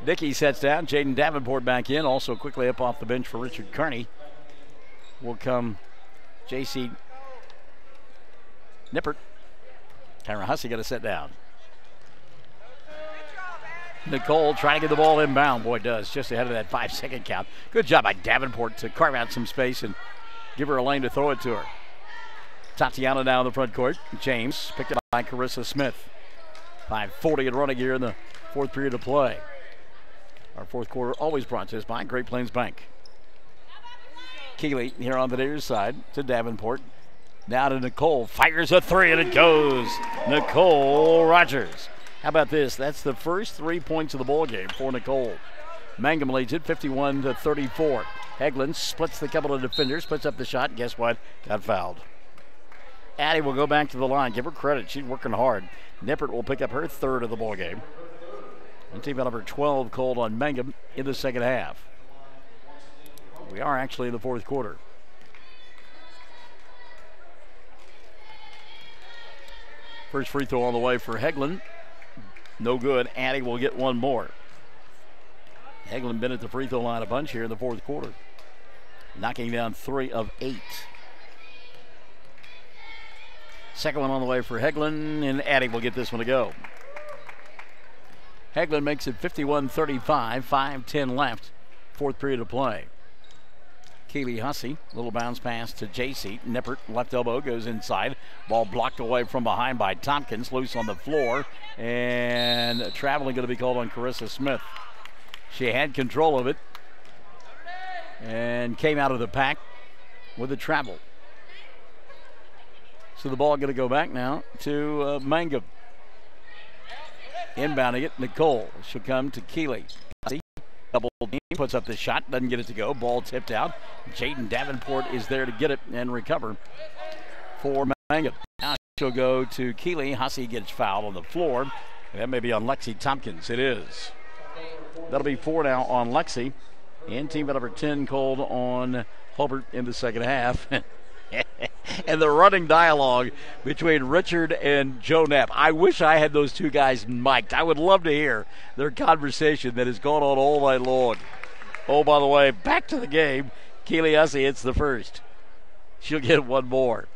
Dickey sets down. Jaden Davenport back in. Also quickly up off the bench for Richard Kearney will come J.C. Nippert. Kyra Hussey got to sit down. Nicole trying to get the ball inbound. Boy, does just ahead of that 5-second count. Good job by Davenport to carve out some space and give her a lane to throw it to her. Tatiana now in the front court. James picked up by Carissa Smith. 5:40 and running here in the fourth period of play. Our fourth quarter always brought to us by Great Plains Bank. Keeley here on the near side to Davenport. Now to Nicole. Fires a three and it goes. Nicole Rogers. How about this? That's the first 3 points of the ball game for Nicole. Mangum leads it 51-34. Hegland splits the couple of defenders, puts up the shot. Guess what? Got fouled. Addie will go back to the line. Give her credit. She's working hard. Nippert will pick up her third of the ball game. And team number 12 called on Mangum in the second half. We are actually in the fourth quarter. First free throw on the way for Hegland. No good. Addie will get one more. Hegland been at the free throw line a bunch here in the fourth quarter. Knocking down 3 of 8. Second one on the way for Hegland, and Addie will get this one to go. Hegland makes it 51-35, 5:10 left, fourth period of play. Keely Hussey, little bounce pass to JC. Nippert, left elbow, goes inside. Ball blocked away from behind by Tompkins, loose on the floor, and traveling going to be called on Carissa Smith. She had control of it and came out of the pack with a travel. So the ball going to go back now to Mangum. Inbounding it, Nicole. She'll come to Keeley. Double team, puts up the shot, doesn't get it to go. Ball tipped out. Jaden Davenport is there to get it and recover for Mangum. Now she'll go to Keeley. Hussey gets fouled on the floor. That may be on Lexi Tompkins. It is. That'll be 4 now on Lexi. And team number 10 called on Hobart in the second half. And the running dialogue between Richard and Joe Knapp. I wish I had those two guys mic'd. I would love to hear their conversation that has gone on all night long. Oh, by the way, back to the game. Keely Hussey hits the first. She'll get one more.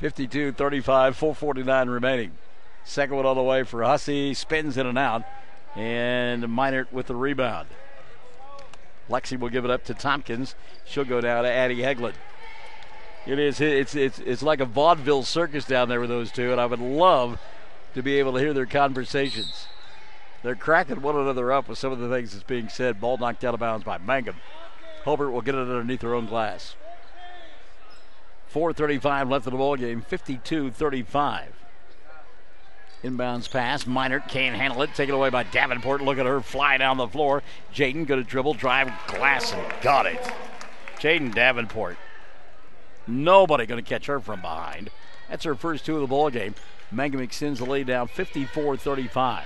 52-35, 4:49 remaining. Second one on the way for Hussey. Spins in and out. And Meinert with the rebound. Lexi will give it up to Tompkins. She'll go down to Addie Hegland. It is. It's like a vaudeville circus down there with those two, and I would love to be able to hear their conversations. They're cracking one another up with some of the things that's being said. Ball knocked out of bounds by Mangum. Hobart will get it underneath their own glass. 4:35 left in the ball game. 52-35. Inbounds pass. Meinert can't handle it. Taken away by Davenport. Look at her fly down the floor. Jaden going to dribble, drive, glass, and got it. Jaden Davenport. Nobody going to catch her from behind. That's her first 2 of the ball game. Mangum extends the lead down 54-35.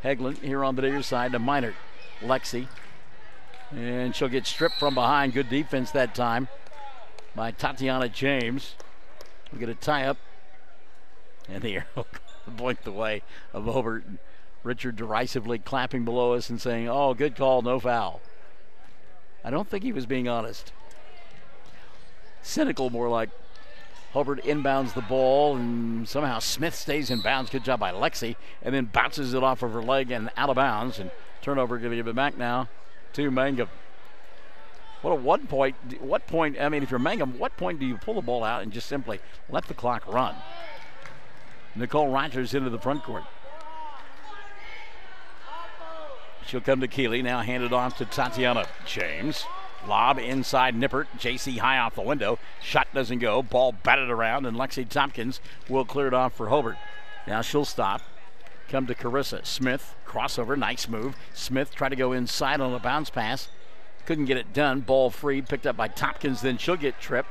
Hegland here on the near side to Meinert. Lexi. And she'll get stripped from behind. Good defense that time by Tatiana James. We'll get a tie-up. And the arrow blinked away of Hobart. Richard derisively clapping below us and saying, oh, good call, no foul. I don't think he was being honest. Cynical, more like. Hobart inbounds the ball, and somehow Smith stays in bounds. Good job by Lexi, and then bounces it off of her leg and out of bounds. And turnover going to give it back now to Mangum. What point, I mean, if you're Mangum, what point do you pull the ball out and just simply let the clock run? Nicole Rogers into the front court. She'll come to Keeley, now handed off to Tatiana James. Lob inside Nippert. JC high off the window. Shot doesn't go. Ball batted around, and Lexi Tompkins will clear it off for Hobart. Now she'll stop. Come to Carissa Smith. Crossover. Nice move. Smith tried to go inside on a bounce pass. Couldn't get it done. Ball free. Picked up by Tompkins. Then she'll get stripped.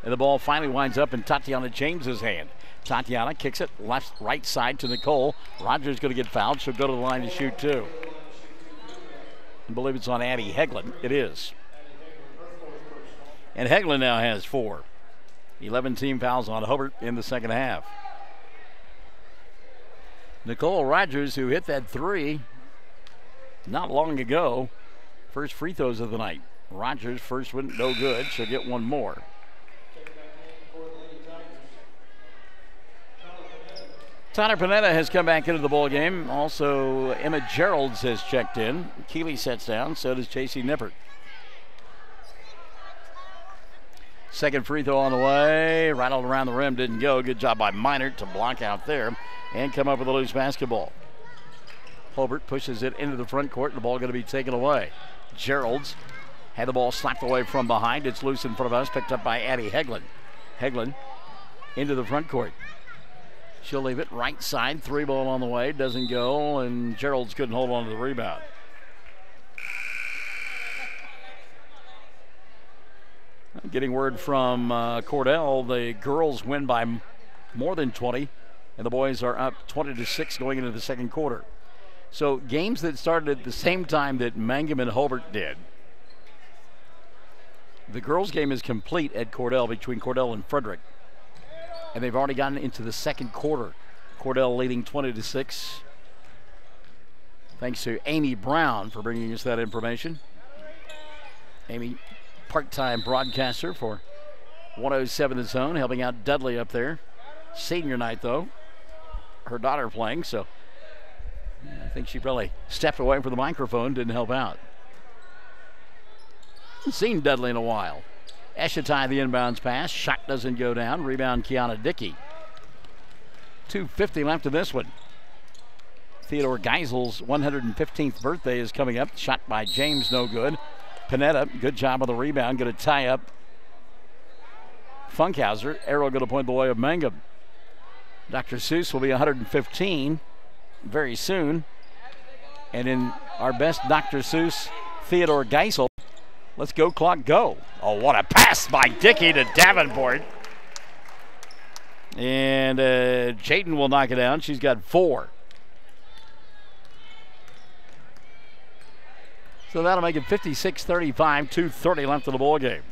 And the ball finally winds up in Tatiana James's hand. Tatiana kicks it right side to Nicole. Rogers going to get fouled. She'll go to the line to shoot 2. I believe it's on Addie Hegland. It is. And Hegland now has 4. 11 team fouls on Hobart in the second half. Nicole Rogers, who hit that 3 not long ago. First free throws of the night. Rogers, first one, no good. She'll get one more. Tyler Panetta has come back into the ball game. Also, Emma Geralds has checked in. Keeley sets down. So does JC Nippert. Second free throw on the way. Rattled around the rim, didn't go. Good job by Minert to block out there and come up with a loose basketball. Hobart pushes it into the front court. The ball going to be taken away. Gerald's had the ball slapped away from behind. It's loose in front of us, picked up by Addie Hegland. Hegland into the front court. She'll leave it right side. Three ball on the way. Doesn't go, and Gerald's couldn't hold on to the rebound. Getting word from Cordell, the girls win by more than 20, and the boys are up 20-6 going into the second quarter. So games that started at the same time that Mangum and Hobart did. The girls' game is complete at Cordell between Cordell and Frederick. And they've already gotten into the second quarter. Cordell leading 20-6. Thanks to Amy Brown for bringing us that information. Amy, part-time broadcaster for 107 The Zone, helping out Dudley up there. Senior night, though. Her daughter playing, so I think she probably stepped away from the microphone, didn't help out. Haven't seen Dudley in a while. Eshetai the inbounds pass. Shot doesn't go down. Rebound Kiana Dickey. 2:50 left in this one. Theodore Geisel's 115th birthday is coming up. Shot by James, no good. Panetta, good job on the rebound. Going to tie up Funkhauser. Arrow going to point the way of Mangum. Dr. Seuss will be 115 very soon. And in our best Dr. Seuss, Theodore Geisel. Let's go, clock, go. Oh, what a pass by Dickey to Davenport. And Jaden will knock it down. She's got 4. So that'll make it 56-35, 2:30 left in the ball game.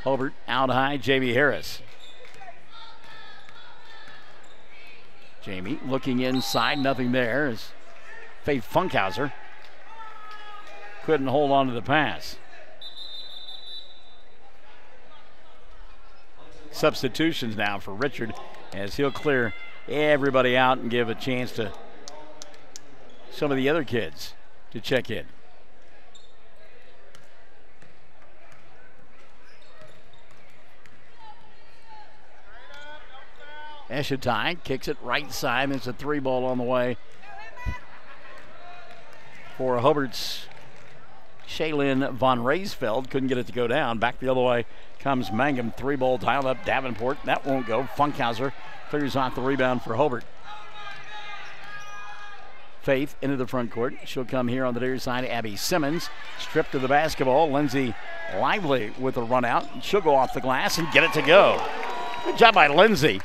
Hobart out high, Jamie Harris. Jamie looking inside, nothing there as Faith Funkhauser couldn't hold on to the pass. Substitutions now for Richard as he'll clear everybody out and give a chance to some of the other kids to check in. Eshetai kicks it right side. There's a 3 ball on the way for Hobart's Shaylin Von Raysfeld. Couldn't get it to go down. Back the other way comes Mangum. 3 ball dialed up Davenport. That won't go. Funkhauser clears off the rebound for Hobart. Faith into the front court. She'll come here on the near side. Abby Simmons stripped to the basketball. Lindsay Lively with a run out. She'll go off the glass and get it to go. Good job by Lindsay.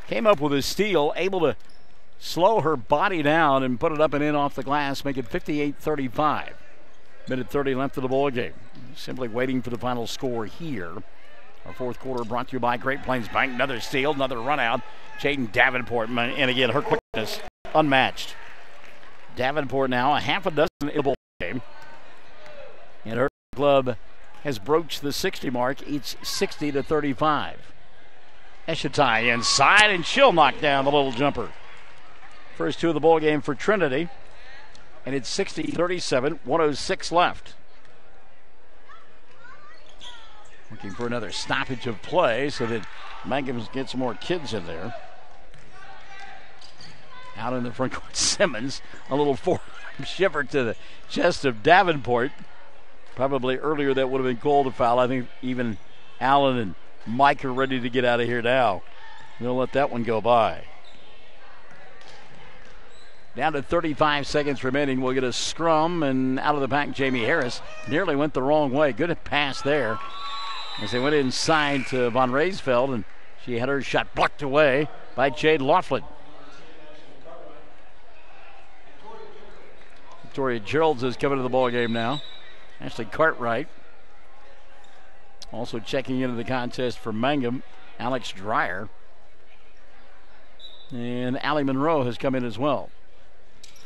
Came up with a steal, able to slow her body down and put it up and in off the glass, make it 58-35. Minute 30 left of the ball game. Simply waiting for the final score here. Our fourth quarter brought to you by Great Plains Bank. Another steal, another run out. Jaden Davenport, and again, her quickness unmatched. Davenport now a half a dozen in the ball game. And her club has broached the 60 mark. It's 60-35. Eshetai inside, and she'll knock down the little jumper. First 2 of the ball game for Trinity. And it's 60-37, 106 left. Looking for another stoppage of play so that Mangum gets some more kids in there. Out in the front court, Simmons, a little forearm shiver to the chest of Davenport. Probably earlier that would have been called a foul. I think even Allen and Mike are ready to get out of here now. They'll let that one go by. Down to 35 seconds remaining. We'll get a scrum, and out of the pack, Jamie Harris nearly went the wrong way. Good pass there as they went inside to Von Raysfeld, and she had her shot blocked away by Jade Laughlin. Victoria Geralds is coming to the ball game now. Ashley Cartwright also checking into the contest for Mangum. Alex Dreyer. And Allie Monroe has come in as well.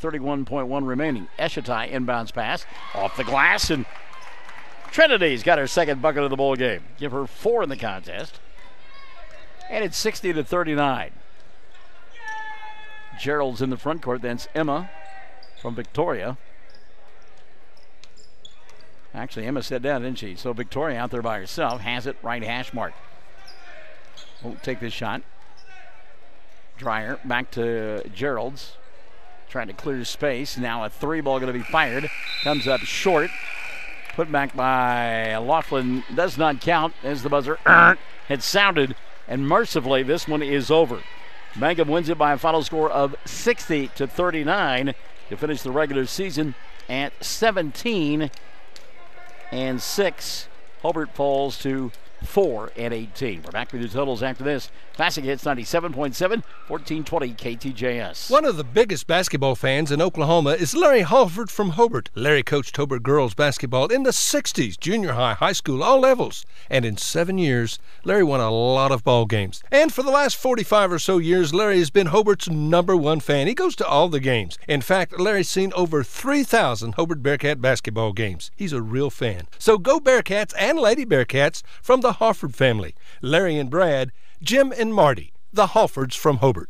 31.1 remaining. Eshetai inbounds pass off the glass, and Trinity's got her second bucket of the ball game. Give her 4 in the contest. And it's 60-39. Gerald's in the front court. Then it's Emma from Victoria. Actually, Emma sat down, didn't she? So Victoria out there by herself has it, right hash mark. Won't take this shot. Dreyer back to Gerald's. Trying to clear space. Now a 3-ball going to be fired. Comes up short. Put back by Laughlin. Does not count as the buzzer had sounded. And mercifully, this one is over. Mangum wins it by a final score of 60-39 to finish the regular season at 17-6. Hobart falls to 4-18. We're back with your totals after this. Classic Hits 97.7, 1420 KTJS. One of the biggest basketball fans in Oklahoma is Larry Halford from Hobart. Larry coached Hobart girls basketball in the 60s, junior high, high school, all levels. And in 7 years, Larry won a lot of ball games. And for the last 45 or so years, Larry has been Hobart's #1 fan. He goes to all the games. In fact, Larry's seen over 3,000 Hobart Bearcat basketball games. He's a real fan. So go Bearcats and Lady Bearcats from the Halford family. Larry and Brad, Jim and Marty, the Halfords from Hobart.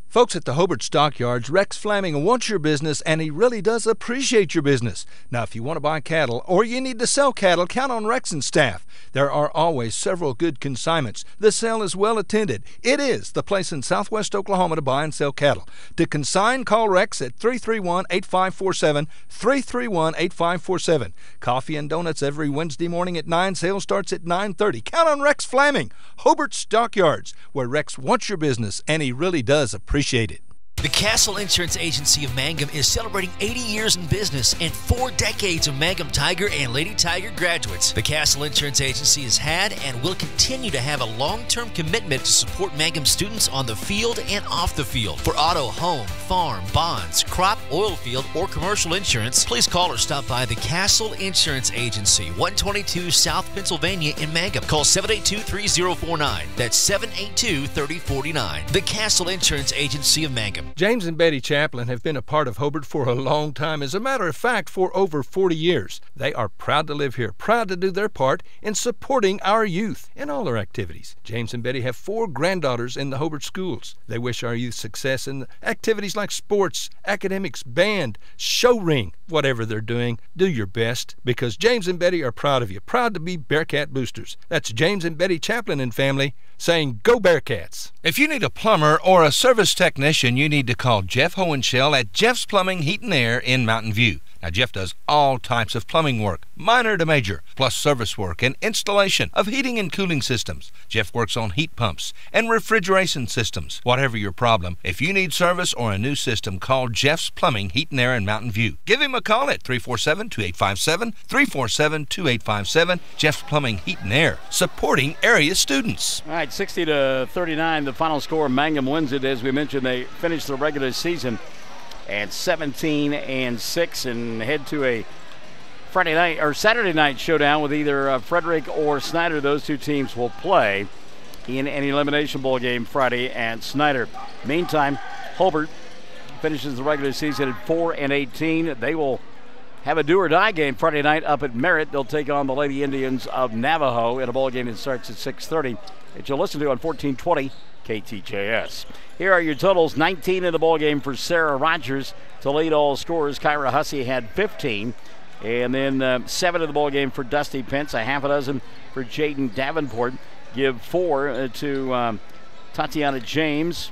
Folks at the Hobart Stockyards, Rex Fleming wants your business, and he really does appreciate your business. Now, if you want to buy cattle or you need to sell cattle, count on Rex and staff. There are always several good consignments. The sale is well attended. It is the place in southwest Oklahoma to buy and sell cattle. To consign, call Rex at 331-8547, 331-8547. Coffee and donuts every Wednesday morning at 9. Sale starts at 9:30. Count on Rex Fleming, Hobart Stockyards, where Rex wants your business, and he really does appreciate it. The Castle Insurance Agency of Mangum is celebrating 80 years in business and 4 decades of Mangum Tiger and Lady Tiger graduates. The Castle Insurance Agency has had and will continue to have a long-term commitment to support Mangum students on the field and off the field. For auto, home, farm, bonds, crop, oil field, or commercial insurance, please call or stop by the Castle Insurance Agency, 122 South Pennsylvania in Mangum. Call 782-3049. That's 782-3049. The Castle Insurance Agency of Mangum. James and Betty Chaplin have been a part of Hobart for a long time. As a matter of fact, for over 40 years. They are proud to live here, proud to do their part in supporting our youth in all their activities. James and Betty have 4 granddaughters in the Hobart schools. They wish our youth success in activities like sports, academics, band, show ring, whatever they're doing. Do your best, because James and Betty are proud of you, proud to be Bearcat boosters. That's James and Betty Chaplin and family saying, go Bearcats. If you need a plumber or a service technician, you need to call Jeff Hohenschel at Jeff's Plumbing, Heat and Air in Mountain View. Now, Jeff does all types of plumbing work, minor to major, plus service work and installation of heating and cooling systems. Jeff works on heat pumps and refrigeration systems. Whatever your problem, if you need service or a new system, call Jeff's Plumbing, Heat and Air in Mountain View. Give him a call at 347-2857, 347-2857. Jeff's Plumbing, Heat and Air, supporting area students. All right, 60-39, the final score. Mangum wins it. As we mentioned, they finished the regular season at 17-6 and head to a Friday night or Saturday night showdown with either Frederick or Snyder. Those two teams will play in an elimination bowl game Friday at Snyder. Meantime, Hobart finishes the regular season at 4-18. They will have a do-or-die game Friday night up at Merritt. They'll take on the Lady Indians of Navajo in a bowl game that starts at 6:30. That you'll listen to on 1420 KTJS. Here are your totals. 19 in the ball game for Sarah Rogers to lead all scorers. Kyra Hussey had 15. And then 7 in the ball game for Dusty Pence, a half a dozen for Jaden Davenport. Give 4 to Tatiana James.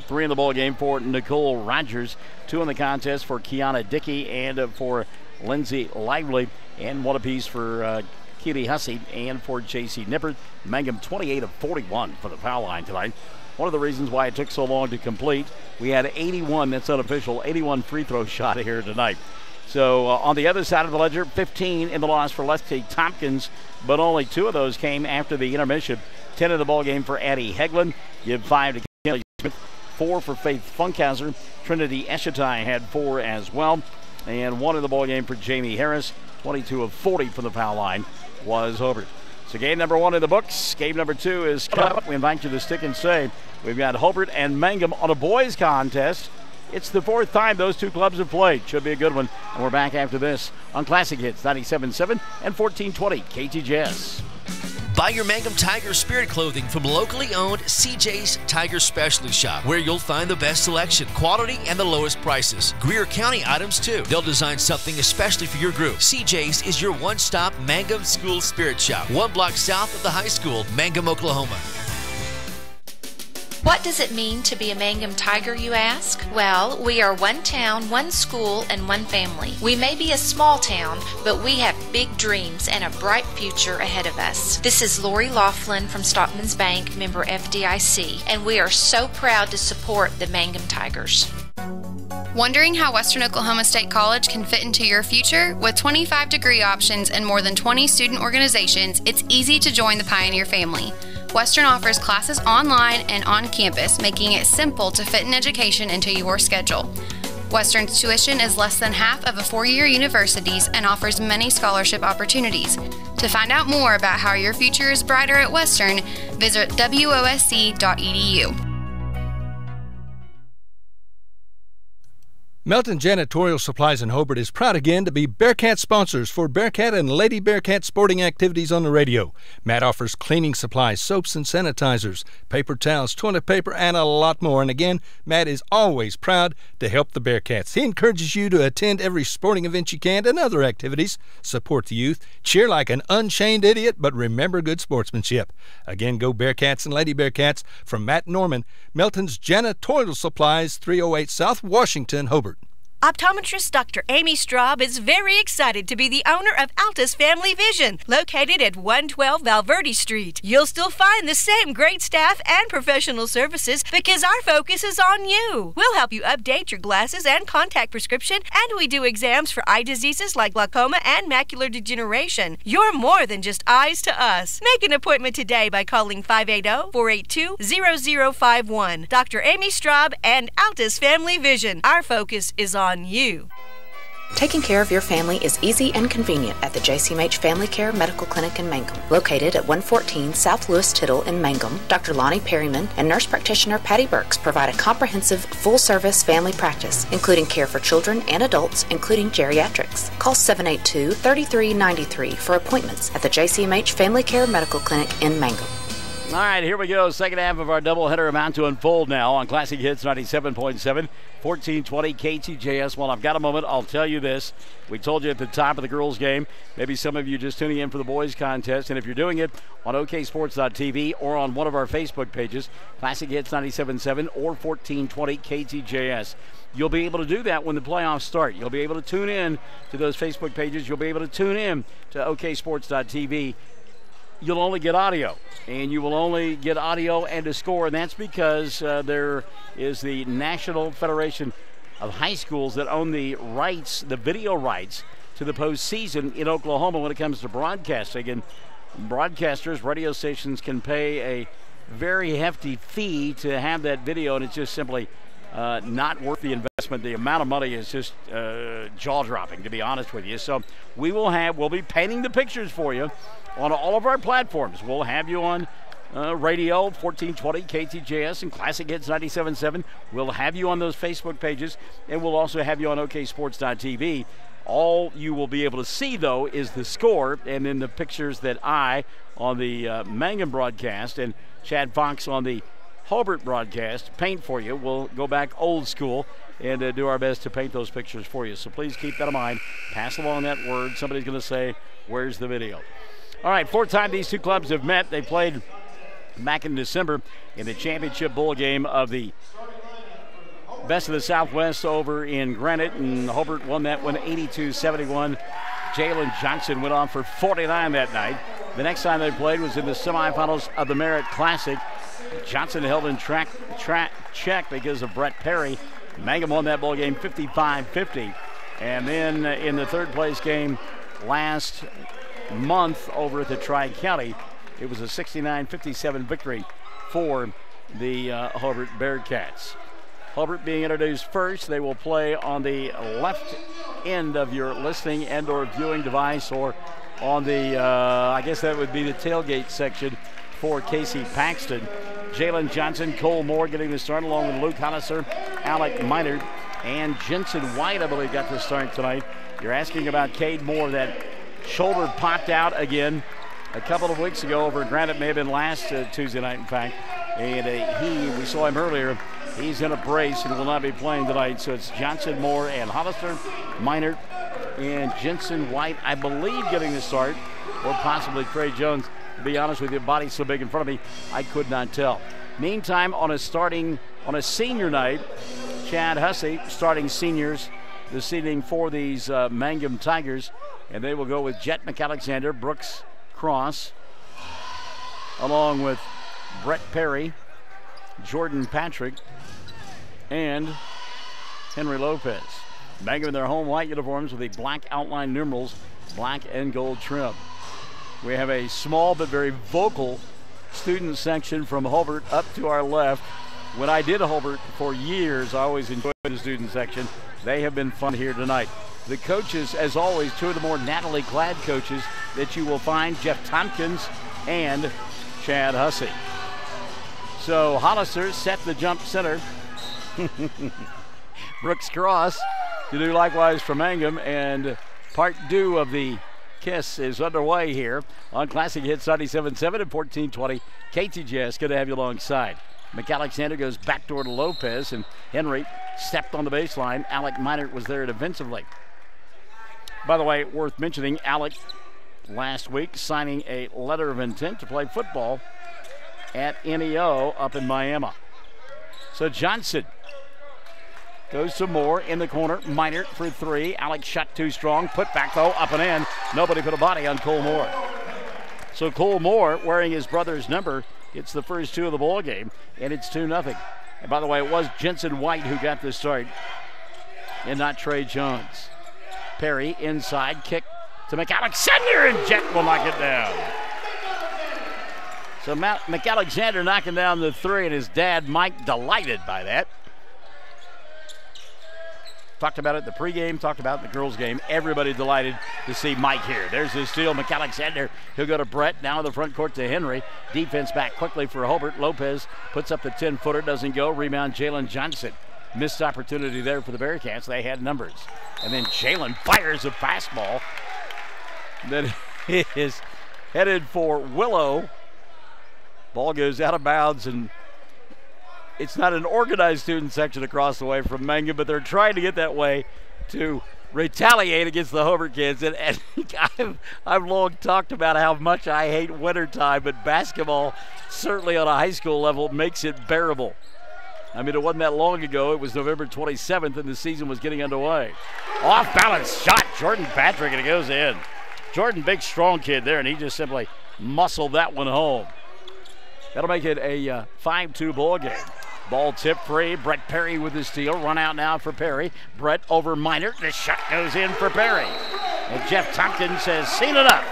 3 in the ball game for Nicole Rogers. 2 in the contest for Kiana Dickey and for Lindsay Lively. And 1 apiece for Keely Hussey and for J.C. Nippert. Mangum 28 of 41 for the foul line tonight. One of the reasons why it took so long to complete, we had 81, that's unofficial, 81 free throw shot here tonight. So on the other side of the ledger, 15 in the loss for Leslie Tompkins, but only 2 of those came after the intermission. 10 in the ball game for Addie Hegland. Give 5 to Kelly Smith, 4 for Faith Funkhauser. Trinity Eschatai had 4 as well. And 1 in the ball game for Jamie Harris. 22 of 40 from the foul line was Hobart. So game number 1 in the books. Game number 2 is coming up. We invite you to stick and stay. We've got Hobart and Mangum on a boys contest. It's the 4th time those two clubs have played. Should be a good one. And we're back after this on Classic Hits 97.7 and 1420 KTJS. Buy your Mangum Tiger Spirit clothing from locally owned CJ's Tiger Specialty Shop, where you'll find the best selection, quality, and the lowest prices. Greer County items too. They'll design something especially for your group. CJ's is your one-stop Mangum School Spirit Shop, 1 block south of the high school, Mangum, Oklahoma. What does it mean to be a Mangum Tiger, you ask? Well, we are one town, one school, and one family. We may be a small town, but we have big dreams and a bright future ahead of us. This is Lori Laughlin from Stockman's Bank, member FDIC, and we are so proud to support the Mangum Tigers. Wondering how Western Oklahoma State College can fit into your future? With 25 degree options and more than 20 student organizations, it's easy to join the Pioneer family. Western offers classes online and on campus, making it simple to fit an education into your schedule. Western's tuition is less than half of a four-year university's and offers many scholarship opportunities. To find out more about how your future is brighter at Western, visit wosc.edu. Melton Janitorial Supplies in Hobart is proud again to be Bearcat sponsors for Bearcat and Lady Bearcat sporting activities on the radio. Matt offers cleaning supplies, soaps and sanitizers, paper towels, toilet paper, and a lot more. And again, Matt is always proud to help the Bearcats. He encourages you to attend every sporting event you can and other activities. Support the youth, cheer like an unchained idiot, but remember good sportsmanship. Again, go Bearcats and Lady Bearcats from Matt Norman, Melton's Janitorial Supplies, 308 South Washington, Hobart. Optometrist Dr. Amy Straub is very excited to be the owner of Altus Family Vision, located at 112 Valverde Street. You'll still find the same great staff and professional services because our focus is on you. We'll help you update your glasses and contact prescription, and we do exams for eye diseases like glaucoma and macular degeneration. You're more than just eyes to us. Make an appointment today by calling 580-482-0051. Dr. Amy Straub and Altus Family Vision. Our focus is on you. Taking care of your family is easy and convenient at the JCMH Family Care Medical Clinic in Mangum. Located at 114 South Lewis Tittle in Mangum, Dr. Lonnie Perryman and nurse practitioner Patty Burks provide a comprehensive, full-service family practice, including care for children and adults, including geriatrics. Call 782-3393 for appointments at the JCMH Family Care Medical Clinic in Mangum. All right, here we go. Second half of our doubleheader about to unfold now on Classic Hits 97.7, 1420 KTJS. Well, I've got a moment. I'll tell you this. We told you at the top of the girls' game, maybe some of you just tuning in for the boys' contest. And if you're doing it on oksports.tv or on one of our Facebook pages, Classic Hits 97.7 or 1420 KTJS, you'll be able to do that when the playoffs start. You'll be able to tune in to those Facebook pages. You'll be able to tune in to oksports.tv. You'll only get audio, and you will only get audio and a score, and that's because there is the National Federation of High Schools that own the rights, the video rights to the postseason in Oklahoma when it comes to broadcasting. And broadcasters, radio stations can pay a very hefty fee to have that video, and it's just simply not worth the investment. The amount of money is just jaw-dropping, to be honest with you. So we'll be painting the pictures for you on all of our platforms. We'll have you on radio, 1420 KTJS and Classic Hits 97.7. We'll have you on those Facebook pages, and we'll also have you on oksports.tv. All you will be able to see, though, is the score and then the pictures that I, on the Mangum broadcast, and Chad Fox on the Hobart broadcast, paint for you. We'll go back old school and do our best to paint those pictures for you. So please keep that in mind. Pass along that word. Somebody's going to say, where's the video? All right, fourth time these two clubs have met. They played back in December in the championship bowl game of the Best of the Southwest over in Granite, and Hobart won that one 82-71. Jalen Johnson went on for 49 that night. The next time they played was in the semifinals of the Merritt Classic. Johnson held in check because of Brett Perry. Mangum won that ball game 55-50. And then in the third place game last month over at the Tri-County, it was a 69-57 victory for the Hobart Bearcats. Hobart being introduced first. They will play on the left end of your listening and or viewing device, or on the, I guess that would be the tailgate section for Casey Paxton. Jalen Johnson, Cole Moore getting the start, along with Luke Hollister, Alec Minard, and Jensen White, I believe, got the start tonight. You're asking about Cade Moore. That shoulder popped out again. a couple of weeks ago over at Granite, may have been last Tuesday night, in fact. And we saw him earlier. He's in a brace and will not be playing tonight. So it's Johnson, Moore, and Hollister, Minert, and Jensen White, I believe, getting the start, or possibly Trey Jones. To be honest with you, body's so big in front of me, I could not tell. Meantime, on a senior night, Chad Hussey starting seniors this evening for these Mangum Tigers, and they will go with Jet McAlexander, Brooks Cross, along with Brett Perry, Jordan Patrick, and Henry Lopez. Mangum in their home white uniforms with the black outline numerals, black and gold trim. We have a small but very vocal student section from Hobart up to our left. When I did Hobart for years, I always enjoyed the student section. They have been fun here tonight. The coaches, as always, two of the more Natalie-clad coaches that you will find, Jeff Tompkins and Chad Hussey. So Hollister set the jump center. Brooks Cross to do likewise for Mangum, and part 2 of the kiss is underway here on Classic Hits 97.7 and 1420 KTJS. Good to have you alongside. McAlexander goes backdoor to Lopez, and Henry stepped on the baseline. Alec Minert was there defensively. By the way, worth mentioning, Alec last week signing a letter of intent to play football at NEO up in Miami. So Johnson goes to Moore in the corner. Minert for 3. Alex shot too strong. Put back though, up and in. Nobody put a body on Cole Moore. So Cole Moore, wearing his brother's number, gets the first 2 of the ball game, and it's 2-0. And by the way, it was Jensen White who got the start, and not Trey Jones. Perry inside, kick to McAlexander, and Jet will knock it down. So McAlexander knocking down the 3, and his dad, Mike, delighted by that. Talked about it in the pregame, talked about it in the girls' game. Everybody delighted to see Mike here. There's the steal. McAlexander, he'll go to Brett. Now in the front court to Henry. Defense back quickly for Hobart. Lopez puts up the 10-footer, doesn't go. Rebound, Jalen Johnson. Missed opportunity there for the Bearcats. They had numbers. And then Jalen fires a fastball that is headed for Willow. Ball goes out of bounds, and it's not an organized student section across the way from Mangum, but they're trying to get that way to retaliate against the Hobart kids. And I've long talked about how much I hate wintertime, but basketball, certainly on a high school level, makes it bearable. I mean, it wasn't that long ago. It was November 27th, and the season was getting underway. Off-balance shot, Jordan Patrick, and it goes in. Jordan, big, strong kid there, and he just simply muscled that one home. That'll make it a 5-2 ball game. Ball tip free. Brett Perry with the steal. Run out now for Perry. Brett over Minert. The shot goes in for Perry. And Jeff Tompkins says, seen enough.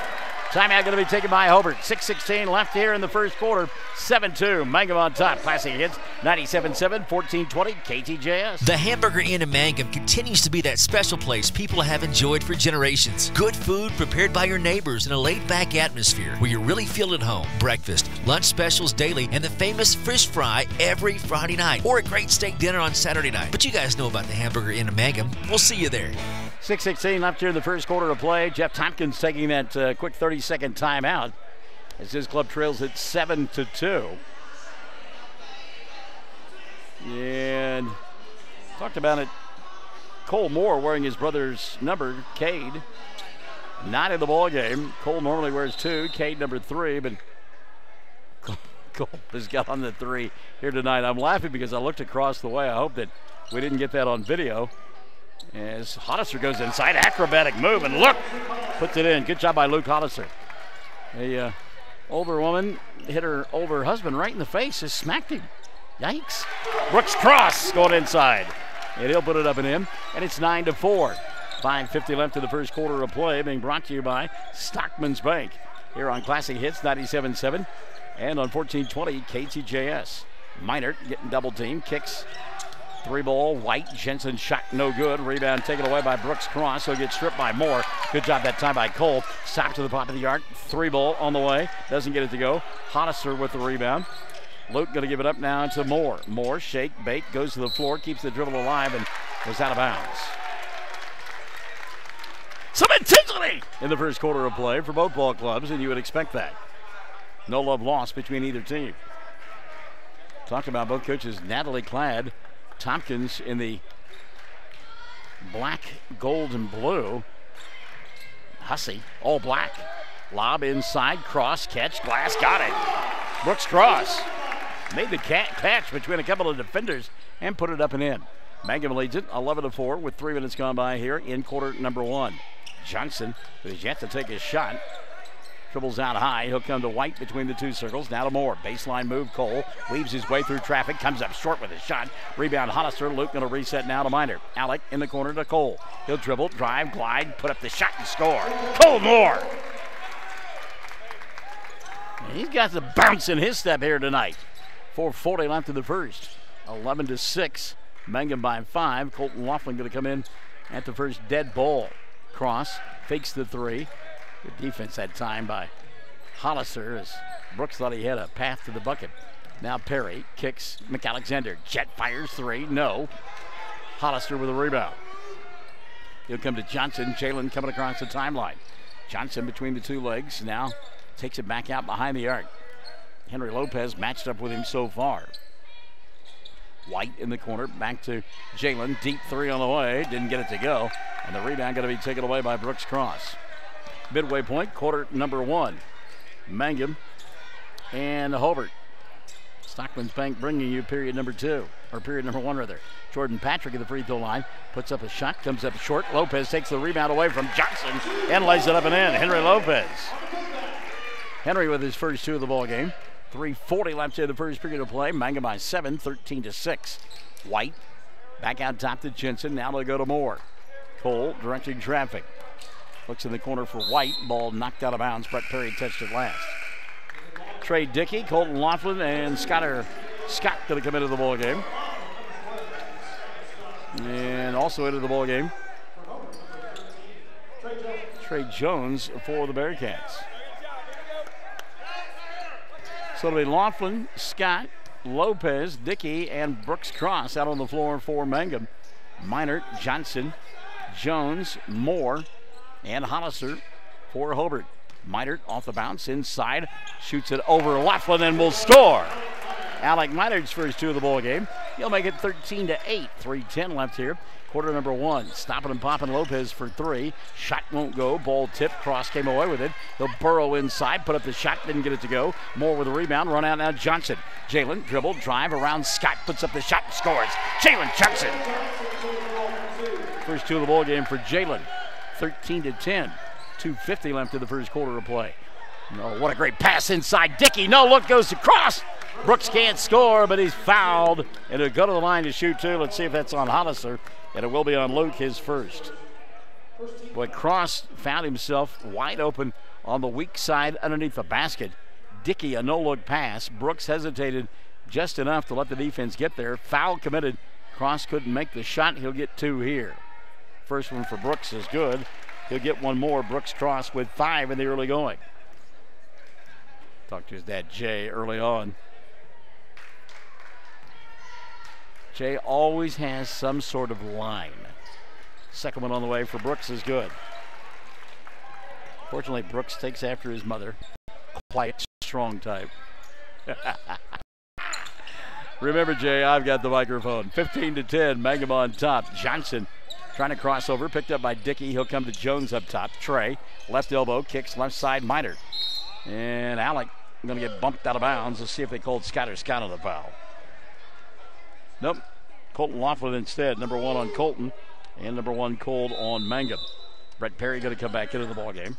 Timeout going to be taken by Hobart. 6:16 left here in the first quarter. 7-2. Mangum on top. Classic Hits 97.7, 1420 KTJS. The Hamburger Inn in Mangum continues to be that special place people have enjoyed for generations. Good food prepared by your neighbors in a laid-back atmosphere where you really feel at home. Breakfast, lunch specials daily, and the famous fish fry every Friday night, or a great steak dinner on Saturday night. But you guys know about the Hamburger Inn in Mangum. We'll see you there. 6:16 left here in the first quarter of play. Jeff Tompkins taking that quick 30-second timeout as his club trails at 7-2. And talked about it. Cole Moore wearing his brother's number, Cade. Not in the ball game. Cole normally wears 2, Cade number 3, but Cole has got on the 3 here tonight. I'm laughing because I looked across the way. I hope that we didn't get that on video. As Hollister goes inside, acrobatic move, and look, puts it in. Good job by Luke Hollister. A older woman hit her older husband right in the face, just smacked him. Yikes. Brooks Cross going inside, and he'll put it up and in, and it's 9-4. 5:50 left in the first quarter of play, being brought to you by Stockman's Bank here on Classic Hits 97.7 and on 1420 KTJS. Minert getting double team, kicks. 3-ball, White, Jensen shot no good. Rebound taken away by Brooks Cross. He'll get stripped by Moore. Good job that time by Cole. Stops to the top of the arc. 3-ball on the way. Doesn't get it to go. Hollister with the rebound. Luke going to give it up now to Moore. Moore, shake, bake, goes to the floor, keeps the dribble alive, and goes out of bounds. some intensity in the first quarter of play for both ball clubs, and you would expect that. No love lost between either team. Talked about both coaches, Natalie clad, Tompkins in the black, gold, and blue. Hussey, all black. Lob inside, cross, catch, Glass got it. Brooks Cross made the catch between a couple of defenders and put it up and in. Mangum leads it 11-4 with 3 minutes gone by here in quarter number 1. Johnson, who has yet to take his shot, dribbles out high. He'll come to White between the two circles. Now to Moore. Baseline move. Cole weaves his way through traffic. Comes up short with a shot. Rebound Hollister. Luke going to reset now to Miner. Alec in the corner to Cole. He'll dribble, drive, glide, put up the shot and score. Cole Moore. He's got the bounce in his step here tonight. 4:40 left in the first. 11-6. Mangum by 5. Colton Laughlin going to come in at the first dead ball. Cross fakes the 3. Good defense that time by Hollister as Brooks thought he had a path to the bucket. Now Perry kicks McAlexander. Jet fires 3. No. Hollister with a rebound. He'll come to Johnson. Jalen coming across the timeline. Johnson between the two legs. Now takes it back out behind the arc. Henry Lopez matched up with him so far. White in the corner. Back to Jalen. Deep 3 on the way. Didn't get it to go. And the rebound going to be taken away by Brooks Cross. Midway point, quarter number 1. Mangum and Hobart. Stockman's Bank bringing you period number 2, or period number 1 rather. Jordan Patrick at the free throw line, puts up a shot, comes up short. Lopez takes the rebound away from Johnson and lays it up and in. Henry Lopez. Henry with his first 2 of the ball game. 3:40 left in the first period of play. Mangum by 7, 13-6. White back out top to Jensen. Now they go to Moore. Cole directing traffic. Looks in the corner for White. Ball knocked out of bounds. Brett Perry touched it last. Trey Dickey, Colton Laughlin, and Scott going to come into the ball game. And also into the ball game, Trey Jones for the Bearcats. So it'll be Laughlin, Scott, Lopez, Dickey, and Brooks Cross out on the floor for Mangum. Minert, Johnson, Jones, Moore, and Hollister for Hobart. Minert off the bounce inside, shoots it over Laughlin and will score. Alec Minert's first 2 of the ball game. He'll make it 13-8. 3:10 left here. Quarter number 1. Stopping and popping Lopez for 3. Shot won't go. Ball tipped. Cross came away with it. He'll burrow inside. Put up the shot. Didn't get it to go. Moore with a rebound. Run out now Johnson. Jalen dribble. Drive around Scott. Puts up the shot and scores. Jalen Johnson. First 2 of the ball game for Jalen. 13-10. 2:50 left in the first quarter of play. No, what a great pass inside. Dickey. No look, goes to Cross. Brooks can't score, but he's fouled. And he'll go to the line to shoot 2. Let's see if that's on Hollister. And it will be on Luke, his first. Boy, Cross found himself wide open on the weak side underneath the basket. Dickey, a no-look pass. Brooks hesitated just enough to let the defense get there. Foul committed. Cross couldn't make the shot. He'll get 2 here. First one for Brooks is good. He'll get 1 more. Brooks Cross with 5 in the early going. Talked to his dad, Jay, early on. Jay always has some sort of line. Second one on the way for Brooks is good. Fortunately, Brooks takes after his mother. Quiet, strong type. Remember, Jay, I've got the microphone. 15-10, Mangum on top. Johnson trying to cross over, picked up by Dickey. He'll come to Jones up top. Trey, left elbow, kicks left side, Minor. And Alec going to get bumped out of bounds. Let's see if they called Scott on the foul. Nope. Colton Laughlin instead. Number 1 on Colton and number 1 called on Mangum. Brett Perry going to come back into the ball game.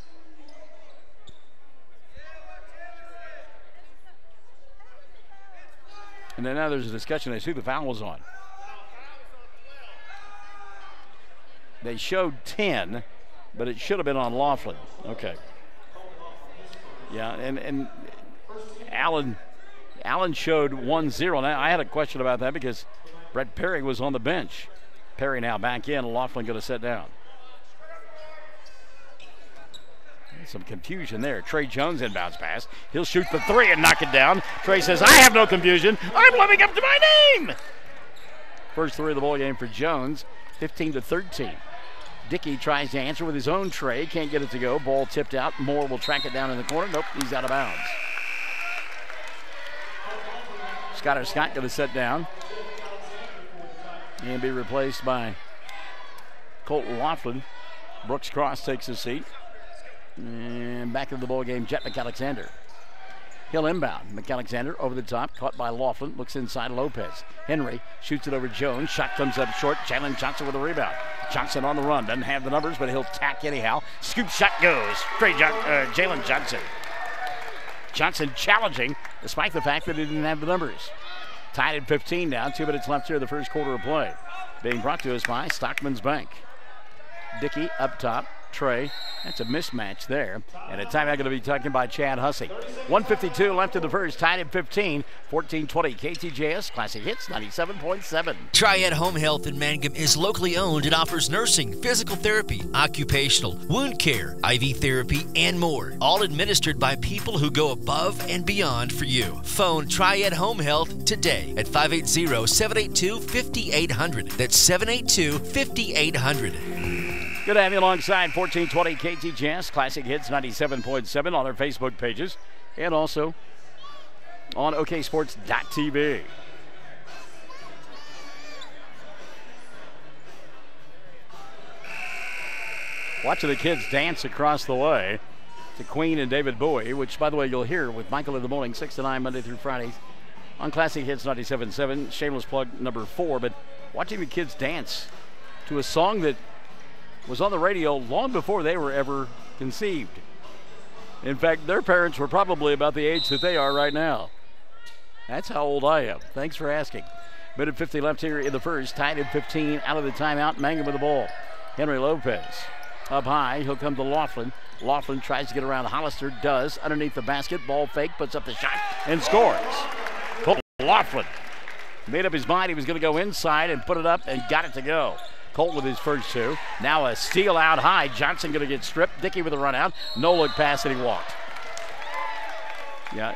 And then now there's a discussion as to who the foul was on. They showed 10, but it should have been on Laughlin. Okay. Yeah, and Allen showed 1-0. Now, I had a question about that because Brett Perry was on the bench. Perry now back in. Laughlin going to sit down. Some confusion there. Trey Jones inbounds pass. He'll shoot the 3 and knock it down. Trey says, I have no confusion. I'm living up to my name. First 3 of the ball game for Jones. 15-13. Dickey tries to answer with his own tray. Can't get it to go. Ball tipped out. Moore will track it down in the corner. Nope, he's out of bounds. Scott going to set down and be replaced by Colton Laughlin. Brooks Cross takes his seat. And back into the ball game, Jet McAlexander. He'll inbound. McAlexander over the top, caught by Laughlin, looks inside Lopez. Henry shoots it over Jones. Shot comes up short. Jalen Johnson with a rebound. Johnson on the run. Doesn't have the numbers, but he'll tack anyhow. Scoop shot goes. Jalen Johnson. Johnson challenging, despite the fact that he didn't have the numbers. Tied at 15 now. 2 minutes left here in the first quarter of play. Being brought to us by Stockman's Bank. Dickey up top. Trey, that's a mismatch there. And a timeout going to be taken by Chad Hussey. 1:52 left in the first, tied at 15. 14-20 KTJS Classic Hits 97.7. Triad Home Health in Mangum is locally owned and offers nursing, physical therapy, occupational, wound care, IV therapy, and more. All administered by people who go above and beyond for you. Phone Triad Home Health today at 580-782-5800. That's 782-5800. Good to have you alongside 1420 KTJS Classic Hits 97.7 on our Facebook pages and also on oksports.tv. Watching the kids dance across the way to Queen and David Bowie, which, by the way, you'll hear with Michael in the morning, 6 to 9, Monday through Fridays on Classic Hits 97.7. Shameless plug number 4, but watching the kids dance to a song that was on the radio long before they were ever conceived. In fact, their parents were probably about the age that they are right now. That's how old I am. Thanks for asking. Minute 50 left here in the first. Tied at 15 out of the timeout. Mangum with the ball. Henry Lopez up high. He'll come to Laughlin. Laughlin tries to get around Hollister. Does. Underneath the basket. Ball fake. Puts up the shot and scores. Colt Laughlin made up his mind he was going to go inside and put it up and got it to go. Colt with his first 2. Now a steal out high. Johnson going to get stripped. Dickey with a run out. No look pass and he walked. Yeah.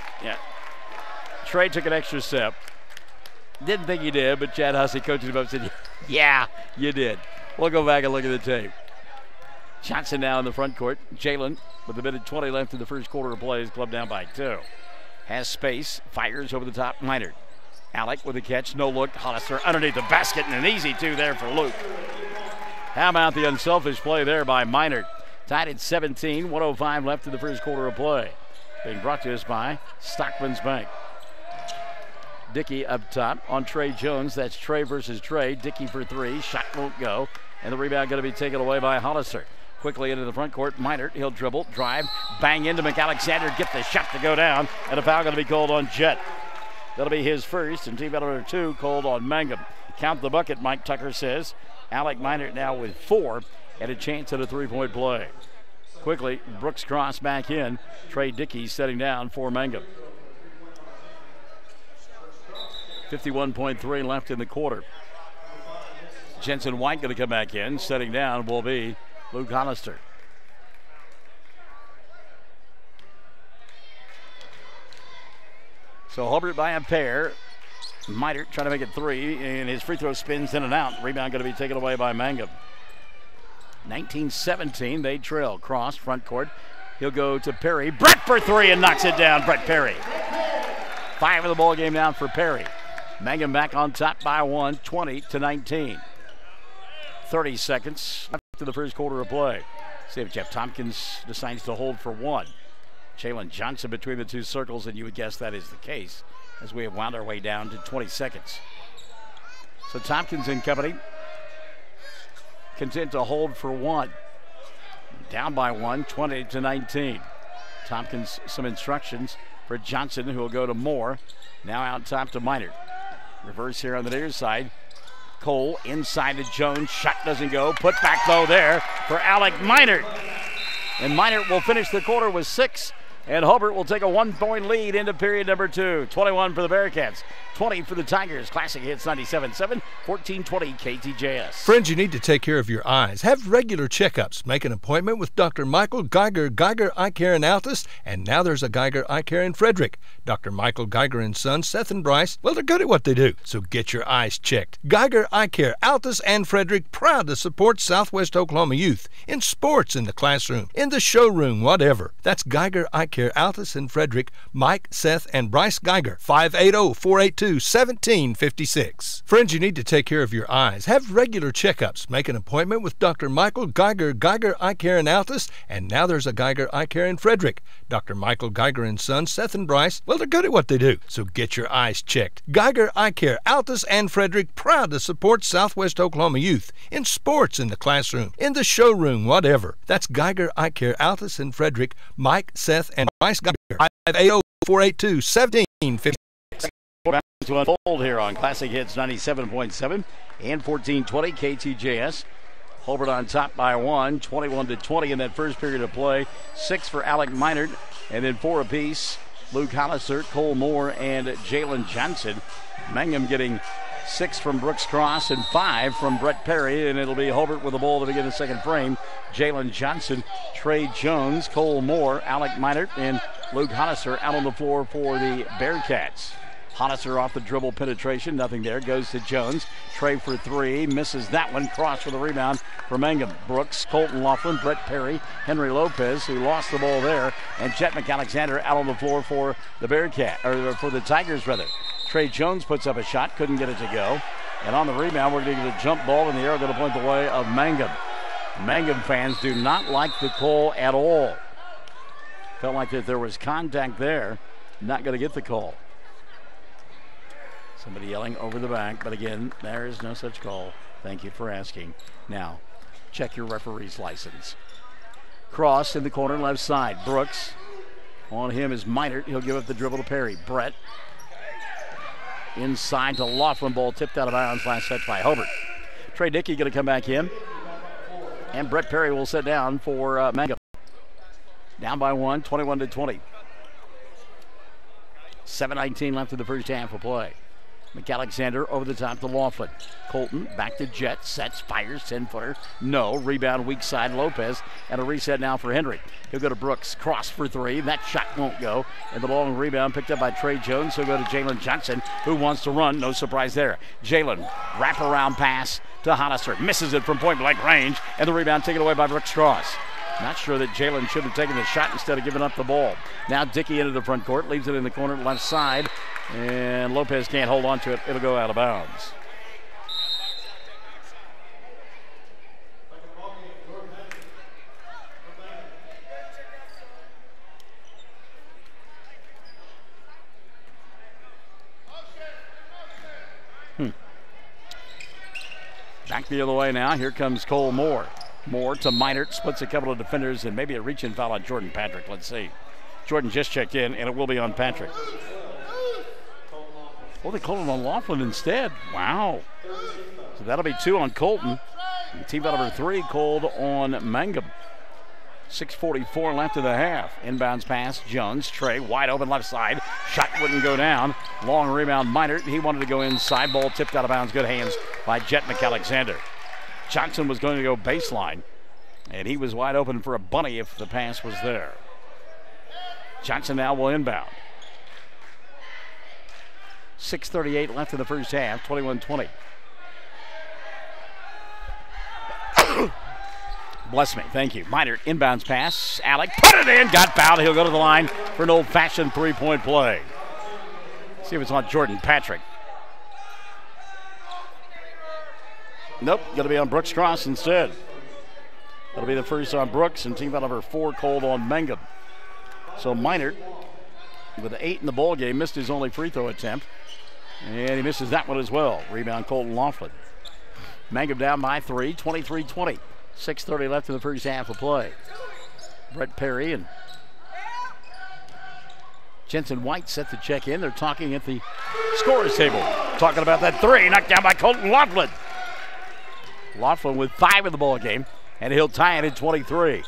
Trey took an extra step. Didn't think he did, but Chad Hussey coached him up and said, yeah, you did. We'll go back and look at the tape. Johnson now in the front court. Jalen with a minute 20 left in the first quarter of play is clubbed down by 2. Has space. Fires over the top. Minert. Alec with a catch, no look. Hollister underneath the basket and an easy 2 there for Luke. How about the unselfish play there by Minert? Tied at 17, 1:05 left in the first quarter of play. Being brought to us by Stockman's Bank. Dickey up top on Trey Jones. That's Trey versus Trey. Dickey for 3. Shot won't go. And the rebound going to be taken away by Hollister. Quickly into the front court. Minert, he'll dribble, drive, bang into McAlexander, get the shot to go down. And a foul going to be called on Jet. That'll be his first, and team foul number 2 called on Mangum. Count the bucket, Mike Tucker says. Alec Minert now with 4 and a chance at a 3-point play. Quickly, Brooks Cross back in. Trey Dickey setting down for Mangum. 51.3 left in the quarter. Jensen White going to come back in. Setting down will be Luke Hollister. So Hobart by a pair. Minert trying to make it 3, and his free throw spins in and out. Rebound going to be taken away by Mangum. 19-17, they trail. Cross, front court. He'll go to Perry. Brett for 3 and knocks it down. Brett Perry. 5 of the ball game down for Perry. Mangum back on top by 1, 20-19. 30 seconds left to the first quarter of play. See if Jeff Tompkins decides to hold for 1. Jalen Johnson between the 2 circles, and you would guess that is the case as we have wound our way down to 20 seconds. So Tompkins and company content to hold for 1. Down by 1, 20-19. Tompkins some instructions for Johnson, who will go to Moore. Now out top to Minert. Reverse here on the near side. Cole inside to Jones. Shot doesn't go. Put back though there for Alec Minert. And Minert will finish the quarter with 6. And Hobart will take a 1-point lead into period number 2. 21 for the Bearcats, 20 for the Tigers. Classic Hits 97.7, 1420 KTJS. Friends, you need to take care of your eyes. Have regular checkups. Make an appointment with Dr. Michael Geiger Eye Care in Altus, and now there's a Geiger Eye Care in Frederick. Dr. Michael Geiger and Sons, Seth and Bryce, well, they're good at what they do, so get your eyes checked. Geiger Eye Care, Altus and Frederick, proud to support Southwest Oklahoma youth in sports, in the classroom, in the showroom, whatever. That's Geiger Eye Care, Altus and Frederick. Mike, Seth, and Bryce Geiger, 580-482-1756. Friends, you need to take care of your eyes. Have regular checkups. Make an appointment with Dr. Michael Geiger Eye Care in Altus, and now there's a Geiger Eye Care in Frederick. Dr. Michael Geiger and Sons, Seth and Bryce, well, they're good at what they do, so get your eyes checked. Geiger Eye Care, Altus and Frederick, proud to support Southwest Oklahoma youth in sports, in the classroom, in the showroom, whatever. That's Geiger Eye Care, Altus and Frederick. Mike, Seth, and Bryce Geiger, 580-482-1756. To unfold here on Classic Hits 97.7 and 1420 KTJS. Hobart on top by 1, 21-20 in that first period of play. 6 for Alec Minard, and then 4 apiece. Luke Hollister, Cole Moore, and Jalen Johnson. Mangum getting 6 from Brooks Cross and 5 from Brett Perry, and it'll be Hobart with the ball to begin the second frame. Jalen Johnson, Trey Jones, Cole Moore, Alec Minard, and Luke Hollister out on the floor for the Bearcats. Hollister off the dribble penetration, nothing there, goes to Jones. Trey for 3, misses that one. Cross for the rebound for Mangum. Brooks, Colton Laughlin, Brett Perry, Henry Lopez, who lost the ball there, and Chet McAlexander out on the floor for the for the Tigers rather. Trey Jones puts up a shot, couldn't get it to go. And on the rebound, we're going to get a jump ball in the air, going to point the way of Mangum. Mangum fans do not like the call at all. Felt like that there was contact there, not going to get the call. Somebody yelling over the back, but again, there is no such call. Thank you for asking. Now, check your referee's license. Cross in the corner left side. Brooks. On him is Minard. He'll give up the dribble to Perry. Brett. Inside to Laughlin. Ball tipped out of bounds. Last touch by Hobart. Trey Dickey going to come back in. And Brett Perry will sit down for Mangum. Down by 1, 21-20. 7:19 left in the first half of play. McAlexander over the top to Laughlin. Colton back to Jet. Sets, fires, 10-footer. No. Rebound weak side Lopez. And a reset now for Henry. He'll go to Brooks. Cross for 3. That shot won't go. And the long rebound picked up by Trey Jones. He'll go to Jalen Johnson, who wants to run. No surprise there. Jalen, wraparound pass to Hollister. Misses it from point blank range. And the rebound taken away by Brooks Cross. Not sure that Jalen should have taken the shot instead of giving up the ball. Now Dickey into the front court, leaves it in the corner left side, and Lopez can't hold on to it. It'll go out of bounds. Back the other way now. Here comes Cole Moore. Moore to Minard, splits a couple of defenders, and maybe a reach-in foul on Jordan Patrick. Let's see. Jordan just checked in, and it will be on Patrick. Oh, they called him on Laughlin instead. Wow. So that'll be 2 on Colton. And team foul number 3 called on Mangum. 6:44 left in the half. Inbounds pass, Jones. Trey, wide open left side. Shot wouldn't go down. Long rebound, Minard. He wanted to go inside. Ball tipped out of bounds. Good hands by Jet McAlexander. Johnson was going to go baseline, and he was wide open for a bunny if the pass was there. Johnson now will inbound. 6:38 left in the first half, 21-20. Bless me, thank you. Minard, inbounds pass. Alec, put it in, got fouled. He'll go to the line for an old-fashioned three-point play. See if it's on Jordan Patrick. Nope, going to be on Brooks Cross instead. That'll be the first on Brooks, and team foul number 4 called on Mangum. So Minard, with 8 in the ball game, missed his only free throw attempt, and he misses that one as well. Rebound Colton Laughlin. Mangum down by 3, 23-20. 6:30 left in the first half of play. Brett Perry and Jensen White set to check in. They're talking at the scorer's table, talking about that 3 knocked down by Colton Laughlin. Laughlin with 5 in the ball game, and he'll tie it at 23.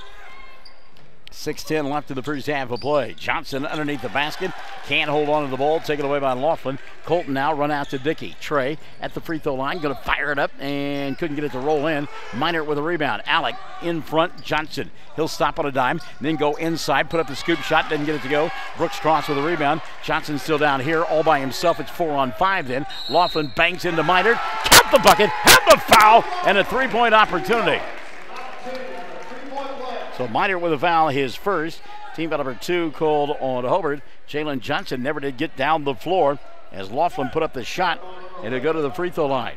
6:10 left in the first half of play. Johnson underneath the basket. Can't hold on to the ball. Taken away by Laughlin. Colton now run out to Dickey. Trey at the free throw line. Going to fire it up and couldn't get it to roll in. Minor with a rebound. Alec in front. Johnson. He'll stop on a dime. Then go inside. Put up the scoop shot. Didn't get it to go. Brooks Cross with a rebound. Johnson still down here all by himself. It's 4-on-5 then. Laughlin bangs into Minor. Count the bucket. Have the foul. And a three-point opportunity. So Minor with a foul, his first. Team foul number 2 called on Hobart. Jalen Johnson never did get down the floor as Laughlin put up the shot, and he'll go to the free throw line.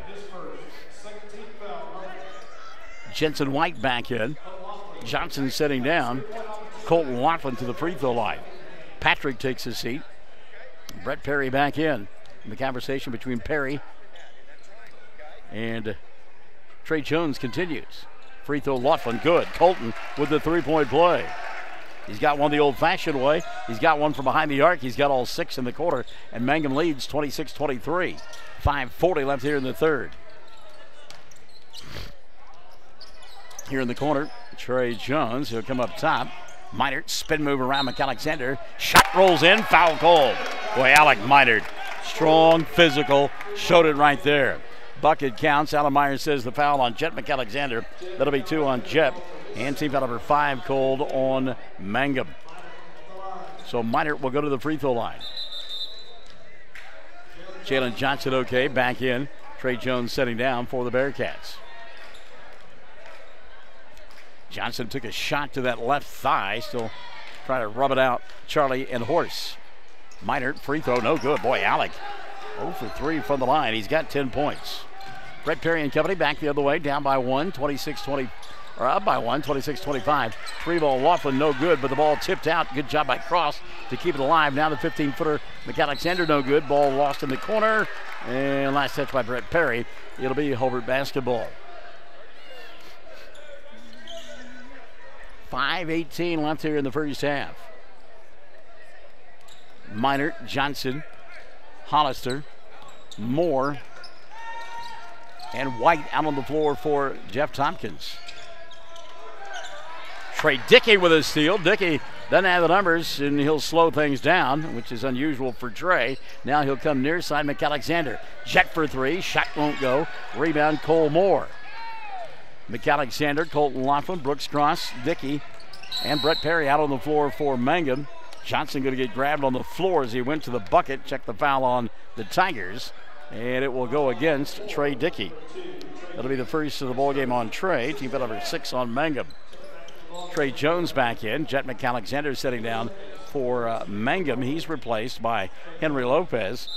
Jensen White back in. Johnson sitting down. Colton Laughlin to the free throw line. Patrick takes his seat. Brett Perry back in the conversation between Perry and Trey Jones continues. Free throw, Laughlin, good. Colton with the three-point play. He's got one the old-fashioned way. He's got one from behind the arc. He's got all 6 in the quarter, and Mangum leads 26-23. 5:40 left here in the third. Here in the corner, Trey Jones. He'll come up top. Minor, spin move around McAlexander. Shot rolls in, foul call. Boy, Alec Minor, strong, physical, showed it right there. Bucket counts. Alan Myers says the foul on Jet McAlexander. That'll be 2 on Jet. And team foul number 5 called on Mangum. So Minor will go to the free throw line. Jalen Johnson okay, back in. Trey Jones setting down for the Bearcats. Johnson took a shot to that left thigh. Still trying to rub it out. Charlie and Horse. Minor, free throw, no good. Boy, Alec 0 for 3 from the line. He's got 10 points. Brett Perry and company back the other way, down by 1, 26-20, or up by 1, 26-25. 3-ball Laughlin, no good, but the ball tipped out. Good job by Cross to keep it alive. Now the 15-footer, McAlexander, no good. Ball lost in the corner, and last touch by Brett Perry. It'll be Hobart basketball. 5:18 left here in the first half. Minor, Johnson, Hollister, Moore, and White out on the floor for Jeff Tompkins. Trey Dickey with a steal. Dickey doesn't have the numbers, and he'll slow things down, which is unusual for Trey. Now he'll come near side, McAlexander. Jet for 3. Shot won't go. Rebound, Cole Moore. McAlexander, Colton Laughlin, Brooks Cross, Dickey, and Brett Perry out on the floor for Mangum. Johnson going to get grabbed on the floor as he went to the bucket. Check the foul on the Tigers, and it will go against Trey Dickey. That'll be the first of the ball game on Trey. Team foul number 6 on Mangum. Trey Jones back in. Jet McAlexander sitting down for Mangum. He's replaced by Henry Lopez.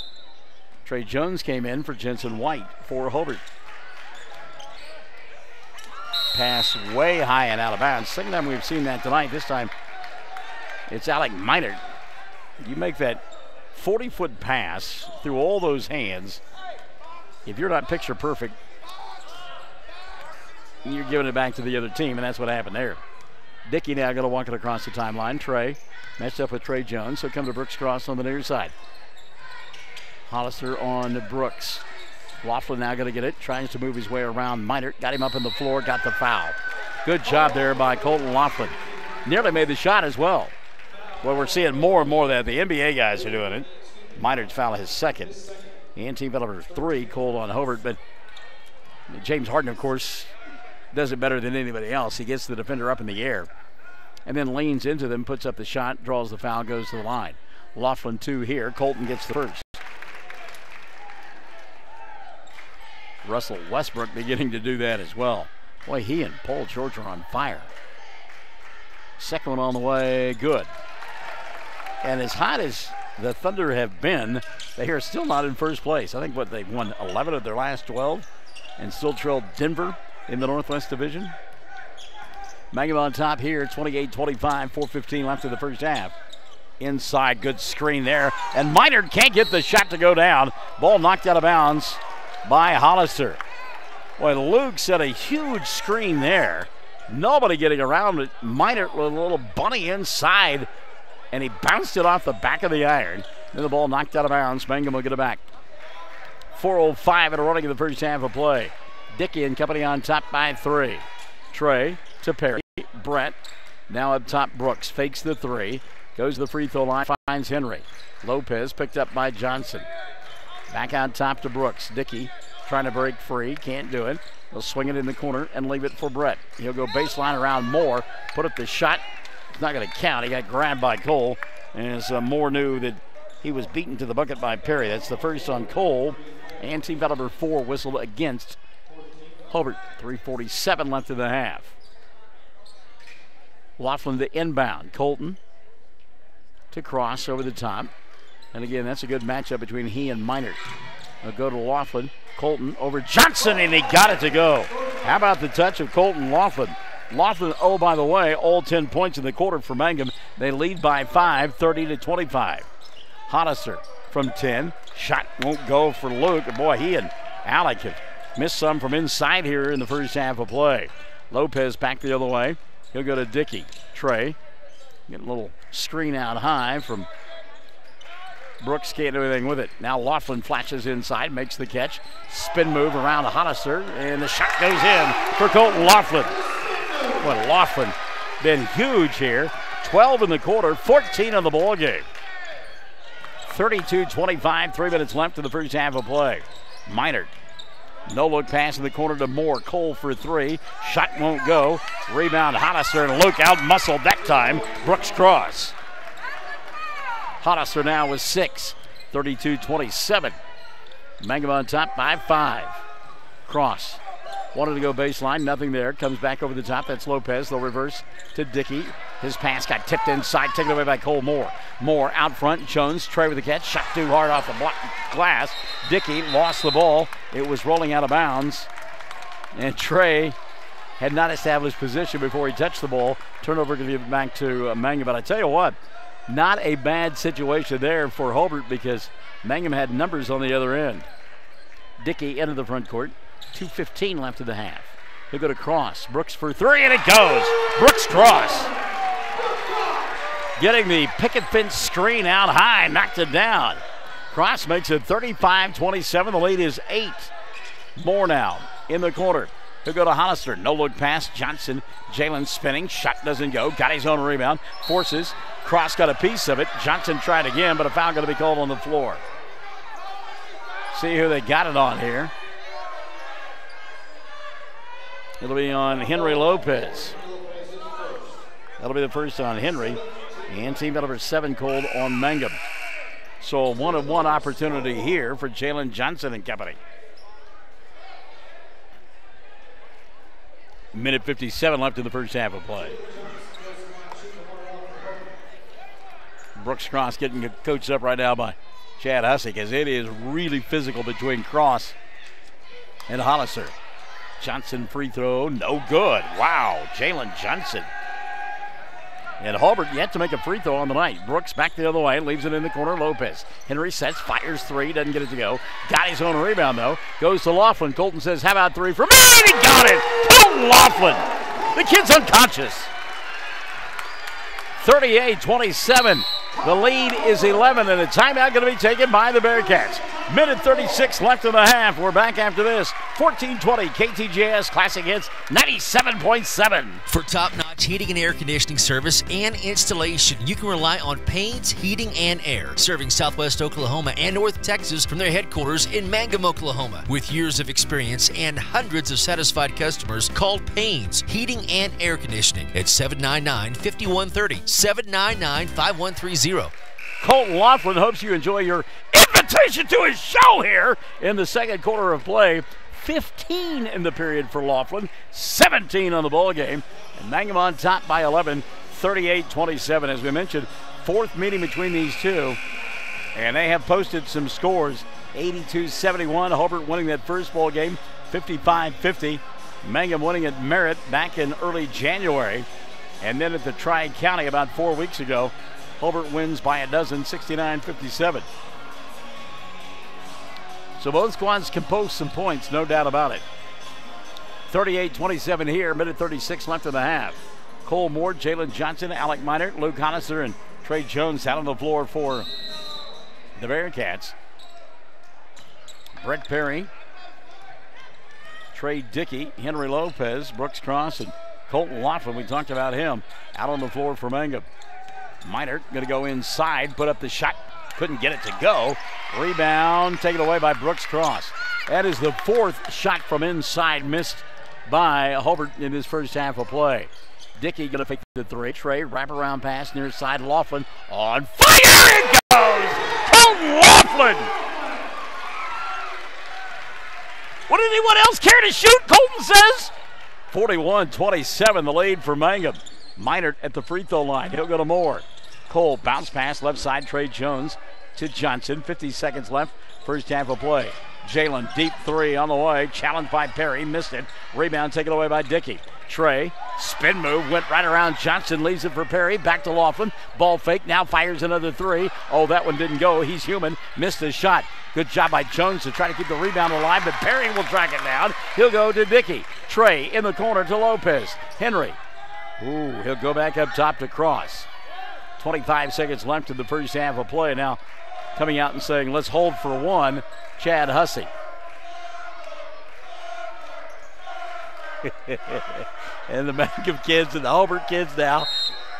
Trey Jones came in for Jensen White for Hobart. Pass way high and out of bounds. Second time we've seen that tonight. This time it's Alec Minor. You make that 40-foot pass through all those hands. If you're not picture perfect, you're giving it back to the other team, and that's what happened there. Dickey now going to walk it across the timeline. Trey matched up with Trey Jones. So come to Brooks Cross on the near side. Hollister on Brooks. Laughlin now going to get it. Tries to move his way around Minor. Got him up on the floor. Got the foul. Good job there by Colton Laughlin. Nearly made the shot as well. Well, we're seeing more and more of that. The NBA guys are doing it. Minor's foul his second. And team foul number 3 called on Hobart. But James Harden, of course, does it better than anybody else. He gets the defender up in the air and then leans into them, puts up the shot, draws the foul, goes to the line. Laughlin 2 here. Colton gets the first. Russell Westbrook beginning to do that as well. Boy, he and Paul George are on fire. Second one on the way, good. And as hot as the Thunder have been, they are still not in first place. I think they've won 11 of their last 12 and still trailed Denver in the Northwest Division. Mangum on top here, 28-25, 4:15 left in the first half. Inside, good screen there. And Minor can't get the shot to go down. Ball knocked out of bounds by Hollister. Boy, Luke set a huge screen there. Nobody getting around it. Minor with a little bunny inside, and he bounced it off the back of the iron. Then the ball knocked out of bounds. Mangum will get it back. 4:05 and a running in the first half of play. Dickey and company on top by 3. Trey to Perry. Brett Now up top, Brooks fakes the three. Goes to the free throw line, finds Henry. Lopez picked up by Johnson. Back on top to Brooks. Dickey trying to break free. Can't do it. He'll swing it in the corner and leave it for Brett. He'll go baseline around Moore. Put up the shot. It's not going to count. He got grabbed by Cole. And as Moore knew that he was beaten to the bucket by Perry. That's the first on Cole. And team foul number 4 whistled against Hobart. 3:47 left in the half. Laughlin to inbound. Colton to cross over the top. And again, that's a good matchup between he and Minert. They'll go to Laughlin. Colton over Johnson, and he got it to go. How about the touch of Colton Laughlin? Laughlin, oh, by the way, all 10 points in the quarter for Mangum. They lead by 5, 30-25. Hollister from 10. Shot won't go for Luke. Boy, he and Alec have missed some from inside here in the first half of play. Lopez back the other way. He'll go to Dickey. Trey, getting a little screen out high from Brooks. Can't do anything with it. Now Laughlin flashes inside, makes the catch. Spin move around to Hollister, and the shot goes in for Colton Laughlin. Well, Laughlin been huge here. 12 in the quarter, 14 on the ball game. 32-25, 3 minutes left in the first half of play. Minert. No look pass in the corner to Moore. Cole for 3. Shot won't go. Rebound Hollister, and Luke out muscled that time. Brooks cross. Hollister now with 6. 32-27. Mangum on top by 5. Cross. Wanted to go baseline. Nothing there. Comes back over the top. That's Lopez. They'll reverse to Dickey. His pass got tipped inside. Taken away by Cole Moore. Moore out front. Jones. Trey with the catch. Shot too hard off the block glass. Dickey lost the ball. It was rolling out of bounds. And Trey had not established position before he touched the ball. Turnover going to give it back to Mangum. But I tell you what, not a bad situation there for Hobart because Mangum had numbers on the other end. Dickey into the front court. 2:15 left in the half. He'll go to Cross. Brooks for 3, and it goes. Brooks cross. Getting the picket fence screen out high, knocked it down. Cross makes it 35-27. The lead is 8. More now in the corner. He'll go to Hollister. No look pass. Johnson. Jalen spinning. Shot doesn't go. Got his own rebound. Forces. Cross got a piece of it. Johnson tried again, but a foul going to be called on the floor. See who they got it on here. It'll be on Henry Lopez. That'll be the first on Henry. And team number 7 called on Mangum. So a 1-on-1 opportunity here for Jalen Johnson and company. Minute 57 left in the first half of play. Brooks Cross getting coached up right now by Chad Hussick as it is really physical between Cross and Hollister. Johnson free throw, no good. Wow, Jalen Johnson. And Hobart yet to make a free throw on the night. Brooks back the other way, leaves it in the corner. Lopez. Henry sets, fires 3, doesn't get it to go. Got his own rebound though. Goes to Laughlin. Colton says, how about 3 for me? And he got it. Colton Laughlin. The kid's unconscious. 38-27. The lead is 11, and a timeout going to be taken by the Bearcats. Minute 36 left in the half. We're back after this. 14-20 KTJS Classic Hits 97.7. For top-notch heating and air conditioning service and installation, you can rely on Payne's Heating and Air, serving Southwest Oklahoma and North Texas from their headquarters in Mangum, Oklahoma. With years of experience and hundreds of satisfied customers, call Payne's Heating and Air Conditioning at 799-5130, 799-5130. Colton Laughlin hopes you enjoy your invitation to his show here in the second quarter of play. 15 in the period for Laughlin, 17 on the ball game, and Mangum on top by 11, 38-27. As we mentioned, fourth meeting between these two, and they have posted some scores. 82-71, Hobart winning that first ball game, 55-50. Mangum winning at Merritt back in early January, and then at the Tri-County about 4 weeks ago, Hobart wins by a dozen, 69-57. So both squads can post some points, no doubt about it. 38-27 here, minute 36 left in the half. Cole Moore, Jalen Johnson, Alec Minert, Luke Hollister, and Trey Jones out on the floor for the Bearcats. Brett Perry, Trey Dickey, Henry Lopez, Brooks Cross, and Colton Laughlin, we talked about him, out on the floor for Mangum. Minert going to go inside, put up the shot, couldn't get it to go. Rebound taken away by Brooks Cross. That is the fourth shot from inside missed by Hobart in his first half of play. Dickey going to fake the three. Trey, wraparound pass near side. Laughlin on fire. It goes! Colton Laughlin! Would anyone else care to shoot? Colton says. 41-27, the lead for Mangum. Minert at the free throw line. He'll go to Moore. Cole, bounce pass, left side. Trey Jones to Johnson. 50 seconds left, first half of play. Jalen, deep three on the way. Challenged by Perry, missed it. Rebound taken away by Dickey. Trey, spin move, went right around Johnson, leaves it for Perry. Back to Laughlin. Ball fake, now fires another three. Oh, that one didn't go. He's human. Missed his shot. Good job by Jones to try to keep the rebound alive, but Perry will track it down. He'll go to Dickey. Trey in the corner to Lopez. Henry. Ooh, he'll go back up top to Cross. 25 seconds left in the first half of play. Now coming out and saying, let's hold for one, Chad Hussey. And the Mangum kids and the Hobart kids now.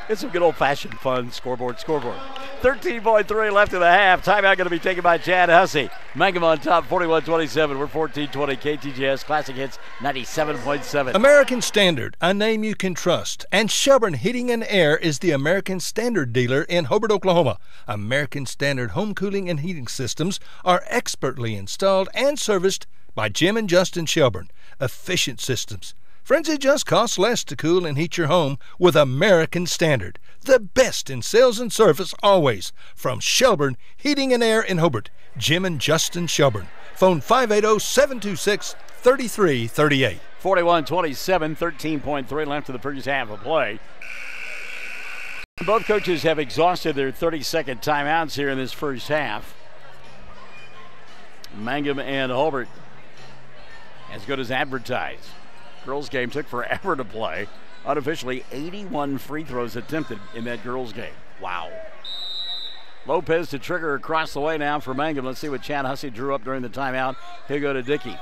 It's some good old-fashioned fun scoreboard. 13.3 left in the half. Timeout going to be taken by Chad Hussey. Mangum on top, 41-27. We're 14-20. KTJS Classic Hits 97.7. American Standard, a name you can trust. And Shelburne Heating and Air is the American Standard dealer in Hobart, Oklahoma. American Standard home cooling and heating systems are expertly installed and serviced by Jim and Justin Shelburne. Efficient systems. Friends, it just costs less to cool and heat your home with American Standard. The best in sales and service always. From Shelburne Heating and Air in Hobart, Jim and Justin Shelburne. Phone 580-726-3338. 41-27, 13.3 left in the first half of play. Both coaches have exhausted their 30-second timeouts here in this first half. Mangum and Hobart, as good as advertised. Girls game took forever to play. Unofficially, 81 free throws attempted in that girls game. Wow. Lopez to trigger across the way now for Mangum. Let's see what Chad Hussey drew up during the timeout. He'll go to Dickey.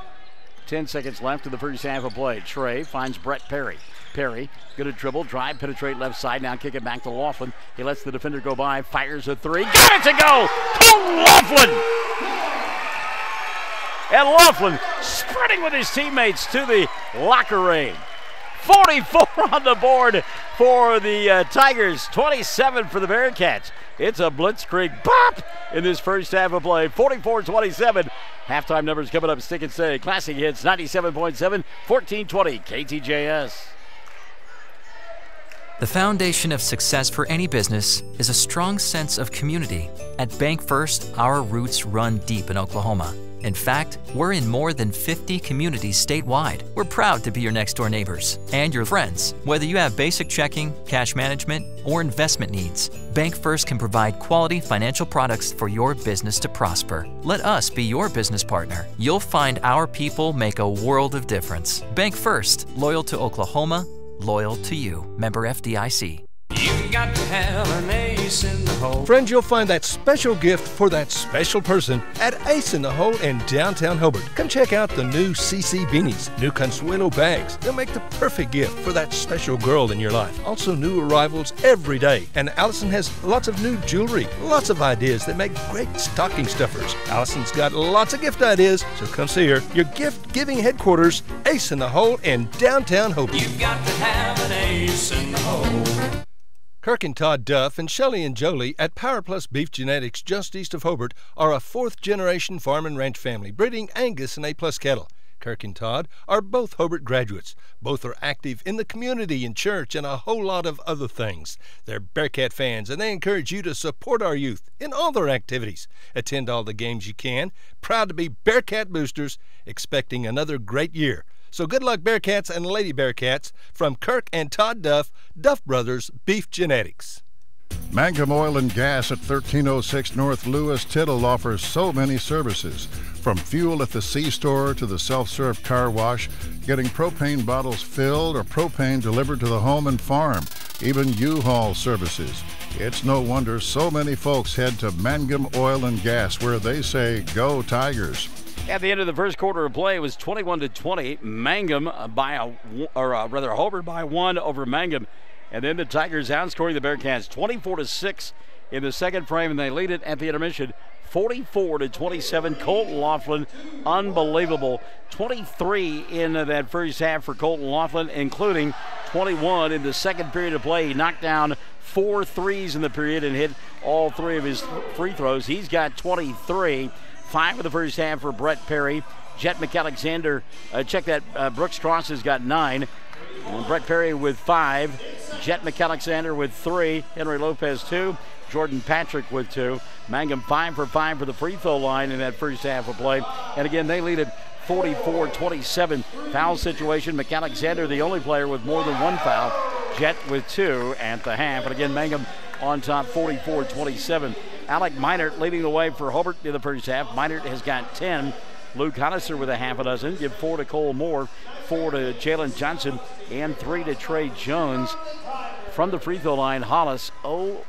10 seconds left in the first half of play. Trey finds Brett Perry. Perry, good at dribble, drive, penetrate left side. Now kick it back to Laughlin. He lets the defender go by, fires a three. Got it to go! To Laughlin! And Laughlin spreading with his teammates to the locker range. 44 on the board for the Tigers, 27 for the Bearcats. It's a blitzkrieg bop in this first half of play. 44-27. Halftime numbers coming up. Stick and Stay. Classic Hits 97.7, 1420 KTJS. The foundation of success for any business is a strong sense of community. At Bank First, our roots run deep in Oklahoma. In fact, we're in more than 50 communities statewide. We're proud to be your next-door neighbors and your friends. Whether you have basic checking, cash management, or investment needs, Bank First can provide quality financial products for your business to prosper. Let us be your business partner. You'll find our people make a world of difference. Bank First, loyal to Oklahoma, loyal to you. Member FDIC. You got to have an ace in the hole. Friends, you'll find that special gift for that special person at Ace in the Hole in downtown Hobart. Come check out the new CC Beanies, new Consuelo bags. They'll make the perfect gift for that special girl in your life. Also new arrivals every day. And Allison has lots of new jewelry, lots of ideas that make great stocking stuffers. Allison's got lots of gift ideas, so come see her. Your gift-giving headquarters, Ace in the Hole in downtown Hobart. You've got to have an ace in the hole. Kirk and Todd Duff and Shelley and Jolie at Power Plus Beef Genetics just east of Hobart are a fourth-generation farm and ranch family breeding Angus and A-plus cattle. Kirk and Todd are both Hobart graduates. Both are active in the community and church and a whole lot of other things. They're Bearcat fans, and they encourage you to support our youth in all their activities. Attend all the games you can. Proud to be Bearcat boosters, expecting another great year. So good luck, Bearcats and Lady Bearcats, from Kirk and Todd Duff, Duff Brothers Beef Genetics. Mangum Oil and Gas at 1306 North Lewis Tittle offers so many services. From fuel at the C-store to the self-serve car wash, getting propane bottles filled or propane delivered to the home and farm, even U-Haul services. It's no wonder so many folks head to Mangum Oil and Gas, where they say, "Go Tigers." At the end of the first quarter of play, it was 21-20. Mangum Hobart by 1 over Mangum. And then the Tigers outscoring the Bearcats 24-6 in the second frame, and they lead it at the intermission 44-27. Colton Laughlin, unbelievable. 23 in that first half for Colton Laughlin, including 21 in the second period of play. He knocked down 4 threes in the period and hit all 3 of his free throws. He's got 23. 5 in the first half for Brett Perry. Jet McAlexander, check that, Brooks Cross has got 9. And Brett Perry with 5. Jet McAlexander with 3. Henry Lopez 2. Jordan Patrick with 2. Mangum 5 for 5 for the free throw line in that first half of play. And again, they lead it 44-27. Foul situation. McAlexander, the only player with more than 1 foul. Jet with 2 at the half. And again, Mangum on top 44-27. Alec Meinert leading the way for Hobart in the first half. Meinert has got 10. Luke Hollister with a half a dozen. Give 4 to Cole Moore, 4 to Jalen Johnson, and 3 to Trey Jones. From the free throw line, Hobart 0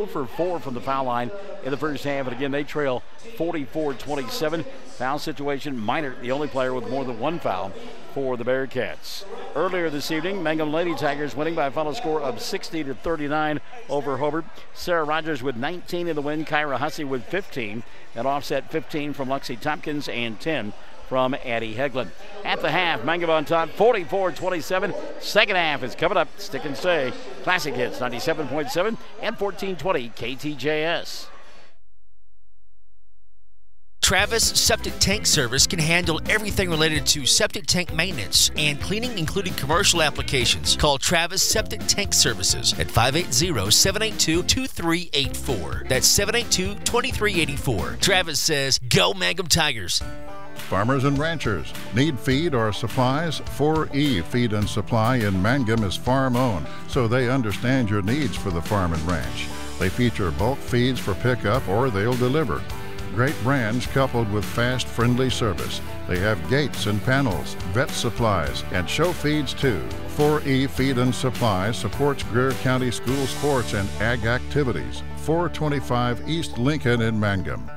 for 4 from the foul line in the first half. And again, they trail 44-27. Foul situation, Meinert, the only player with more than 1 foul for the Bearcats. Earlier this evening, Mangum Lady Tigers winning by a final score of 60-39 over Hobart. Sarah Rogers with 19 in the win. Kyra Hussey with 15. That offset 15 from Lexi Tompkins and 10 from Addie Hegland. At the half, Mangum on top, 44-27. Second half is coming up. Stick and stay. Classic Hits, 97.7 and 1420 KTJS. Travis Septic Tank Service can handle everything related to septic tank maintenance and cleaning, including commercial applications. Call Travis Septic Tank Services at 580-782-2384. That's 782-2384. Travis says, go Mangum Tigers. Farmers and ranchers need feed or supplies? 4E Feed and Supply in Mangum is farm-owned, so they understand your needs for the farm and ranch. They feature bulk feeds for pickup or they'll deliver. Great brands coupled with fast, friendly service. They have gates and panels, vet supplies, and show feeds too. 4E Feed and Supply supports Greer County School sports and ag activities. 425 East Lincoln in Mangum.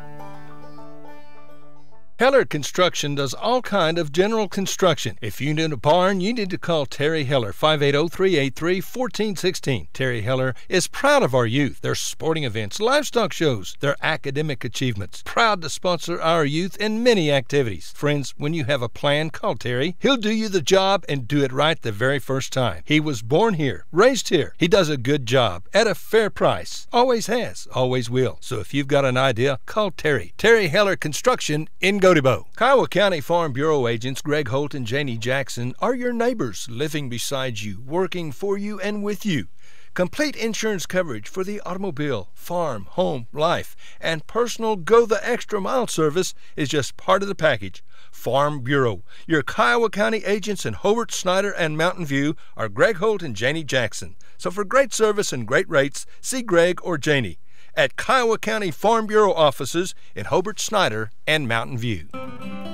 Heller Construction does all kind of general construction. If you need a barn, you need to call Terry Heller, 580-383-1416. Terry Heller is proud of our youth, their sporting events, livestock shows, their academic achievements. Proud to sponsor our youth in many activities. Friends, when you have a plan, call Terry. He'll do you the job and do it right the very first time. He was born here, raised here. He does a good job at a fair price. Always has, always will. So if you've got an idea, call Terry. Terry Heller Construction in Godibo. Kiowa County Farm Bureau agents Greg Holt and Janie Jackson are your neighbors, living beside you, working for you and with you. Complete insurance coverage for the automobile, farm, home, life, and personal go-the-extra-mile service is just part of the package. Farm Bureau. Your Kiowa County agents in Hobart, Snyder, and Mountain View are Greg Holt and Janie Jackson. So for great service and great rates, see Greg or Janie at Kiowa County Farm Bureau offices in Hobart, Snyder, and Mountain View.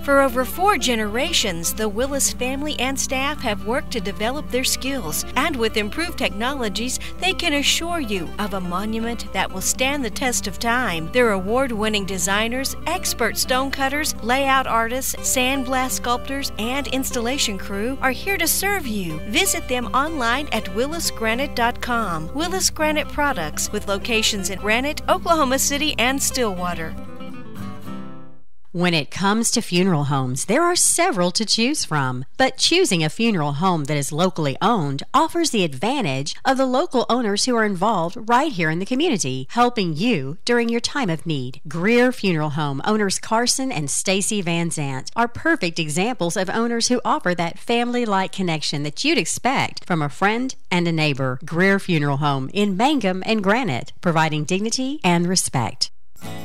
For over 4 generations, the Willis family and staff have worked to develop their skills, and with improved technologies, they can assure you of a monument that will stand the test of time. Their award-winning designers, expert stone cutters, layout artists, sandblast sculptors, and installation crew are here to serve you. Visit them online at willisgranite.com. Willis Granite Products, with locations in Granite, Oklahoma City, and Stillwater. When it comes to funeral homes, there are several to choose from, but choosing a funeral home that is locally owned offers the advantage of the local owners who are involved right here in the community, helping you during your time of need. Greer Funeral Home owners Carson and Stacy Van Zant are perfect examples of owners who offer that family-like connection that you'd expect from a friend and a neighbor. Greer Funeral Home in Mangum and Granite, providing dignity and respect.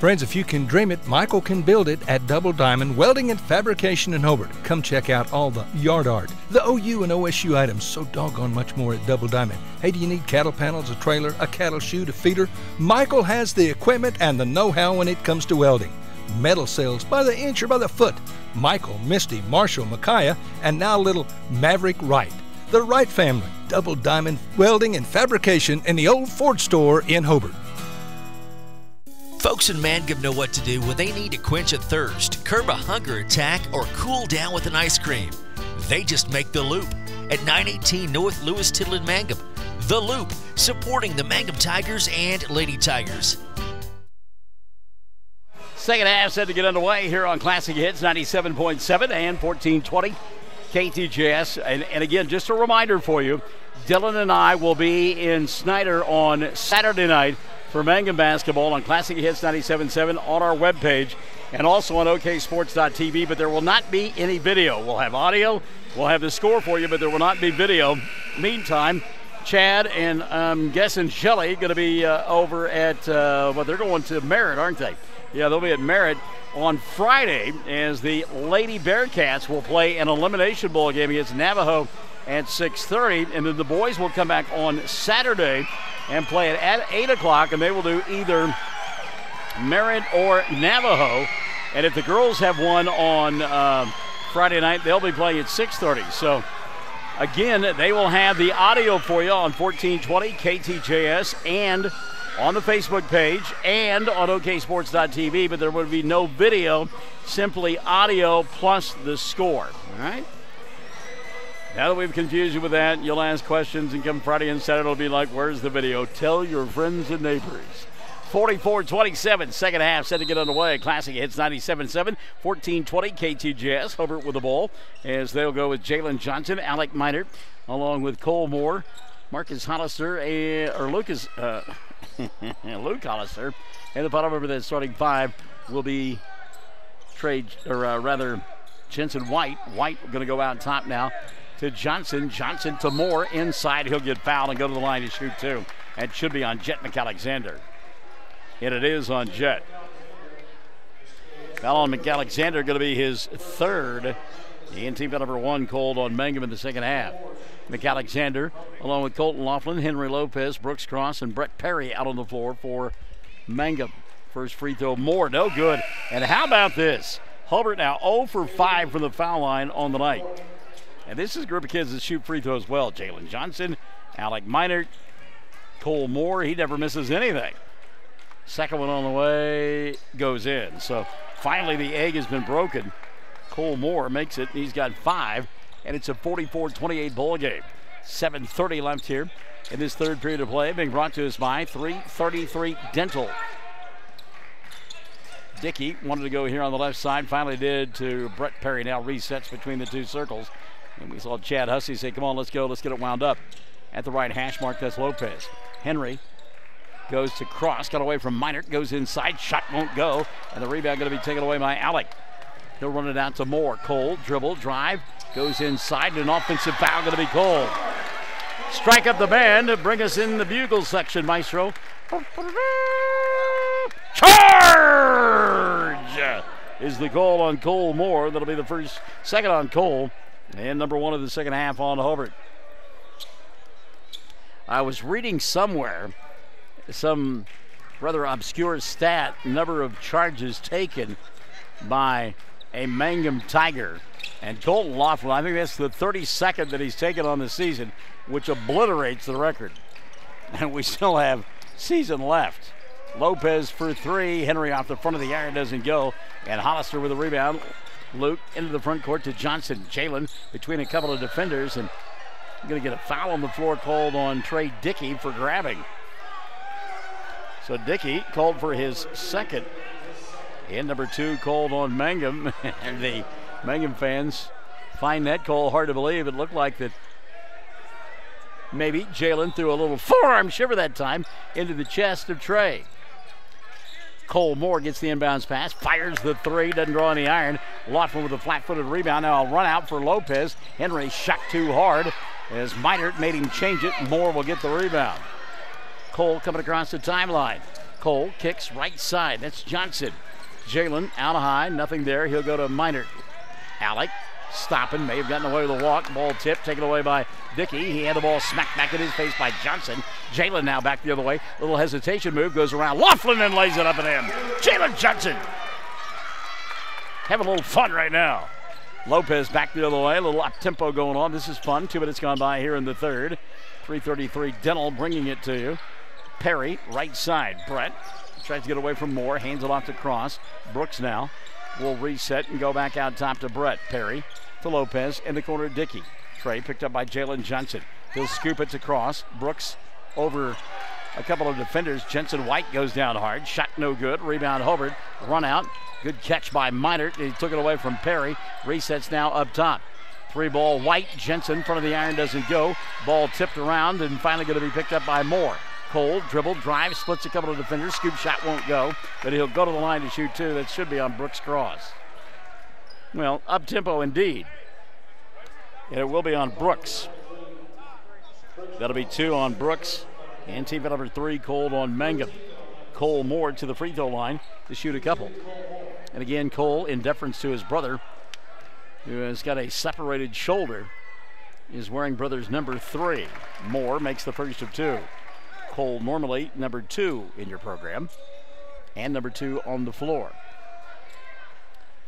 Friends, if you can dream it, Michael can build it at Double Diamond Welding and Fabrication in Hobart. Come check out all the yard art, the OU and OSU items, so doggone much more at Double Diamond. Hey, do you need cattle panels, a trailer, a cattle chute, a feeder? Michael has the equipment and the know-how when it comes to welding. Metal sales by the inch or by the foot. Michael, Misty, Marshall, Micaiah, and now little Maverick Wright. The Wright family, Double Diamond Welding and Fabrication in the old Ford store in Hobart. Folks in Mangum know what to do when they need to quench a thirst, curb a hunger attack, or cool down with an ice cream. They just make The Loop at 918 North Lewis Tittle in Mangum. The Loop, supporting the Mangum Tigers and Lady Tigers. Second half set to get underway here on Classic Hits 97.7 and 1420 KTJS. And again, just a reminder for you, Dylan and I will be in Snyder on Saturday night for Mangum basketball on Classic Hits 97.7 on our webpage and also on oksports.tv, but there will not be any video. We'll have audio, we'll have the score for you, but there will not be video. Meantime, Chad and I'm guessing Shelley going to be over at, they're going to Merritt, aren't they? Yeah, they'll be at Merritt on Friday as the Lady Bearcats will play an elimination bowl game against Navajo at 6:30, and then the boys will come back on Saturday and play it at 8 o'clock, and they will do either Merritt or Navajo. And if the girls have one on Friday night, they'll be playing at 6:30. So, again, they will have the audio for you on 1420 KTJS and on the Facebook page and on oksports.tv, but there will be no video, simply audio plus the score. All right? Now that we've confused you with that, you'll ask questions, and come Friday and Saturday, it'll be like, where's the video? Tell your friends and neighbors. 44-27, second half set to get underway. Classic Hits 97.7, 1420 KTJS. Hobart with the ball as they'll go with Jalen Johnson, Alec Minert, along with Cole Moore, Marcus Hollister, or Lucas, Luke Hollister. And the bottom of that starting five will be Jensen White. White going to go out top now to Johnson. Johnson to Moore inside. He'll get fouled and go to the line to shoot two. That should be on Jet McAlexander. And it is on Jet. Foul on McAlexander, going to be his third. And team foul number one called on Mangum in the second half. McAlexander, along with Colton Laughlin, Henry Lopez, Brooks Cross, and Brett Perry out on the floor for Mangum. First free throw, Moore, no good. And how about this? Hobart now 0 for 5 from the foul line on the night. And this is a group of kids that shoot free throws well. Jalen Johnson, Alec Minert, Cole Moore, he never misses anything. Second one on the way goes in. So finally the egg has been broken. Cole Moore makes it. He's got 5, and it's a 44-28 ball game. 7:30 left here in this third period of play, being brought to us by 333 Dental. Dickey wanted to go here on the left side, finally did to Brett Perry. Now resets between the two circles. And we saw Chad Hussey say, come on, let's go, let's get it wound up. At the right hash mark, that's Lopez. Henry goes to Cross, got away from Minert, goes inside, shot won't go, and the rebound going to be taken away by Alec. He'll run it out to Moore. Cole, dribble, drive, goes inside, and an offensive foul going to be Cole. Strike up the band to bring us in the bugle section, Maestro. Charge is the call on Cole Moore. That'll be the second on Cole, and number one of the second half on Hobart. I was reading somewhere some rather obscure stat, number of charges taken by a Mangum Tiger. And Colton Laughlin, I think that's the 32nd that he's taken on the season, which obliterates the record. And we still have season left. Lopez for 3. Henry off the front of the iron, doesn't go. And Hollister with a rebound. Luke into the front court to Johnson. Jalen between a couple of defenders, and going to get a foul on the floor called on Trey Dickey for grabbing. So Dickey called for his second. And number 2 called on Mangum. And the Mangum fans find that call hard to believe. It looked like that maybe Jalen threw a little forearm shiver that time into the chest of Trey. Cole Moore gets the inbounds pass, fires the 3, doesn't draw any iron. Laughlin with a flat-footed rebound. Now a run out for Lopez. Henry shot too hard as Minert made him change it. Moore will get the rebound. Cole coming across the timeline. Cole kicks right side. That's Johnson. Jalen out high, nothing there. He'll go to Minert. Alec stopping, may have gotten away with a walk. Ball tipped, taken away by Dickey. He had the ball smacked back in his face by Johnson. Jalen now back the other way. Little hesitation move, goes around Laughlin and lays it up and in. Jalen Johnson having a little fun right now. Lopez back the other way, a little up tempo going on. This is fun. 2 minutes gone by here in the third. 3:33 Dental bringing it to you. Perry, right side. Brett tries to get away from Moore, hands it off to Cross. Brooks now will reset and go back out top to Brett. Perry to Lopez in the corner, Dickey. Trey picked up by Jalen Johnson. He'll scoop it to Cross. Brooks over a couple of defenders. Jensen White goes down hard. Shot no good. Rebound Hobart. Run out. Good catch by Minert. He took it away from Perry. Resets now up top. 3-ball White. Jensen, front of the iron, doesn't go. Ball tipped around and finally going to be picked up by Moore. Cole, dribble, drive, splits a couple of defenders. Scoop shot won't go, but he'll go to the line to shoot two. That should be on Brooks Cross. Well, up-tempo indeed. And it will be on Brooks. That'll be 2 on Brooks. And team number 3 called on Mangum. Cole Moore to the free throw line to shoot a couple. And again, Cole, in deference to his brother, who has got a separated shoulder, is wearing brother's number 3. Moore makes the first of 2. Cole normally number 2 in your program and number 2 on the floor.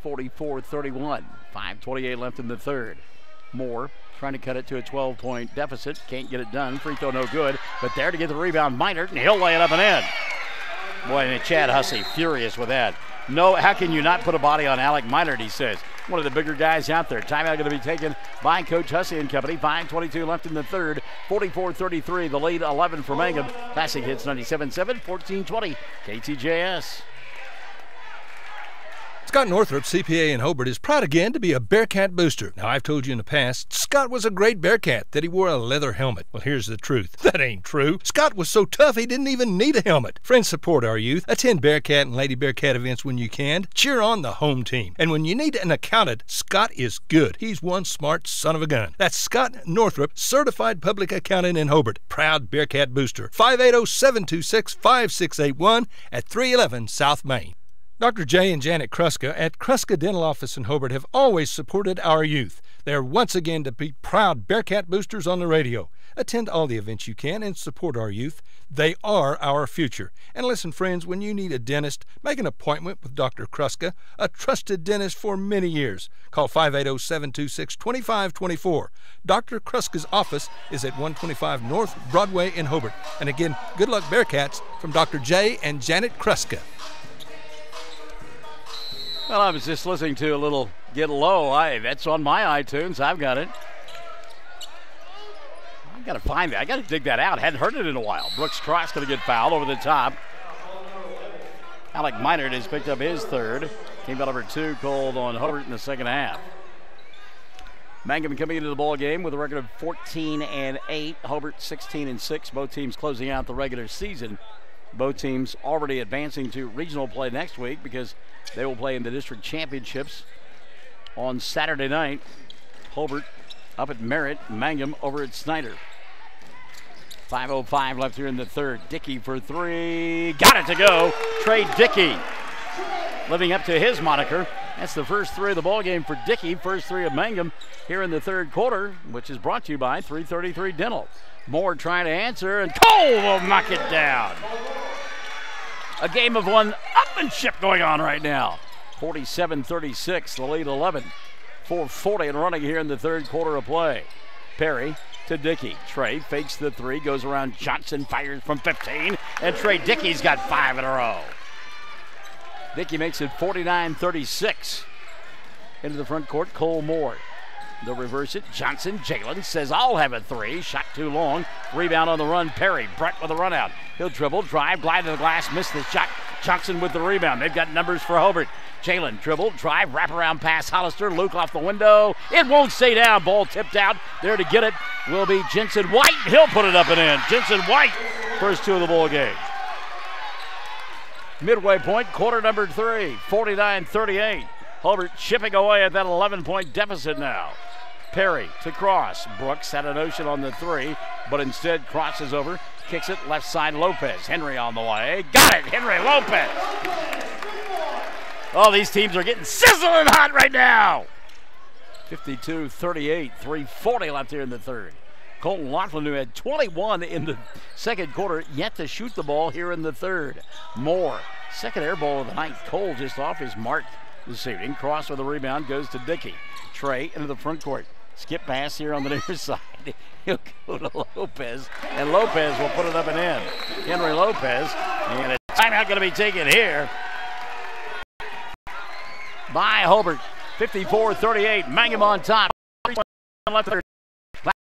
44-31, 5:28 left in the third. Moore trying to cut it to a 12-point deficit. Can't get it done. Free throw no good. But there to get the rebound, Minert, and he'll lay it up and in. Boy, and Chad Hussey furious with that. No, how can you not put a body on Alec Minert, he says. One of the bigger guys out there. Timeout going to be taken by Coach Hussey and company. 5:22 left in the third. 44-33, the lead 11 for Mangum. Classic Hits 97.7, 14:20, KTJS. Scott Northrup, CPA in Hobart, is proud again to be a Bearcat booster. Now, I've told you in the past, Scott was a great Bearcat, that he wore a leather helmet. Well, here's the truth. That ain't true. Scott was so tough he didn't even need a helmet. Friends, support our youth. Attend Bearcat and Lady Bearcat events when you can. Cheer on the home team. And when you need an accountant, Scott is good. He's one smart son of a gun. That's Scott Northrup, certified public accountant in Hobart. Proud Bearcat booster. 580-726-5681 at 311 South Main. Dr. J and Janet Kruska at Kruska Dental Office in Hobart have always supported our youth. They're once again to be proud Bearcat boosters on the radio. Attend all the events you can and support our youth. They are our future. And listen, friends, when you need a dentist, make an appointment with Dr. Kruska, a trusted dentist for many years. Call 580-726-2524. Dr. Kruska's office is at 125 North Broadway in Hobart. And again, good luck Bearcats from Dr. J and Janet Kruska. Well, I was just listening to a little Get Low. That's on my iTunes. I've got it. I've got to find that. I got to dig that out. Hadn't heard it in a while. Brooks Cross going to get fouled over the top. Alec Minert has picked up his third. Team number 2 called on Hobart in the second half. Mangum coming into the ball game with a record of 14-8. Hobart 16-6. Both teams closing out the regular season. Both teams already advancing to regional play next week because they will play in the district championships on Saturday night. Hobart up at Merritt, Mangum over at Snyder. 5:05 left here in the third. Dickey for 3. Got it to go. Trey Dickey living up to his moniker. That's the first 3 of the ball game for Dickey. First 3 of Mangum here in the third quarter, which is brought to you by 333 Dental. Moore trying to answer, and Cole will knock it down. A game of one upmanship going on right now. 47-36, the lead 11. 4:40 and running here in the third quarter of play. Perry to Dickey. Trey fakes the 3, goes around Johnson, fires from 15, and Trey Dickey's got 5 in a row. Dickey makes it 49-36. Into the front court, Cole Moore. They'll reverse it. Johnson, Jalen says, I'll have a 3. Shot too long. Rebound on the run. Perry. Brett with a run out. He'll dribble, drive, glide to the glass, miss the shot. Johnson with the rebound. They've got numbers for Hobart. Jalen dribble, drive, wraparound pass. Hollister, Luke off the window. It won't stay down. Ball tipped out. There to get it will be Jensen White. He'll put it up and in. Jensen White, first 2 of the ball game. Midway point, quarter number 3, 49-38. Hobart chipping away at that 11-point deficit now. Perry to Cross. Brooks had a notion on the 3, but instead crosses over, kicks it left side. Lopez. Henry on the way. Got it, Henry Lopez. Oh, these teams are getting sizzling hot right now. 52-38, 3:40 left here in the third. Colton Laughlin, who had 21 in the second quarter, yet to shoot the ball here in the third. Moore, second air ball of the night. Cole just off his mark this evening. Cross with a rebound goes to Dickey. Trey into the front court. Skip pass here on the near side. He'll go to Lopez, and Lopez will put it up and in. Henry Lopez, and a timeout going to be taken here by Hobart. 54-38. Mangum on top.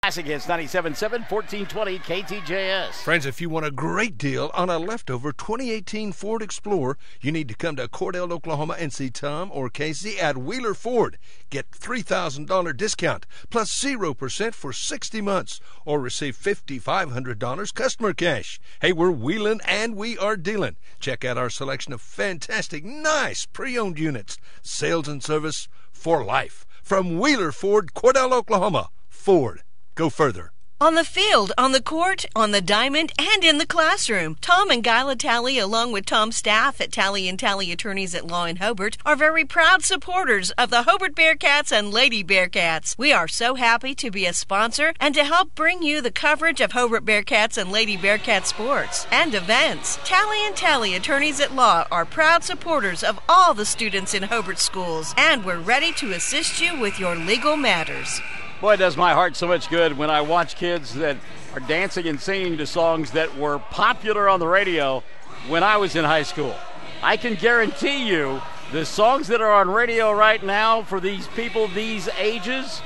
Classic hits 97.7, 1420 KTJS. Friends, if you want a great deal on a leftover 2018 Ford Explorer, you need to come to Cordell, Oklahoma and see Tom or Casey at Wheeler Ford. Get $3,000 discount plus 0% for 60 months or receive $5,500 customer cash. Hey, we're wheeling and we are dealing. Check out our selection of fantastic, nice pre-owned units. Sales and service for life. From Wheeler Ford, Cordell, Oklahoma. Ford. Go further. On the field, on the court, on the diamond, and in the classroom, Tom and Guyla Talley, along with Tom's staff at Talley & Talley Attorneys at Law in Hobart, are very proud supporters of the Hobart Bearcats and Lady Bearcats. We are so happy to be a sponsor and to help bring you the coverage of Hobart Bearcats and Lady Bearcat sports and events. Talley & Talley Attorneys at Law are proud supporters of all the students in Hobart schools, and we're ready to assist you with your legal matters. Boy, it does my heart so much good when I watch kids that are dancing and singing to songs that were popular on the radio when I was in high school. I can guarantee you the songs that are on radio right now for these people these ages,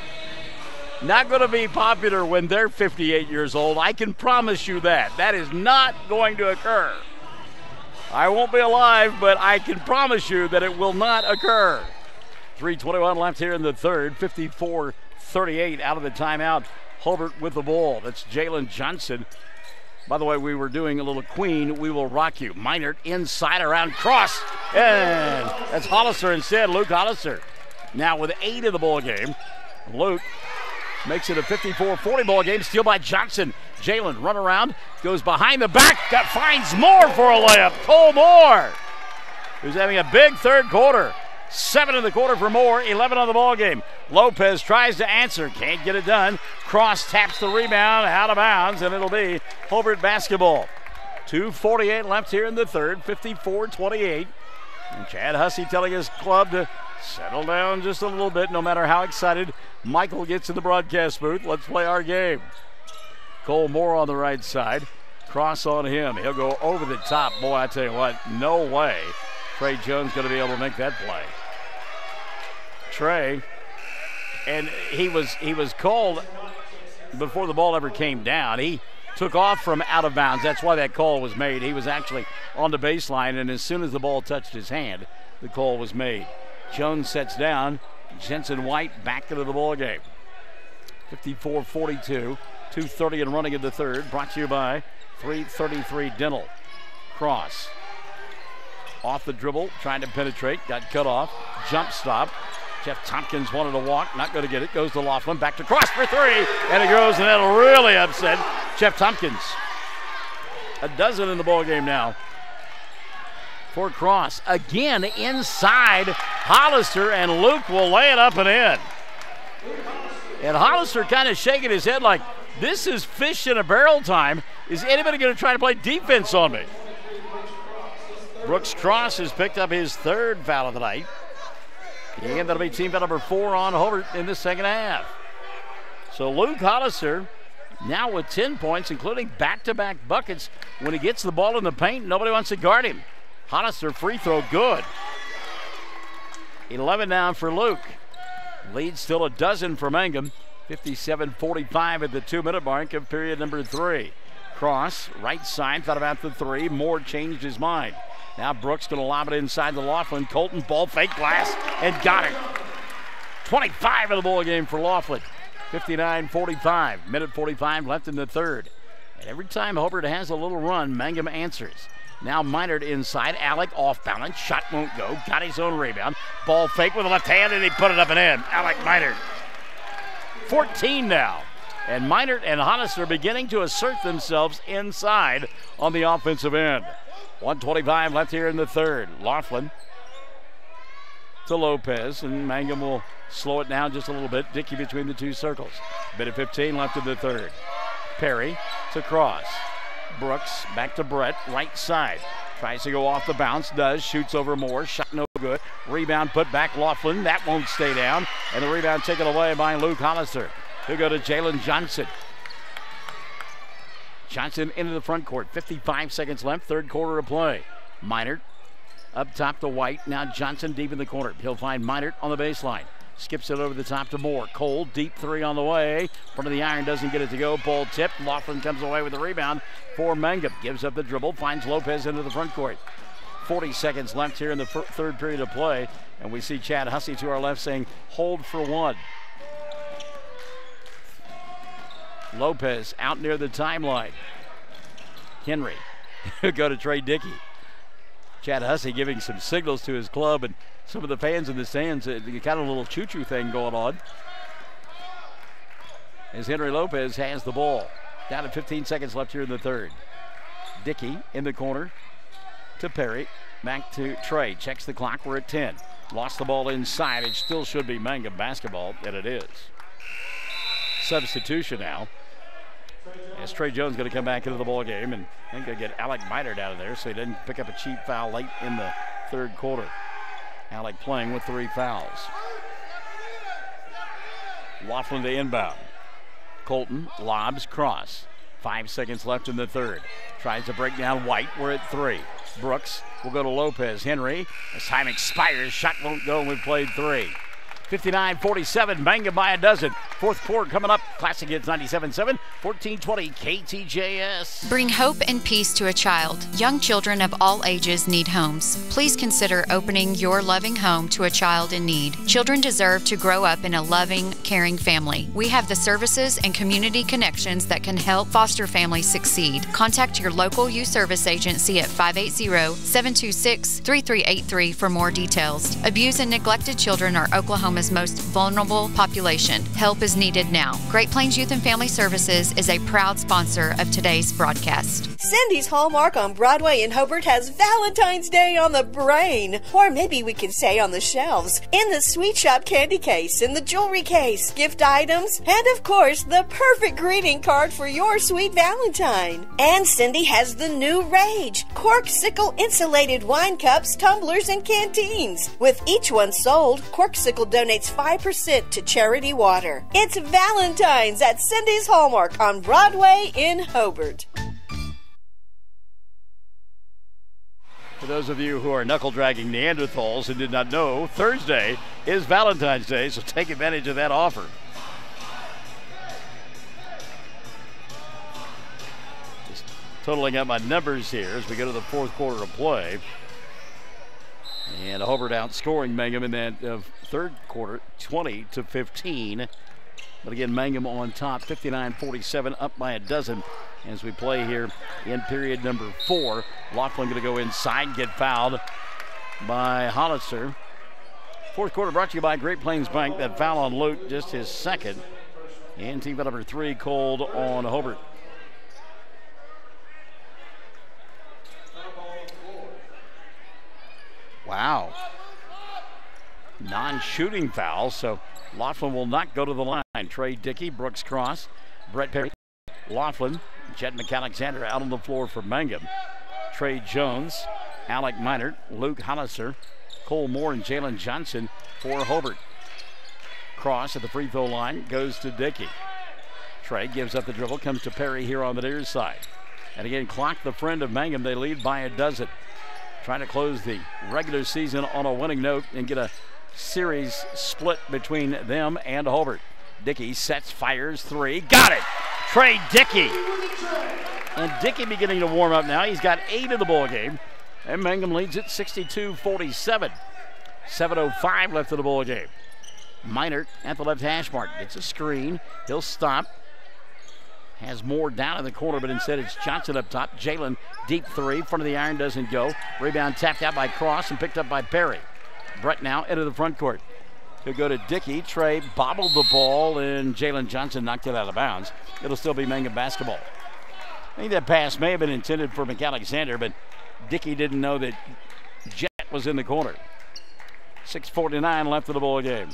not going to be popular when they're 58 years old. I can promise you that. That is not going to occur. I won't be alive, but I can promise you that it will not occur. 3:21 left here in the third, 54-38 out of the timeout. Hobart with the ball. That's Jalen Johnson. By the way, we were doing a little Queen, We Will Rock You. Minert inside around cross. And that's Hollister instead, Luke Hollister. Now with 8 of the ball game. Luke makes it a 54-40 ball game. Steal by Johnson. Jalen run around, goes behind the back, finds Moore for a layup. Cole Moore, who's having a big third quarter. 7 in the quarter for Moore, 11 on the ball game. Lopez tries to answer, can't get it done. Cross taps the rebound out of bounds, and it'll be Hobart basketball. 2:48 left here in the third, 54-28. And Chad Hussey telling his club to settle down just a little bit, no matter how excited Michael gets in the broadcast booth. Let's play our game. Cole Moore on the right side. Cross on him. He'll go over the top. Boy, I tell you what, no way Trey Jones going to be able to make that play. Trey, and he was called before the ball ever came down. He took off from out of bounds. That's why that call was made. He was actually on the baseline, and as soon as the ball touched his hand, the call was made. Jones sets down. Jensen White back into the ball game. 54-42, 2:30 and running in the third. Brought to you by 333 Dental. Cross. Off the dribble, trying to penetrate, got cut off. Jump stop. Jeff Tompkins wanted to walk, not going to get it. Goes to Laughlin, back to Cross for 3, and it goes, and that'll really upset Jeff Tompkins. A dozen in the ball game now for Cross. Again inside Hollister, and Luke will lay it up and in. And Hollister kind of shaking his head like, this is fish in a barrel time. Is anybody going to try to play defense on me? Brooks Cross has picked up his third foul of the night. And that'll be team foul number 4 on Hobart in the second half. So Luke Hollister now with 10 points, including back-to-back buckets. When he gets the ball in the paint, nobody wants to guard him. Hollister free throw good. 11 now for Luke. Lead still a dozen for Mangum. 57-45 at the 2-minute mark of period number 3. Cross, right side, thought about the 3. Moore changed his mind. Now Brooks going to lob it inside the Laughlin. Colton ball fake glass and got it. 25 in the ball game for Laughlin. 59-45. Minute 45 left in the third. And every time Hobart has a little run, Mangum answers. Now Minert inside. Alec off balance. Shot won't go. Got his own rebound. Ball fake with a left hand, and he put it up and in. Alec Minert. 14 now. And Minert and Hollister beginning to assert themselves inside on the offensive end. 1:25 left here in the third. Laughlin to Lopez, and Mangum will slow it down just a little bit. Dickey between the two circles. Minute 15 left in the third. Perry to Cross. Brooks back to Brett, right side. Tries to go off the bounce, does, shoots over Moore, shot no good. Rebound put back Laughlin, that won't stay down. And the rebound taken away by Luke Hollister. He'll go to Jalen Johnson. Johnson into the front court, 55 seconds left, third quarter of play. Minert up top to White. Now Johnson deep in the corner. He'll find Minert on the baseline. Skips it over the top to Moore. Cole, deep three on the way. Front of the iron, doesn't get it to go. Ball tipped. Laughlin comes away with the rebound for Mangum. Gives up the dribble, finds Lopez into the front court. 40 seconds left here in the third period of play. And we see Chad Hussey to our left saying, hold for one. Lopez out near the timeline. Henry go to Trey Dickey. Chad Hussey giving some signals to his club, and some of the fans in the stands, kind of a little choo-choo thing going on. As Henry Lopez has the ball. Down to 15 seconds left here in the third. Dickey in the corner to Perry. Back to Trey. Checks the clock. We're at 10. Lost the ball inside. It still should be Mangum basketball, and it is. Substitution now. As Trey Jones going to come back into the ball game, and going to get Alec Minert out of there so he didn't pick up a cheap foul late in the third quarter. Alec playing with 3 fouls. Laughlin to inbound. Colton lobs cross. 5 seconds left in the third. Tries to break down White. We're at 3. Brooks will go to Lopez. Henry, as time expires, shot won't go, and we've played 3. 59-47, Mangum by a dozen. Fourth quarter coming up. Classic Hits 97.7, 1420 KTJS. Bring hope and peace to a child. Young children of all ages need homes. Please consider opening your loving home to a child in need. Children deserve to grow up in a loving, caring family. We have the services and community connections that can help foster families succeed. Contact your local youth service agency at 580-726-3383 for more details. Abused and neglected children are Oklahoma's most vulnerable population. Help is needed now. Great Plains Youth and Family Services is a proud sponsor of today's broadcast. Cindy's Hallmark on Broadway in Hobart has Valentine's Day on the brain, or maybe we can say on the shelves, in the sweet shop candy case, in the jewelry case, gift items, and of course the perfect greeting card for your sweet Valentine. And Cindy has the new rage, Corksicle insulated wine cups, tumblers, and canteens. With each one sold, Corksicle donates 5% to charity water. It's Valentine's at Cindy's Hallmark on Broadway in Hobart. For those of you who are knuckle-dragging Neanderthals and did not know, Thursday is Valentine's Day, so take advantage of that offer. Just totaling up my numbers here as we go to the fourth quarter of play. And Hobart outscoring Mangum in that third quarter, 20-15. But again, Mangum on top, 59-47, up by a dozen as we play here in period number 4. Laughlin going to go inside, get fouled by Hollister. Fourth quarter brought to you by Great Plains Bank. That foul on Luke, just his second. And team number 3 called on Hobart. Wow. Non-shooting foul, so Laughlin will not go to the line. Trey Dickey, Brooks Cross, Brett Perry, Laughlin, Jet McAlexander out on the floor for Mangum. Trey Jones, Alec Minert, Luke Hollister, Cole Moore, and Jalen Johnson for Hobart. Cross at the free throw line goes to Dickey. Trey gives up the dribble, comes to Perry here on the near side. And again, clock the friend of Mangum. They lead by a dozen. Trying to close the regular season on a winning note and get a series split between them and Hobart. Dickey sets, fires, 3. Got it! Trey Dickey. And Dickey beginning to warm up now. He's got 8 in the ball game. And Mangum leads it 62-47. 7:05 left in the ball game. Minert at the left hash mark. Gets a screen. He'll stop. Has Moore down in the corner, but instead it's Johnson up top. Jalen, deep 3. Front of the iron, doesn't go. Rebound tapped out by Cross and picked up by Perry. Brett now into the front court. He'll go to Dickey. Trey bobbled the ball, and Jalen Johnson knocked it out of bounds. It'll still be Mangum basketball. I think that pass may have been intended for McAlexander, but Dickey didn't know that Jet was in the corner. 6:49 left of the ball game.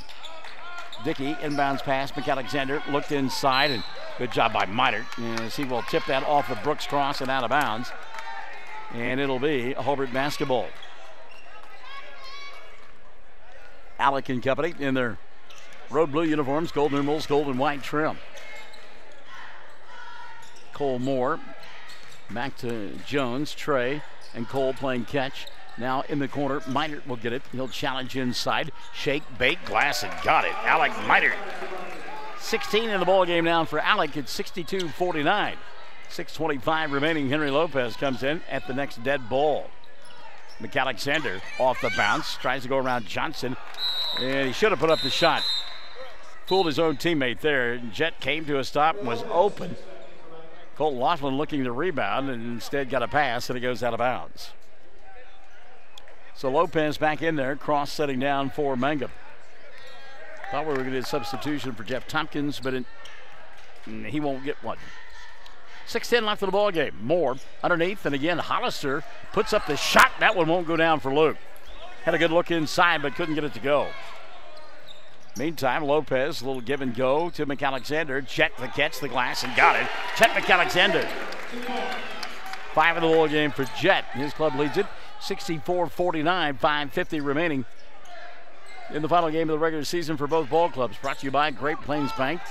Dickey inbounds pass. McAlexander looked inside, and good job by Minert. As he will tip that off of Brooks Cross and out of bounds. And it'll be Hobart basketball. Alec and company in their road blue uniforms, gold numerals, gold and white trim. Cole Moore back to Jones. Trey and Cole playing catch. Now in the corner, Minert will get it. He'll challenge inside. Shake, bake, glass, and got it. Alec Minert. 16 in the ball game now for Alec. It's 62-49. 6:25 remaining. Henry Lopez comes in at the next dead ball. McAlexander off the bounce. Tries to go around Johnson. And he should have put up the shot. Fooled his own teammate there. Jet came to a stop and was open. Colton Laughlin looking to rebound and instead got a pass and it goes out of bounds. So Lopez back in there, Cross setting down for Mangum. Thought we were going to get a substitution for Jeff Tompkins, but he won't get one. 6:10 left in the ball game. Moore underneath, and again Hollister puts up the shot. That one won't go down for Luke. Had a good look inside, but couldn't get it to go. Meantime, Lopez, a little give and go to McAlexander. Chet the catch, the glass, and got it. Chet McAlexander. 5 in the ball game for Jet. His club leads it 64-49, 5:50 remaining in the final game of the regular season for both ball clubs. Brought to you by Great Plains Bank.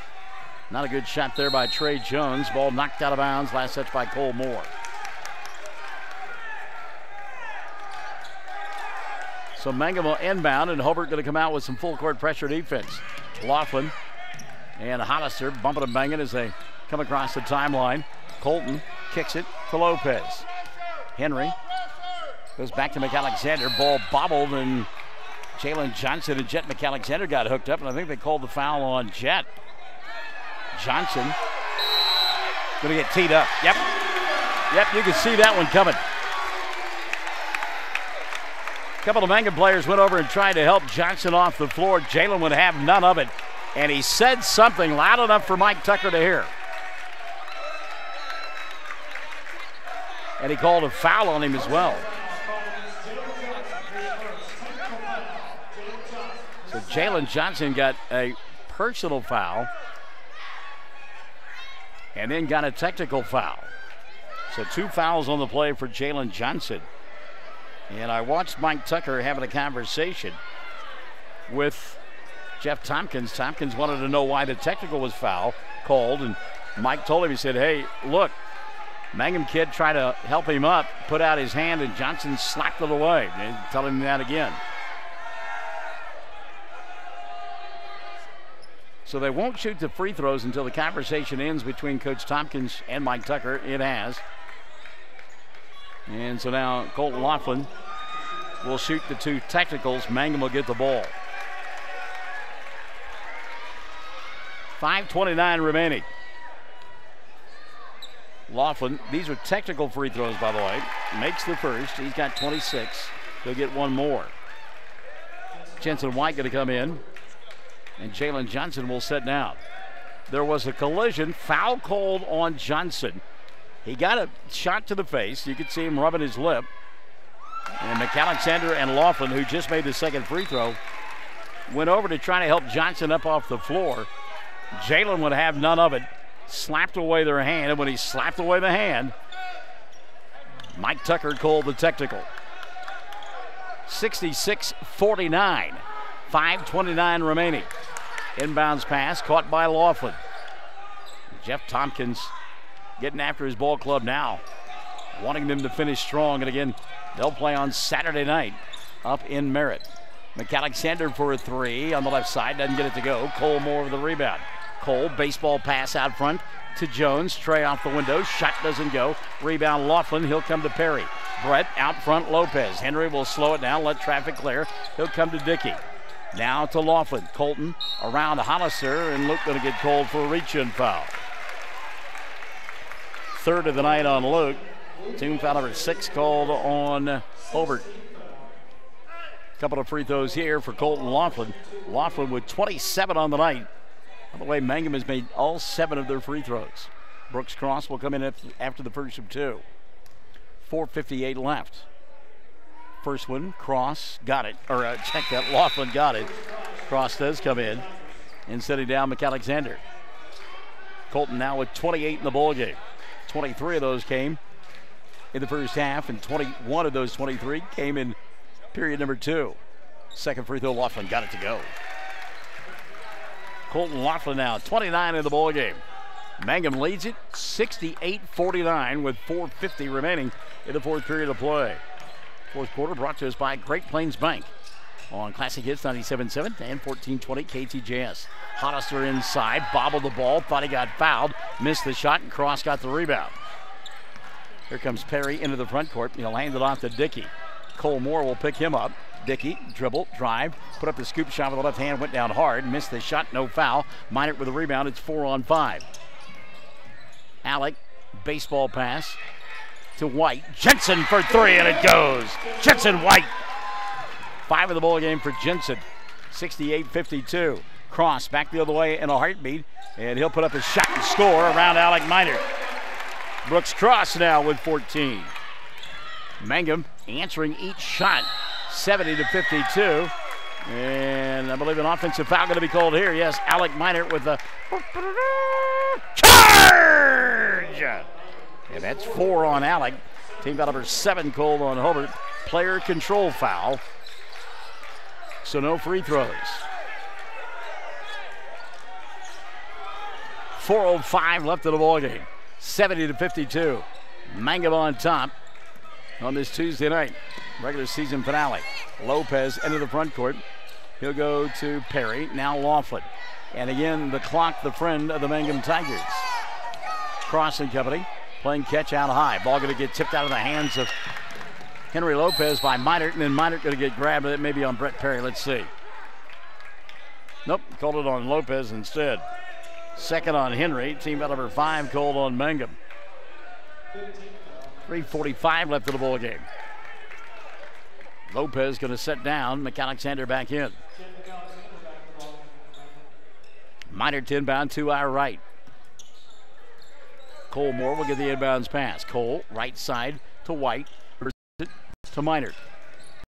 Not a good shot there by Trey Jones. Ball knocked out of bounds. Last touch by Cole Moore. So Mangum will inbound, and Hobart going to come out with some full court pressure defense. Laughlin and Hollister bumping and banging as they come across the timeline. Colton kicks it to Lopez. Henry goes back to McAlexander. Ball bobbled, and Jalen Johnson and Jet McAlexander got hooked up, and I think they called the foul on Jet. Johnson going to get teed up. Yep, you can see that one coming. A couple of Mangum players went over and tried to help Johnson off the floor. Jalen would have none of it, and he said something loud enough for Mike Tucker to hear. And he called a foul on him as well. So Jalen Johnson got a personal foul and then got a technical foul. So 2 fouls on the play for Jalen Johnson. And I watched Mike Tucker having a conversation with Jeff Tompkins. Tompkins wanted to know why the technical was called, and Mike told him, he said, hey, look, Mangum kid tried to help him up, put out his hand, and Johnson slapped it away. And tell him that again. So they won't shoot the free throws until the conversation ends between Coach Tompkins and Mike Tucker. It has. And so now Colton Laughlin will shoot the 2 technicals. Mangum will get the ball. 5:29 remaining. Laughlin, these are technical free throws, by the way. Makes the first. He's got 26. He'll get one more. Jensen White going to come in, and Jalen Johnson will sit down. There was a collision, foul called on Johnson. He got a shot to the face. You could see him rubbing his lip. And McAlexander and Laughlin, who just made the second free throw, went over to try to help Johnson up off the floor. Jalen would have none of it. Slapped away their hand, and when he slapped away the hand, Mike Tucker called the technical. 66-49. 5:29 remaining. Inbounds pass caught by Laughlin. Jeff Tompkins getting after his ball club now, wanting them to finish strong. And again, they'll play on Saturday night up in Merritt. McAlexander for a 3 on the left side, doesn't get it to go. Cole Moore with the rebound. Cole, baseball pass out front to Jones. Trey off the window, shot doesn't go. Rebound Laughlin, he'll come to Perry. Brett out front, Lopez. Henry will slow it down, let traffic clear. He'll come to Dickey. Now to Laughlin. Colton around Hollister, and Luke going to get called for a reach-in foul. 3rd of the night on Luke. Team foul number 6 called on Hobart. Couple of free throws here for Colton Laughlin. Laughlin with 27 on the night. By the way, Mangum has made all 7 of their free throws. Brooks Cross will come in after the first of 2. 4:58 left. First one, Cross got it. Check that, Laughlin got it. Cross does come in and setting down McAlexander. Colton now with 28 in the ball game. 23 of those came in the first half, and 21 of those 23 came in period number 2. Second free throw, Laughlin got it to go. Colton Laughlin now 29 in the ball game. Mangum leads it 68-49 with 4:50 remaining in the fourth period of play. Fourth quarter brought to us by Great Plains Bank on Classic Hits 97.7 and 1420 KTJS. Hollister inside, bobbled the ball, thought he got fouled, missed the shot, and Cross got the rebound. Here comes Perry into the front court. He'll hand it off to Dickey. Cole Moore will pick him up. Dickey, dribble, drive, put up the scoop shot with the left hand, went down hard, missed the shot, no foul. Minert with the rebound, it's 4-on-5. Alec, baseball pass to White. Jensen for three, and it goes. Jensen White. 5 of the ball game for Jensen. 68-52. Cross back the other way in a heartbeat, and he'll put up his shot and score around Alec Minert. Brooks Cross now with 14. Mangum answering each shot. 70-52. And I believe an offensive foul going to be called here. Yes, Alec Minert with the charge! And that's 4 on Alec. Team foul number 7 called on Hobart. Player control foul. So no free throws. 4:05 left in the ball game. 70-52. Mangum on top on this Tuesday night regular season finale. Lopez into the front court. He'll go to Perry, now Laughlin. And again, the clock, the friend of the Mangum Tigers. Cross and company playing catch out high. Ball going to get tipped out of the hands of Henry Lopez by Minert, and then Minert going to get grabbed. It may be on Brett Perry. Let's see. Nope, called it on Lopez instead. Second on Henry. Team foul number 5 called on Mangum. 3:45 left in the ball game. Lopez going to set down. McAlexander back in. Minert inbound to our right. Cole Moore will get the inbounds pass. Cole, right side to White. To Minert.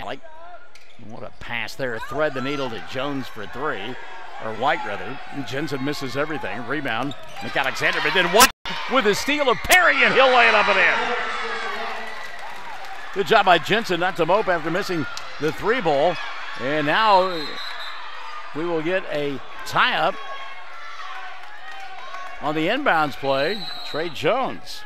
Alec. What a pass there. Thread the needle to Jones for 3. Or White, rather. Jensen misses everything. Rebound. McAlexander, but then White with the steal of Perry, and he'll lay it up and in. Good job by Jensen not to mope after missing the 3 ball. And now we will get a tie-up on the inbounds play. Trey Jones.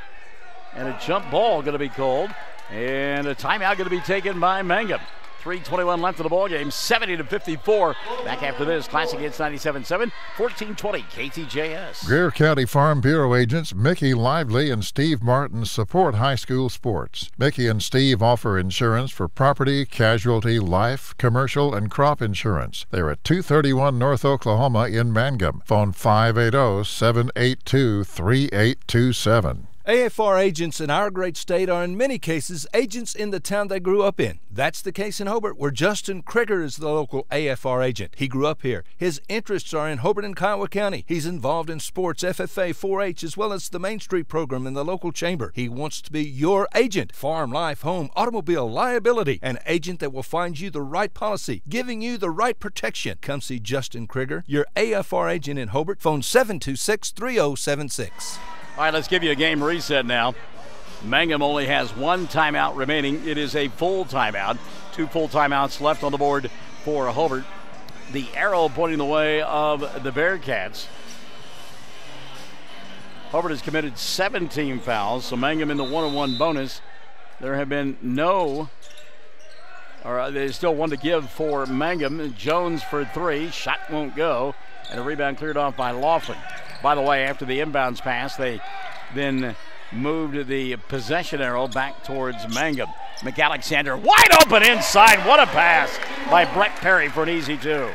And a jump ball going to be called. And a timeout going to be taken by Mangum. 3:21 left in the ball game. 70-54. Back after this. Classic Hits 97.7, 1420 KTJS. Greer County Farm Bureau agents Mickey Lively and Steve Martin support high school sports. Mickey and Steve offer insurance for property, casualty, life, commercial, and crop insurance. They're at 231 North Oklahoma in Mangum. Phone 580-782-3827. AFR agents in our great state are in many cases agents in the town they grew up in. That's the case in Hobart, where Justin Krieger is the local AFR agent. He grew up here. His interests are in Hobart and Kiowa County. He's involved in sports, FFA, 4-H, as well as the Main Street program in the local chamber. He wants to be your agent. Farm, life, home, automobile, liability. An agent that will find you the right policy, giving you the right protection. Come see Justin Krieger, your AFR agent in Hobart. Phone 726-3076. All right, let's give you a game reset now. Mangum only has 1 timeout remaining. It is a full timeout. 2 full timeouts left on the board for Hobart. The arrow pointing the way of the Bearcats. Hobart has committed 17 fouls, so Mangum in the 1-on-1 bonus. There have been there's still 1 to give for Mangum. Jones for 3. Shot won't go. And a rebound cleared off by Laughlin. By the way, after the inbounds pass, they then moved the possession arrow back towards Mangum. McAlexander wide open inside. What a pass by Brett Perry for an easy 2.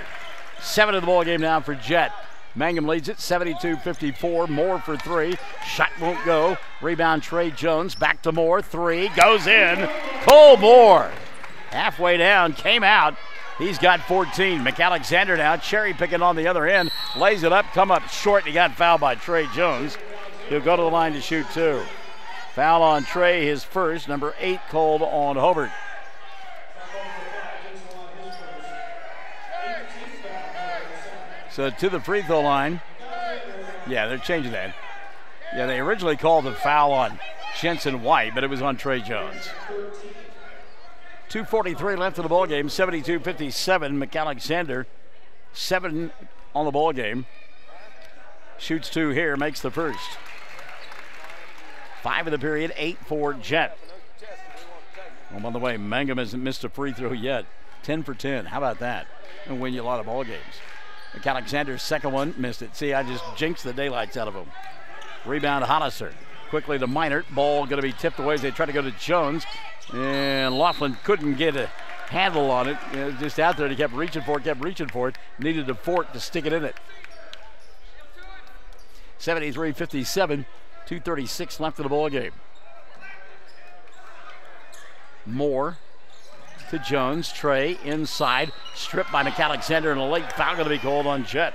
7 of the ball game now for Jet. Mangum leads it 72-54. Moore for 3. Shot won't go. Rebound Trey Jones. Back to Moore. 3 goes in. Cole Moore halfway down, came out. He's got 14. McAlexander now cherry picking on the other end. Lays it up, come up short. He got fouled by Trey Jones. He'll go to the line to shoot 2. Foul on Trey, his first. Number 8 called on Hobart. So to the free throw line. Yeah, they're changing that. Yeah, they originally called the foul on Jensen White, but it was on Trey Jones. 2:43 left in the ball game. 72-57. McAlexander, 7 on the ball game. Shoots 2 here, makes the first. 5 of the period, 8 for Jet. Well, by the way, Mangum hasn't missed a free throw yet. 10 for 10. How about that? And win you a lot of ball games. Alexander's second one missed it. See, I just jinxed the daylights out of him. Rebound Hollister. Quickly to Minert. Ball going to be tipped away as they try to go to Jones. And Laughlin couldn't get a handle on it. It was just out there, and he kept reaching for it. Needed a fork to stick it in it. 73-57. 2:36 left in the ball game. Moore to Jones. Trey inside. Stripped by McAlexander, and a late foul going to be called on Jet.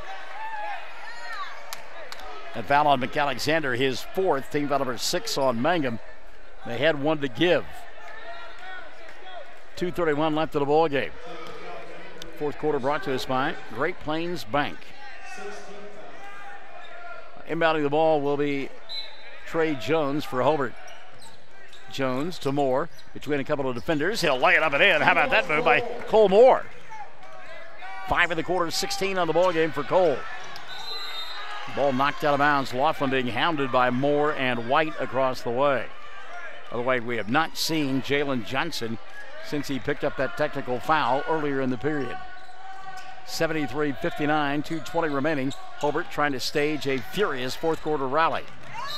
That foul on McAlexander, his fourth, team foul number 6 on Mangum. They had one to give. 2:31 left in the ball game. Fourth quarter brought to us by Great Plains Bank. Inbounding the ball will be Trey Jones for Hobart. Jones to Moore between a couple of defenders. He'll lay it up and in. How about that move by Cole Moore? 5 in the quarter, 16 on the ball game for Cole. Ball knocked out of bounds. Laughlin being hounded by Moore and White across the way. By the way, we have not seen Jalen Johnson since he picked up that technical foul earlier in the period. 73-59, 2:20 remaining. Hobart trying to stage a furious fourth quarter rally.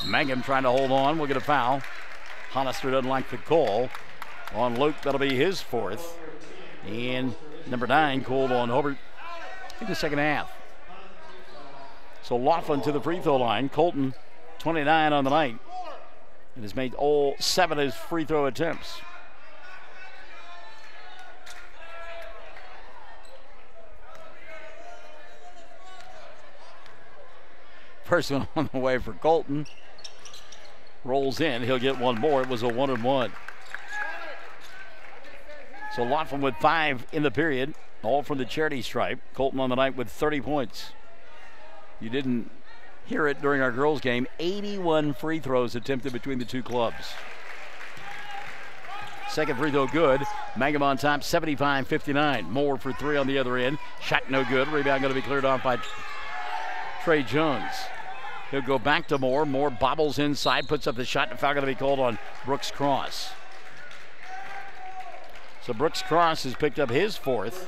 Mangum trying to hold on. We'll get a foul. Hollister doesn't like the call on Luke. That'll be his fourth. And number 9 called on Hobart in the second half. So Laughlin to the free throw line. Colton, 29 on the night, and has made all 7 of his free throw attempts. First one on the way for Colton. Rolls in. He'll get one more. It was a 1-and-1. So Laughlin with 5 in the period, all from the charity stripe. Colton on the night with 30 points. You didn't hear it during our girls' game. 81 free throws attempted between the two clubs. Second free throw good. Mangum on top, 75-59. Moore for 3 on the other end. Shot no good. Rebound going to be cleared off by Trey Jones. He'll go back to Moore. Moore bobbles inside, puts up the shot. The foul going to be called on Brooks Cross. So Brooks Cross has picked up his fourth,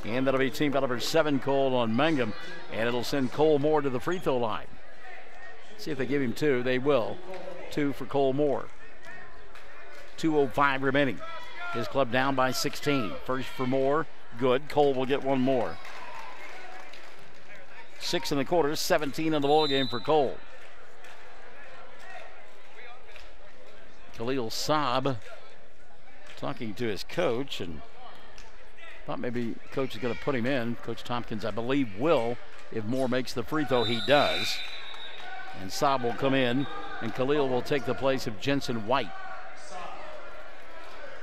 and that'll be team foul number 7 called on Mangum, and it'll send Cole Moore to the free throw line. See if they give him 2. They will. 2 for Cole Moore. 2:05 remaining. His club down by 16. First for Moore. Good. Cole will get one more. 6 in the quarter, 17 in the ball game for Cole. Khalil Saab talking to his coach, and thought maybe coach is going to put him in. Coach Tompkins, I believe, will. If Moore makes the free throw, he does. And Saab will come in, and Khalil will take the place of Jensen White.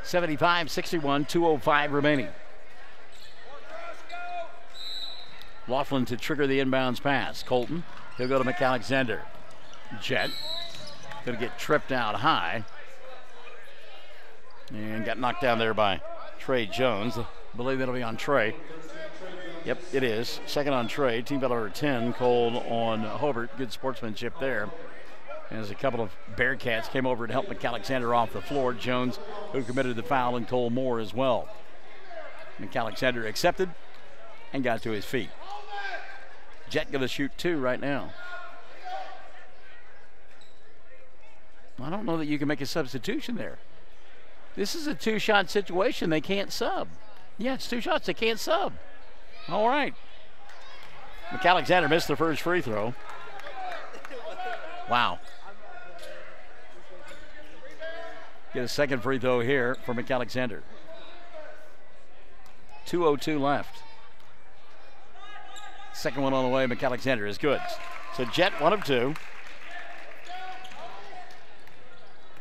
75-61, 2:05 remaining. Laughlin to trigger the inbounds pass. Colton, he'll go to McAlexander. Jet, going to get tripped out high. And got knocked down there by Trey Jones. I believe that'll be on Trey. Yep, it is. Second on Trey. Team foul number 10 called on Hobart. Good sportsmanship there. As a couple of Bearcats came over to help McAlexander off the floor. Jones, who committed the foul, and Cole Moore as well. McAlexander accepted and got to his feet. Jet going to shoot 2 right now. I don't know that you can make a substitution there. This is a 2-shot situation. They can't sub. Yeah, it's 2 shots. They can't sub. All right. McAlexander missed the first free throw. Wow. Get a second free throw here for McAlexander. 2:02 left. Second one on the way. McAlexander is good. So Jet 1 of 2.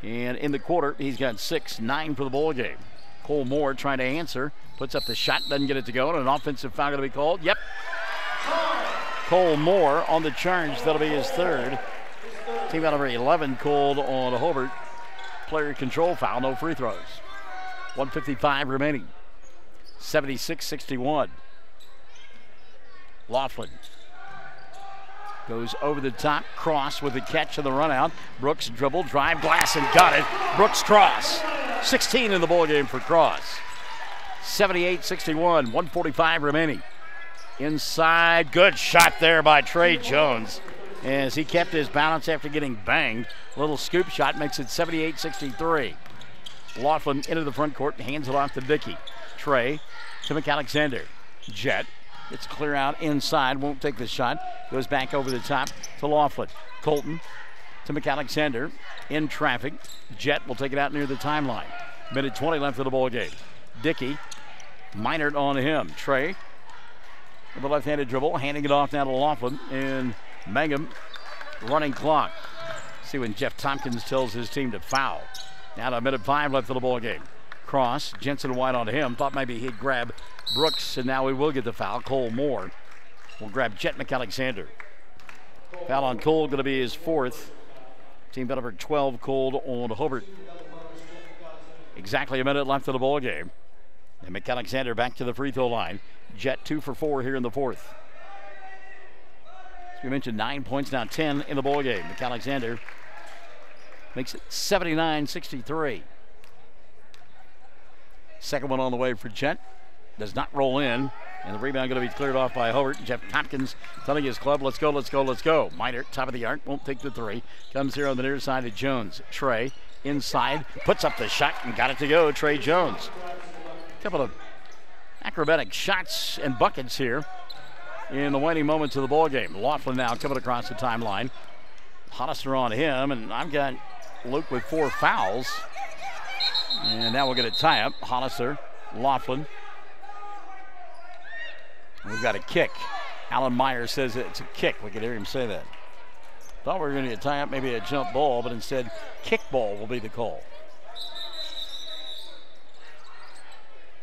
And in the quarter, he's got 6, 9 for the ball game. Cole Moore trying to answer. Puts up the shot, doesn't get it to go. And an offensive foul going to be called. Yep. Cole Moore on the charge. That'll be his third. Team out number 11 called on Hobart. Player control foul, no free throws. 1:55 remaining. 76-61. Laughlin goes over the top. Cross with the catch of the run out. Brooks dribble, drive, glass, and got it. Brooks Cross. 16 in the ball game for Cross. 78-61, 1:45 remaining. Inside, good shot there by Trey Jones as he kept his balance after getting banged. A little scoop shot makes it 78-63. Laughlin into the front court, hands it off to Dickey. Trey to McAlexander. Jet, it's clear out inside, won't take the shot. Goes back over the top to Laughlin. Colton to McAlexander in traffic. Jet will take it out near the timeline. Minute 20 left of the ball game. Dickey, Minert on him. Trey with the left-handed dribble, handing it off now to Laughlin, and Mangum running clock. See when Jeff Tompkins tells his team to foul. Now to minute 5 left of the ball game. Cross, Jensen White on him. Thought maybe he'd grab Brooks, and now we will get the foul. Cole Moore will grab Jet McAlexander. Foul on Cole, going to be his 4th. Team foul number 12 called on Hobart. Exactly a minute left of the ball game. And McAlexander back to the free throw line. Jet 2 for 4 here in the 4th. As we mentioned, 9 points, now 10 in the ball game. McAlexander makes it 79-63. Second one on the way for Jet. Does not roll in. And the rebound going to be cleared off by Hobart. Jeff Tompkins telling his club, let's go, let's go, let's go. Minor, top of the arc, won't take the 3. Comes here on the near side to Jones. Trey inside, puts up the shot and got it to go. Trey Jones. Couple of acrobatic shots and buckets here in the waning moments of the ball game. Laughlin now coming across the timeline. Hollister on him, and I've got Luke with 4 fouls. And now we'll get a tie-up. Hollister, Laughlin. We've got a kick. Alan Meyer says it's a kick. We could hear him say that. Thought we were going to get a tie-up, maybe a jump ball, but instead kick ball will be the call.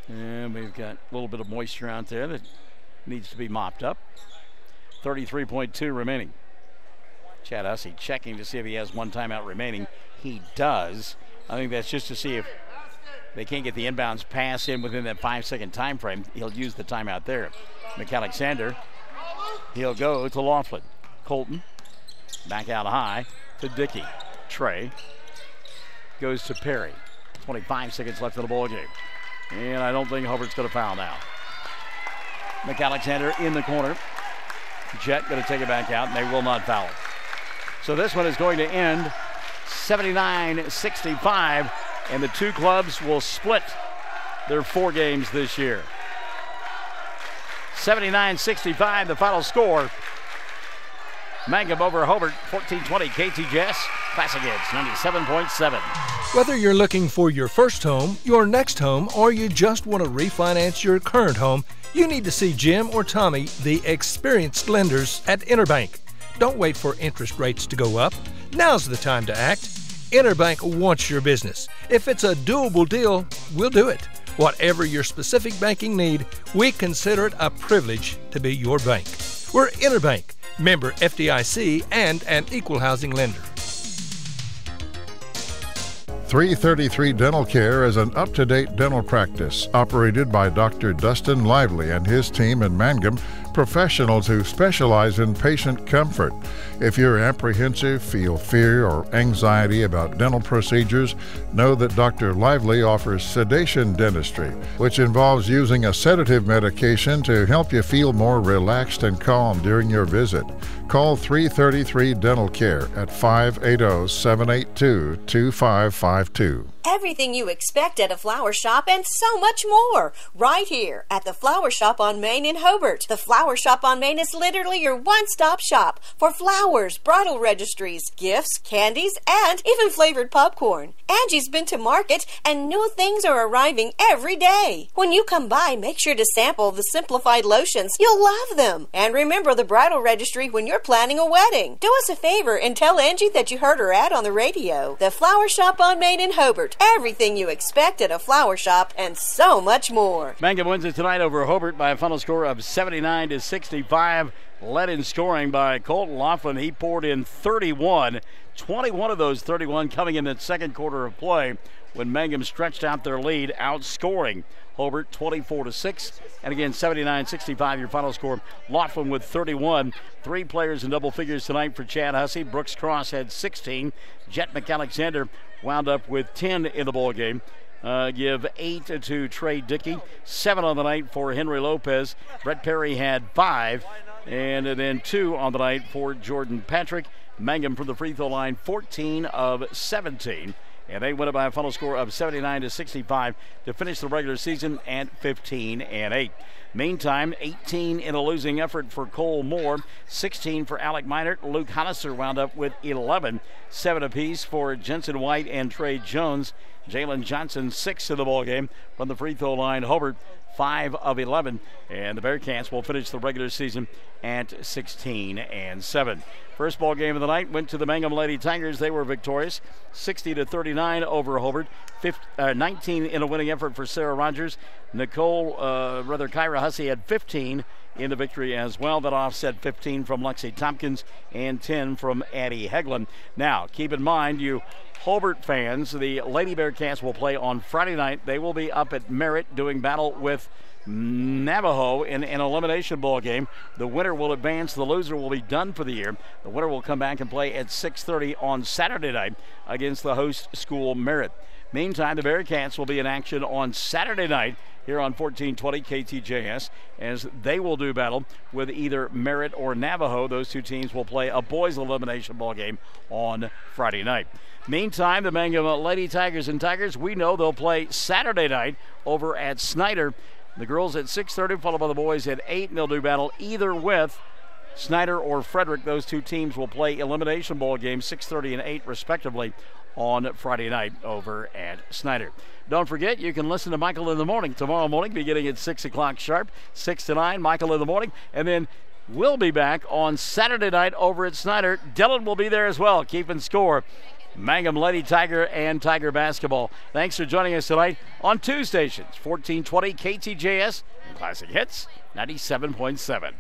And we've got a little bit of moisture out there that needs to be mopped up. 33.2 remaining. Chad Hussey checking to see if he has one timeout remaining. He does. I think that's just to see if they can't get the inbounds pass in within that 5-second time frame. He'll use the timeout there. McAlexander, he'll go to Laughlin. Colton, back out high to Dickey. Trey goes to Perry. 25 seconds left in the ball game. And I don't think Hobart's going to foul now. McAlexander in the corner. Jet going to take it back out, and they will not foul. So this one is going to end 79-65, and the two clubs will split their 4 games this year. 79-65, the final score. Mangum over Hobart, 14-20. KTJS, Classic Hits, 97.7. Whether you're looking for your first home, your next home, or you just want to refinance your current home, you need to see Jim or Tommy, the experienced lenders at Interbank. Don't wait for interest rates to go up. Now's the time to act. Interbank wants your business. If it's a doable deal, we'll do it. Whatever your specific banking need, we consider it a privilege to be your bank. We're Interbank, member FDIC, and an equal housing lender. 333 Dental Care is an up-to-date dental practice operated by Dr. Dustin Lively and his team in Mangum, professionals who specialize in patient comfort. If you're apprehensive, feel fear or anxiety about dental procedures, know that Dr. Lively offers sedation dentistry, which involves using a sedative medication to help you feel more relaxed and calm during your visit. Call 333 Dental Care at 580-782-2552. Everything you expect at a flower shop and so much more right here at the Flower Shop on Main in Hobart. The Flower Shop on Main is literally your one-stop shop for flowers, bridal registries, gifts, candies, and even flavored popcorn. Angie's been to market and new things are arriving every day. When you come by, make sure to sample the simplified lotions. You'll love them. And remember the bridal registry when you're planning a wedding. Do us a favor and tell Angie that you heard her ad on the radio. The Flower Shop on Main in Hobart. Everything you expect at a flower shop and so much more. Mangum wins it tonight over Hobart by a final score of 79-65. Led in scoring by Colton Laughlin. He poured in 31. 21 of those 31 coming in that second quarter of play when Mangum stretched out their lead, outscoring Hobart 24-6. And again, 79-65, your final score. Laughlin with 31. 3 players in double figures tonight for Chad Hussey. Brooks Cross had 16. Jet McAlexander wound up with 10 in the ball game. give 8 to Trey Dickey, 7 on the night for Henry Lopez. Brett Perry had 5, and then 2 on the night for Jordan Patrick. Mangum from the free throw line, 14 of 17. And they win it by a final score of 79-65 to finish the regular season at 15-8. Meantime, 18 in a losing effort for Cole Moore, 16 for Alec Minert. Luke Honnesser wound up with 11, 7 apiece for Jensen White and Trey Jones. Jalen Johnson, 6 in the ball game from the free throw line. Hobart, 5 of 11, and the Bearcats will finish the regular season at 16-7. First ball game of the night went to the Mangum Lady Tigers. They were victorious, 60-39 over Hobart. 19 in a winning effort for Sarah Rogers. Kyra Hussey had 15 in the victory as well. That offset 15 from Lexi Tompkins and 10 from Addie Heglin. Now, keep in mind, you Hobart fans, the Lady Bearcats will play on Friday night. They will be up at Merritt doing battle with Navajo in an elimination ball game. The winner will advance. The loser will be done for the year. The winner will come back and play at 6:30 on Saturday night against the host school Merritt. Meantime, the Bearcats will be in action on Saturday night here on 1420 KTJS as they will do battle with either Merritt or Navajo. Those two teams will play a boys elimination ball game on Friday night. Meantime, the Mangum Lady Tigers and Tigers, we know they'll play Saturday night over at Snyder. The girls at 6:30, followed by the boys at 8, and they'll do battle either with Snyder or Frederick. Those two teams will play elimination ball games 6:30 and 8 respectively on Friday night over at Snyder. Don't forget, you can listen to Michael in the Morning tomorrow morning, beginning at 6 o'clock sharp, 6 to 9, Michael in the Morning. And then we'll be back on Saturday night over at Snyder. Dylan will be there as well, keeping score. Mangum Lady Tiger and Tiger basketball. Thanks for joining us tonight on two stations, 1420 KTJS and Classic Hits 97.7.